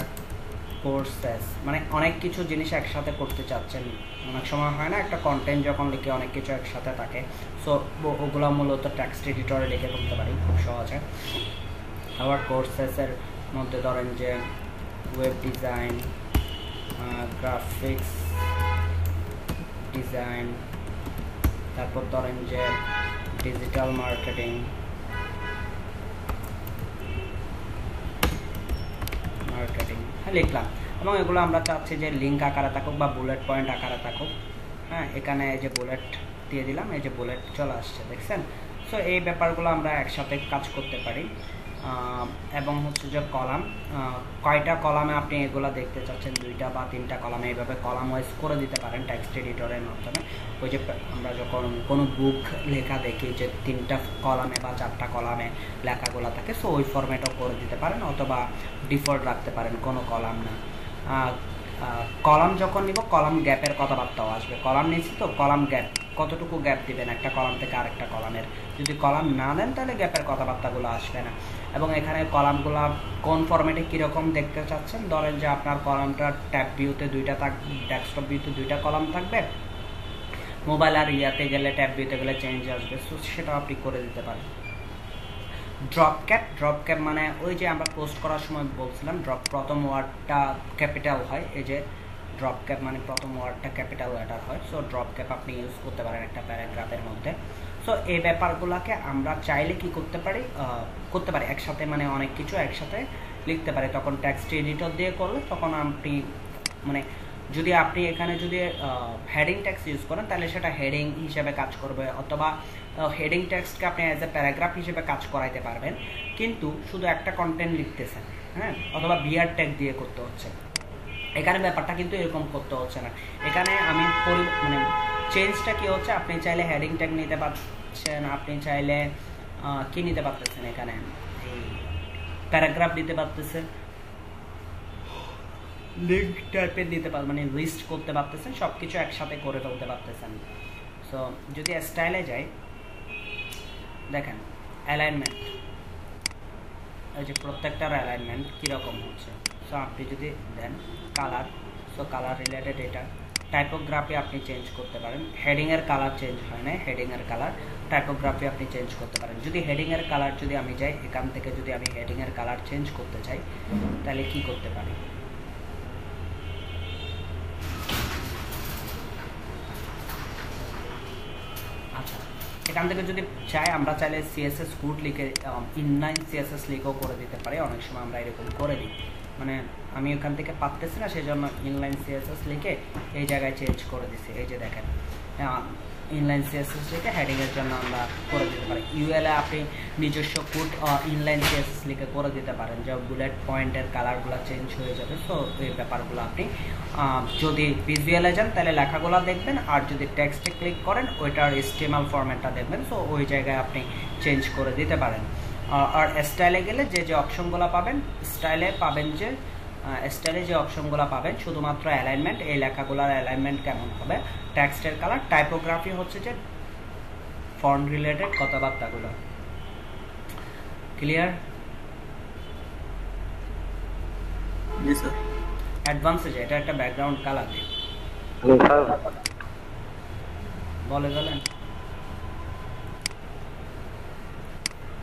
কোর্সেস, মানে অনেক কিছু জিনিস একসাথে করতে চাচ্ছেন, অনেক সময় হয় না একটা কন্টেন্ট যখন লিখে অনেক কিছু একসাথে থাকে, সো ওগুলো মূলত টেক্সট এডিটরে লিখে তুলতে পারি খুব সহজে। আবার কোর্সেসের মধ্যে ধরেন যে ওয়েব ডিজাইন, গ্রাফিক্স ডিজাইন, তারপর ধরেন যে ডিজিটাল মার্কেটিং, লিখলাম। এবং এগুলো আমরা চাচ্ছি যে লিঙ্ক আকারে থাকুক বা বুলেট পয়েন্ট আকারে থাকুক। হ্যাঁ, এখানে এই যে বুলেট দিয়ে দিলাম, এই যে বুলেট চলে আসছে, দেখছেন? সো এই ব্যাপারগুলো আমরা একসাথে কাজ করতে পারি। এবং হচ্ছে যে কলাম, কয়টা কলামে আপনি এগুলো দেখতে চাচ্ছেন, 2টা বা 3টা কলামে, এইভাবে কলাম ওয়াইজ করে দিতে পারেন টেক্সট এডিটরের মাধ্যমে। ওই যে আমরা যখন কোনো বুক লেখা দেখি যে 3টা কলামে বা 4টা কলামে লেখাগুলো থাকে, সো ওই ফরম্যাটও করে দিতে পারেন, অথবা ডিফল্ট রাখতে পারেন কোনো কলাম না। কলাম যখন নিব, কলাম গ্যাপের কথাবার্তাও আসবে। কলাম নিচ্ছি তো কলাম গ্যাপ, কতটুকু গ্যাপ দিবেন একটা কলাম থেকে আরেকটা কলামের, যদি কলাম না দেন তাহলে গ্যাপের কথাবার্তাগুলো আসবে না। এবং এখানে কলামগুলো কোন ফরম্যাটে কীরকম দেখতে চাচ্ছেন, ধরেন যে আপনার কলামটা ট্যাব ভিউতে 2টা থাকবে, ডেস্কটপ ভিউতে 2টা কলাম থাকবে, মোবাইল আর ইয়াতে গেলে ট্যাব ভিউতে গেলে চেঞ্জ আসবে, সো সেটাও আপনি করে দিতে পারেন। ড্রপ ক্যাপ মানে ওই যে আমরা পোস্ট করার সময় বলছিলাম প্রথম ওয়ার্ডটা ক্যাপিটাল হয়, এই যে ড্রপ ক্যাপ মানে প্রথম ওয়ার্ডটা ক্যাপিটাল লেটার হয়। সো ড্রপ ক্যাপ আপনি ইউজ করতে পারেন একটা প্যারাগ্রাফের মধ্যে। সো এই ব্যাপারগুলোকে আমরা চাইলে কি করতে পারি একসাথে, মানে অনেক কিছু একসাথে লিখতে পারি। তখন টেক্সট এডিটর দিয়ে করলে তখন আপনি মানে যদি আপনি এখানে যদি হেডিং টেক্সট ইউজ করেন তাহলে সেটা হেডিং হিসেবে কাজ করবে, অথবা হেডিং টেক্সটকে আপনি অ্যাজ এ প্যারাগ্রাফ হিসেবে কাজ করাইতে পারবেন। কিন্তু শুধু একটা কন্টেন্ট লিখতেছেন, হ্যাঁ, অথবা বিআর ট্যাগ দিয়ে করতে হচ্ছে, এখানে ব্যাপারটা কিন্তু এরকম করতে হচ্ছে না। এখানে আমি মানে চেঞ্জটা কি হচ্ছে, আপনি চাইলে হেডিং ট্যাগ নিতে পারছেন, আপনি চাইলে কি নিতে পারতেছেন, এখানে এই প্যারাগ্রাফ দিতে পারতেছেন, লিঙ্ক টাইপের দিতে পারবেন, মানে লিস্ট করতে পারতেছেন, সব কিছু একসাথে করে ফেলতে পারতেছেন। সো যদি স্টাইলে যাই, দেখেন অ্যালাইনমেন্ট, এই যে প্রত্যেকটার অ্যালাইনমেন্ট কীরকম হচ্ছে। সো আপনি যদি দেন কালার, সো কালার রিলেটেড এটা, টাইপোগ্রাফি আপনি চেঞ্জ করতে পারেন, হেডিংয়ের কালার চেঞ্জ হয় না, হেডিংয়ের কালার টাইপোগ্রাফি আপনি চেঞ্জ করতে পারেন। যদি হেডিংয়ের কালার যদি আমি যাই, এখান থেকে যদি আমি হেডিংয়ের কালার চেঞ্জ করতে চাই তাহলে কি করতে পারি, আচ্ছা এখান থেকে যদি চাই আমরা চাইলে সিএসএস কোড লিখে ইনলাইন সিএসএস লিখেও করে দিতে পারি, অনেক সময় আমরা এরকম করে দিই, মানে আমি ওখান থেকে পারতেছি না সেই জন্য ইনলাইন সিএসএস লিখে এই জায়গায় চেঞ্জ করে দিছি। এই যে দেখেন ইনলাইন সিএসএস লিখে হেডিংয়ের জন্য আমরা করে দিতে পারি। ইউএল এ আপনি নিজস্ব কোড ইনলাইন সিএসএস লিখে করে দিতে পারেন, যে বুলেট পয়েন্টের কালারগুলো চেঞ্জ হয়ে যাবে। সো এই ব্যাপারগুলো আপনি যদি ভিজুয়ালে যান তাহলে লেখাগুলো দেখবেন, আর যদি টেক্সটে ক্লিক করেন ওইটার HTML ফরম্যাটটা দেখবেন। সো ওই জায়গায় আপনি চেঞ্জ করে দিতে পারেন। আর স্টাইলে গেলে যে অপশনগুলো পাবেন, স্টাইলে পাবেন যে অপশনগুলো পাবেন শুধুমাত্র অ্যালাইনমেন্ট, এই লেখাগুলোর অ্যালাইনমেন্ট কেমন হবে, টেক্সটের কালার, টাইপোগ্রাফি হচ্ছে যে ফন্ট রিলেটেড কথাবার্তাগুলো। ক্লিয়ার? জি স্যার। অ্যাডভান্সে যে এটা একটা ব্যাকগ্রাউন্ড কালার দিই, বলেন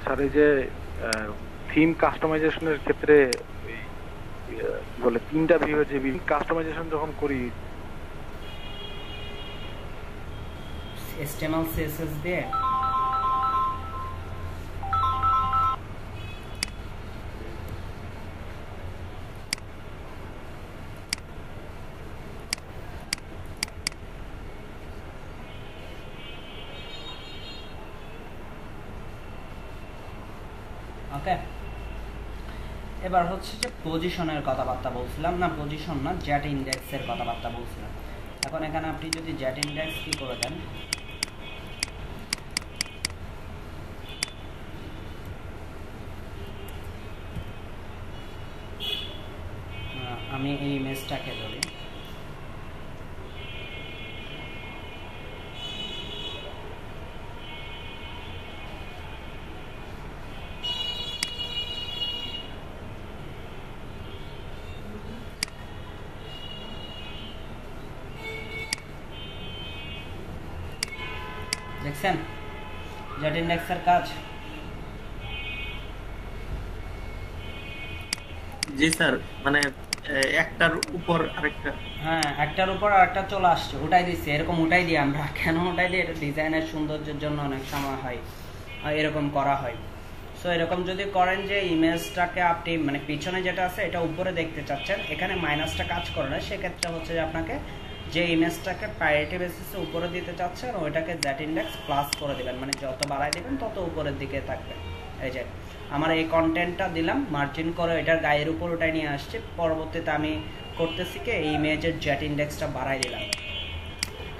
স্যার। এই যে থিম কাস্টমাইজেশনের ক্ষেত্রে বলে 3টা ভিউ, যে কাস্টমাইজেশন যখন করি HTML CSS দিয়ে ওকে। এবার হচ্ছে যে পজিশনের কথাবার্তা বলছিলাম, না পজিশন না, জ্যাট ইন্ডেক্সের কথাবার্তা বলছিলাম। এখন এখানে আপনি যদি জ্যাট ইন্ডেক্স কি করে দেন, আমি এই ইমেজটাকে ধরি, দেখছেন জ্যাট ইন্ডেক্সের কাজ। জি স্যার, মানে একটার উপর আরেকটা, হ্যাঁ একটার উপর আরেকটা চলে আসছে, ওটাই দিচ্ছি, এরকম ওটাই দিই আমরা। কেন ওটাই দিই, এটা ডিজাইনের সৌন্দর্যের জন্য অনেক সময় হয় এরকম করা হয়। সো এরকম যদি করেন যে ইমেজটাকে আপনি মানে পিছনে যেটা আছে এটা উপরে দেখতে চাচ্ছেন, এখানে মাইনাসটা কাজ করে না, সেক্ষেত্রে হচ্ছে যে আপনাকে যে ইমেজটাকে প্রায়োরিটি বেসিসে উপরে দিতে চাচ্ছেন ওইটাকে জ্যাট ইন্ডেক্স প্লাস করে দেবেন, মানে যত বাড়াই দেবেন তত উপরের দিকে থাকবে। এই যে আমার এই কন্টেন্টটা দিলাম, মার্জিন করে এটার গায়ের উপর ওটাই নিয়ে আসছে, পরবর্তীতে আমি করতেছি কি এই ইমেজের জ্যাট ইন্ডেক্সটা বাড়াই দিলাম,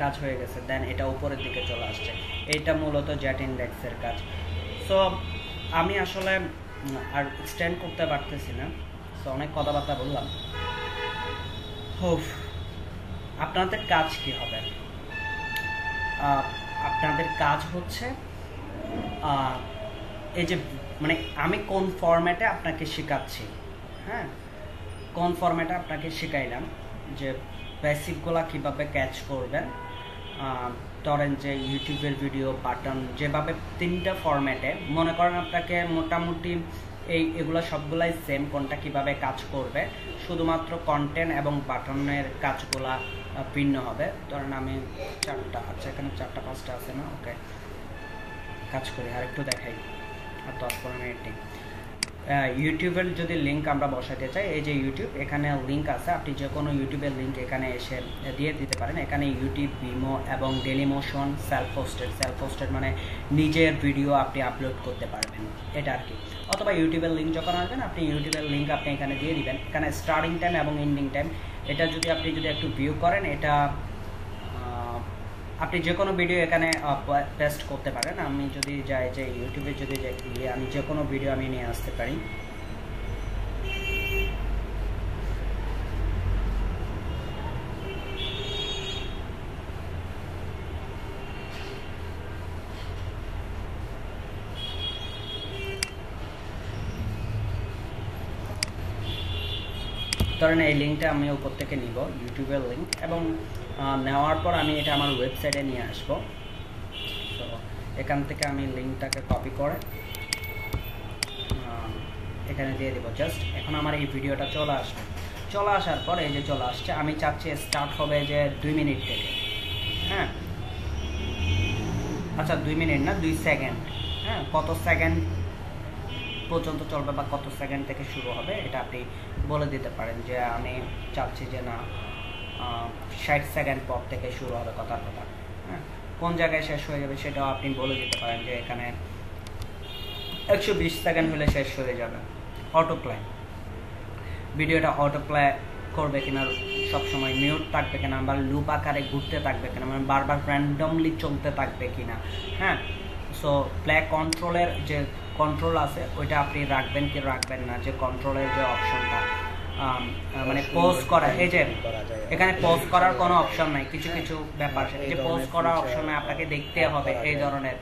কাজ হয়ে গেছে, দেন এটা উপরের দিকে চলে আসছে। এইটা মূলত জ্যাট ইন্ডেক্সের কাজ। সো আমি আসলে আর এক্সটেন্ড করতে পারতেছি না, সো অনেক কথাবার্তা বললাম। আপনাদের কাজ কি হবে, আপনাদের কাজ হচ্ছে এই যে মানে আমি কোন ফরম্যাটে আপনাকে শেখাচ্ছি, হ্যাঁ কোন ফরম্যাটে আপনাকে শেখাইলাম যে বেসিকগুলো কীভাবে ক্যাচ করবেন, ধরেন যে ইউটিউবের ভিডিও বাটন যেভাবে 3টা ফরম্যাটে, মনে করেন আপনাকে মোটামুটি এগুলো সবগুলাই সেম, কোনটা কিভাবে কাজ করবে, শুধুমাত্র কন্টেন্ট এবং বাটনের কাজগুলা ভিন্ন হবে। ধরেন আমি 4টা, আচ্ছা এখানে 4টা 5টা আছে না, ওকে কাজ করি আর একটু দেখাই, আর 10-15 মিনিট। ইউটিউবের যদি লিঙ্ক আমরা বসাতে চাই, এই যে ইউটিউব, এখানে লিঙ্ক আছে, আপনি যে কোনো ইউটিউবের লিঙ্ক এখানে এসে দিয়ে দিতে পারেন। এখানে ইউটিউব, ভিমো এবং ডেলিমোশন, সেলফ পোস্টেড মানে নিজের ভিডিও আপনি আপলোড করতে পারবেন, এটা আর কি। অথবা ইউটিউবের লিঙ্ক যখন আসবেন, আপনি ইউটিউবের লিঙ্ক আপনি এখানে দিয়ে দিবেন। এখানে স্টার্টিং টাইম এবং এন্ডিং টাইম, এটা যদি আপনি একটু ভিউ করেন, এটা আপনি যে কোনো ভিডিও এখানে পেস্ট করতে পারেন। আমি যদি যাই যে ইউটিউবে যদি গিয়ে আমি যে কোনো ভিডিও আমি নিয়ে আসতে পারি। ধরেন এই লিঙ্কটা আমি উপর থেকে নিব, ইউটিউবের লিঙ্ক, এবং নেওয়ার পর আমি এটা আমার ওয়েবসাইটে নিয়ে আসব। তো এখান থেকে আমি লিঙ্কটাকে কপি করে এখানে দিয়ে দিব জাস্ট। এখন আমার এই ভিডিওটা চলে আসবে, চলে আসার পর এই যে চলে আসছে, আমি চাচ্ছি স্টার্ট হবে যে 2 মিনিট থেকে, হ্যাঁ আচ্ছা 2 মিনিট না 2 সেকেন্ড, হ্যাঁ কত সেকেন্ড পর্যন্ত চলবে বা কত সেকেন্ড থেকে শুরু হবে এটা আপনি বলে দিতে পারেন। যে আমি চাচ্ছি যে না 60 সেকেন্ড পর থেকে শুরু হবে কথার কথা, হ্যাঁ কোন জায়গায় শেষ হয়ে যাবে সেটাও আপনি বলে দিতে পারেন, যে এখানে 120 সেকেন্ড হলে শেষ হয়ে যাবে। অটোপ্লে, ভিডিওটা অটোপ্লে করবে কিনা, সবসময় মিউট থাকবে কিনা, বা লুপ আকারে ঘুরতে থাকবে কিনা, মানে বারবার র্যান্ডমলি চলতে থাকবে কিনা, হ্যাঁ। সো প্লে কন্ট্রোলের যে কন্ট্রোল আছে ওইটা আপনি রাখবেন কি রাখবেন না, যে কন্ট্রোলের যে অপশনটা মানে পজ করা, এই যে এখানে পজ করার কোনো অপশন নাই, কিছু কিছু ব্যাপার যে পজ করার অপশন নাই, আপনাকে দেখতে হবে এই ধরনের।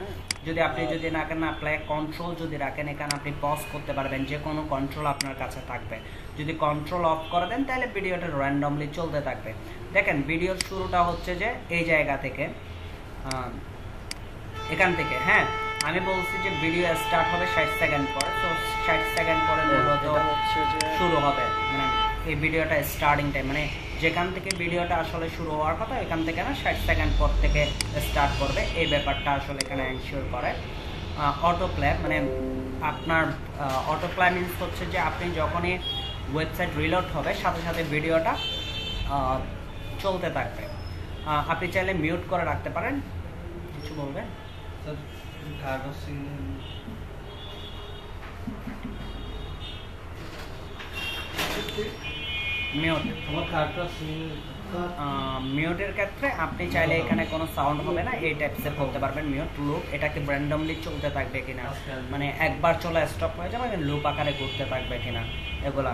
যদি আপনি যদি রাখেন না প্লে কন্ট্রোল যদি রাখেন, এখানে আপনি পজ করতে পারবেন, যে কোনো কন্ট্রোল আপনার কাছে থাকবে। যদি কন্ট্রোল অফ করে দেন তাহলে ভিডিওটা র্যান্ডমলি চলতে থাকবে। দেখেন ভিডিওর শুরুটা হচ্ছে যে এই জায়গা থেকে, এখান থেকে, হ্যাঁ আমি বলছি যে ভিডিও স্টার্ট হবে 60 সেকেন্ড পরে, তো 60 সেকেন্ড পরে মূলত শুরু হবে, মানে এই ভিডিওটা স্টার্টিং টাইম, মানে যেখান থেকে ভিডিওটা আসলে শুরু হওয়ার কথা এখান থেকে না 60 সেকেন্ড পর থেকে স্টার্ট করবে, এই ব্যাপারটা আসলে এখানে এনশিওর করে। অটোপ্লে মানে আপনার অটোপ্লে মিনস হচ্ছে যে আপনি যখনই ওয়েবসাইট রিলোড হবে সাথে সাথে ভিডিওটা চলতে থাকবে। আপনি চাইলে মিউট করে রাখতে পারেন। কিছু বলবেন? মিউটের ক্ষেত্রে আপনি চাইলে এখানে কোনো সাউন্ড হবে না, এই টাইপসের বলতে পারবেন মিউট। লুপ, এটাকে র্যান্ডমলি চলতে থাকবে কিনা, মানে একবার চলে স্টপ হয়ে যাবে, লুপ আকারে ঘুরতে থাকবে কিনা এগুলা।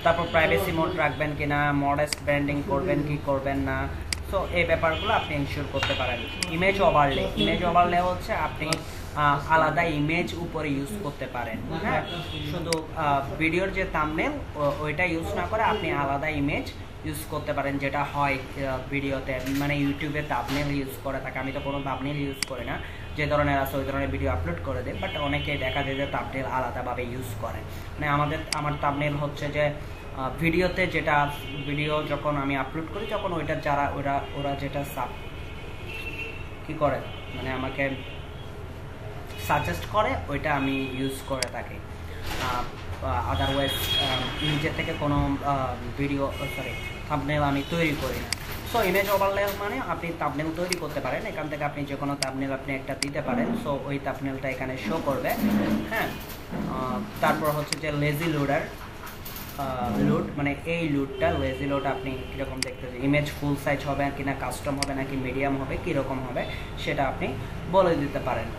তারপর প্রাইভেসি মোড রাখবেন কিনা, মডেস্ট ব্র্যান্ডিং করবেন কি করবেন না, সো এই ব্যাপারগুলো আপনি এনশিওর করতে পারেন। ইমেজ ওভারলে হচ্ছে আপনি আলাদা ইমেজ উপরে ইউজ করতে পারেন, হ্যাঁ শুধু ভিডিওর যে থাম্বনেল ওইটা ইউজ না করে আপনি আলাদা ইমেজ ইউজ করতে পারেন, যেটা হয় ভিডিওতে, মানে ইউটিউবে থাম্বনেল ইউজ করে থাকে। আমি তো কোনো থাম্বনেল ইউজ করি না, যে ধরনের আছে ওই ধরনের ভিডিও আপলোড করে দেয়, বাট অনেকেই দেখা যায় যে থাম্বনেল আলাদাভাবে ইউজ করে। মানে আমার থাম্বনেল হচ্ছে যে ভিডিওতে যেটা ভিডিও যখন আমি আপলোড করি তখন ওইটা যারা ওরা যেটা কি করে মানে আমাকে সাজেস্ট করে ওইটা আমি ইউজ করে থাকি। আদারওয়াইজ নিজের থেকে কোনো ভিডিও থাম্বনেল আমি তৈরি করি না। সো ইমেজ ওভারলে মানে আপনি থাম্বনেল তৈরি করতে পারেন, এখান থেকে আপনি যে কোনো থাম্বনেল আপনি একটা দিতে পারেন, সো ওই থাম্বনেলটা এখানে শো করবে, হ্যাঁ। তারপর হচ্ছে যে লেজি লোড, মানে এই লোডটা লেজি লোড আপনি কীরকম দেখতে চান, ইমেজ ফুল সাইজ হবে কিনা, কাস্টম হবে নাকি মিডিয়াম হবে, কীরকম হবে সেটা আপনি বলে দিতে পারেন।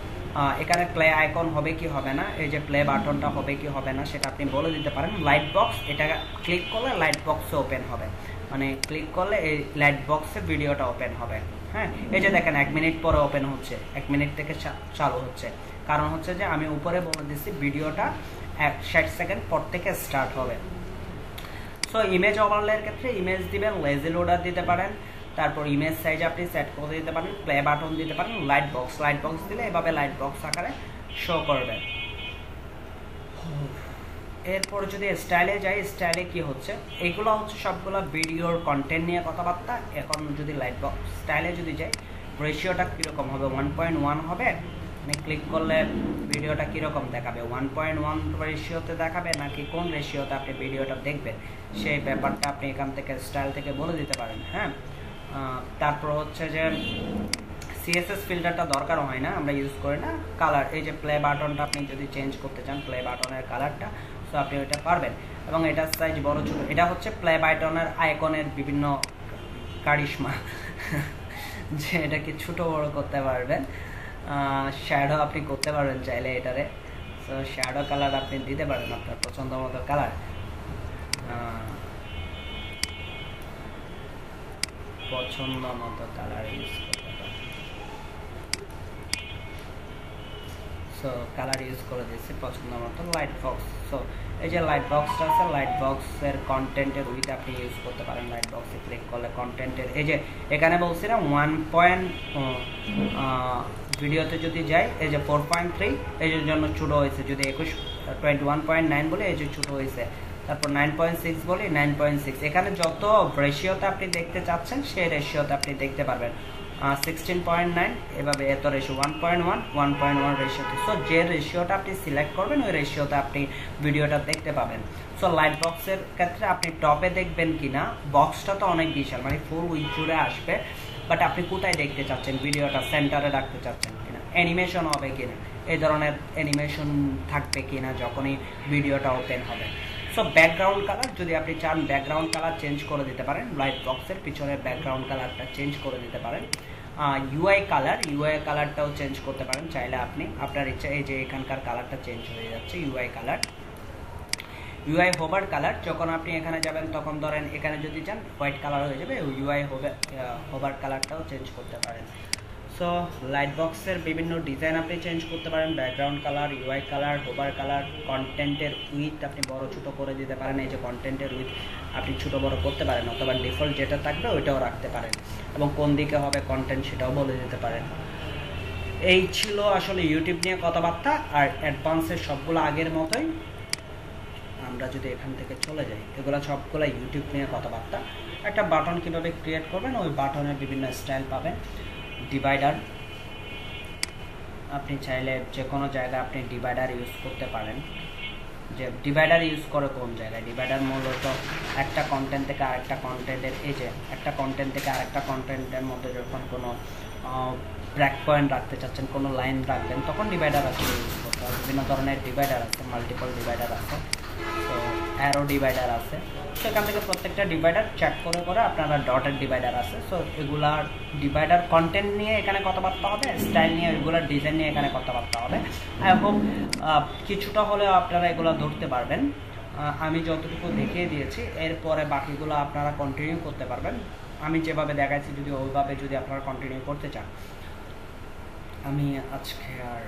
এখানে প্লে আইকন হবে কি হবে না, এই যে প্লে বাটনটা হবে কি হবে না সেটা আপনি বলে দিতে পারেন। লাইট বক্স, এটা ক্লিক করলে লাইট বক্সে ওপেন হবে, মানে ক্লিক করলে এই লাইট বক্সে ভিডিওটা ওপেন হবে, হ্যাঁ। এই যে দেখেন 1 মিনিট পরে ওপেন হচ্ছে, 1 মিনিট থেকে চালু হচ্ছে, কারণ হচ্ছে যে আমি উপরে বলে দিচ্ছি ভিডিওটা 60 সেকেন্ড পর থেকে স্টার্ট হবে। সো ইমেজ ওভারলের ক্ষেত্রে ইমেজ দিবেন, লেজি লোডার দিতে পারেন, তারপর ইমেজ সাইজ আপনি সেট করে দিতে পারেন, প্লে বাটন দিতে পারেন, লাইট বক্স দিলে এভাবে লাইট বক্স আকারে শো করবে। এরপরে যদি স্টাইলে যাই, স্টাইলে কি হচ্ছে, এগুলো হচ্ছে সবগুলো ভিডিওর কন্টেন্ট নিয়ে কথাবার্তা। এখন যদি লাইট বক্স স্টাইলে যদি যাই, রেশিওটা কীরকম হবে, 1.1 হবে, মানে ক্লিক করলে ভিডিওটা কীরকম দেখাবে, 1.1 রেশিওতে দেখাবে নাকি কোন রেশিওতে আপনি ভিডিওটা দেখবেন, সেই ব্যাপারটা আপনি এখান থেকে স্টাইল থেকে বলে দিতে পারেন। হ্যাঁ, তারপর হচ্ছে যে সিএসএস ফিল্টারটা দরকার হয় না, আমরা ইউজ করি না। কালার, এই যে প্লে বাটনটা আপনি যদি চেঞ্জ করতে চান, প্লে বাটনের কালারটা, তো আপনি ওইটা পারবেন। এবং এটার সাইজ বড় ছোট, এটা হচ্ছে প্লে বাটনের আইকনের বিভিন্ন কারিশমা যে এটাকে ছোট বড় করতে পারবেন, শ্যাডো আপনি করতে পারবেন চাইলে এটারে। সো শ্যাডো কালার আপনি দিতে পারেন আপনার পছন্দ মতো কালার, পছন্দ মতো কালার ইউজ করতে পারেন। সো কালার ইউজ করে দিয়েছি পছন্দ মতো। লাইট বক্স, সো এই যে লাইট বক্সটা আছে, লাইট বক্সের কন্টেন্টের উইথ আপনি ইউজ করতে পারেন। লাইট বক্সে ক্লিক করলে কন্টেন্টের, এই যে এখানে বলছি না 1. ভিডিওতে যদি যাই, এই যে 4.3 এই জন্য ছোটো হয়েছে, যদি 21.9 বলে এই যে ছোটো হয়েছে, তারপর 9.6 বলি 9.6। এখানে যত রেশিওতে আপনি দেখতে চাচ্ছেন সেই রেশিওতে আপনি দেখতে পারবেন। 16.9 এভাবে এত রেশিও, 1.1 রেশিওতে। সো যে রেশিওটা আপনি সিলেক্ট করবেন ওই রেশিওতে আপনি ভিডিওটা দেখতে পাবেন। সো লাইট বক্সের ক্ষেত্রে আপনি টপে দেখবেন কিনা, বক্সটা তো অনেক বিশাল, মানে ফুল উইথ জুড়ে আসবে, বাট আপনি কোথায় দেখতে চাচ্ছেন, ভিডিওটা সেন্টারে রাখতে চাচ্ছেন কিনা, অ্যানিমেশন হবে কিনা, এই ধরনের অ্যানিমেশন থাকবে কিনা যখনই ভিডিওটা ওপেন হবে। সো ব্যাকগ্রাউন্ড কালার যদি আপনি চান, ব্যাকগ্রাউন্ড কালার চেঞ্জ করে দিতে পারেন, লাইট বক্সের পিছনের ব্যাকগ্রাউন্ড কালারটা চেঞ্জ করে দিতে পারেন। ইউআই কালারটাও চেঞ্জ করতে পারেন চাইলে আপনি, আপনার ইচ্ছা। এই যে এখানকার কালারটা চেঞ্জ হয়ে যাচ্ছে, ইউআই হোভার কালার, যখন আপনি এখানে যাবেন তখন ধরেন এখানে যদি যান হোয়াইট কালার হয়ে যাবে, ইউআই হোভার কালারটাও চেঞ্জ করতে পারেন। সো লাইট বক্সের বিভিন্ন ডিজাইন আপনি চেঞ্জ করতে পারেন, background colour, UI colour, hover colour, কন্টেন্টের উইথ আপনি বড় ছোটো করে দিতে পারেন। এই যে কন্টেন্টের উইথ আপনি ছোটো বড় করতে পারেন, অথবা ডিফল্ট যেটা থাকবে ওইটাও রাখতে পারেন, এবং কোন দিকে হবে কন্টেন্ট সেটাও বলে দিতে পারেন। এই ছিল আসলে ইউটিউব নিয়ে কথাবার্তা। আর অ্যাডভান্সের সবগুলো আগের মতোই। আমরা যদি এখান থেকে চলে যাই, এগুলো সবগুলো ইউটিউব নিয়ে কথাবার্তা। একটা বাটন কীভাবে ক্রিয়েট করবেন, ওই বাটনের বিভিন্ন স্টাইল পাবেন। ডিভাইডার, আপনি চাইলে যে কোনো জায়গায় আপনি ডিভাইডার ইউজ করতে পারেন। যে ডিভাইডার ইউজ করে কোন জায়গায়, ডিভাইডার মূলত একটা কন্টেন্ট থেকে আরেকটা কন্টেন্টের, এই যে একটা কন্টেন্ট থেকে আরেকটা কন্টেন্টের মধ্যে যখন কোনো ব্রেক পয়েন্ট রাখতে চাচ্ছেন, কোনো লাইন রাখবেন, তখন ডিভাইডার আসলে ইউজ করতে হবে। বিভিন্ন ধরনের ডিভাইডার আছে, মাল্টিপল ডিভাইডার আছে, তো অ্যারো ডিভাইডার আছে। তো এখান থেকে প্রত্যেকটা ডিভাইডার চেক করে করে আপনারা ডটের ডিভাইডার আছে। সো এগুলার ডিভাইডার কন্টেন্ট নিয়ে এখানে কথাবার্তা হবে, স্টাইল নিয়ে, এগুলার ডিজাইন নিয়ে এখানে কথাবার্তা হবে। আই হোপ কিছুটা হলেও আপনারা এগুলো ধরতে পারবেন। আমি যতটুকু দেখিয়ে দিয়েছি, এরপরে বাকিগুলো আপনারা কন্টিনিউ করতে পারবেন। আমি যেভাবে দেখাচ্ছি যদি ওইভাবে যদি আপনারা কন্টিনিউ করতে চান। আমি আজকে আর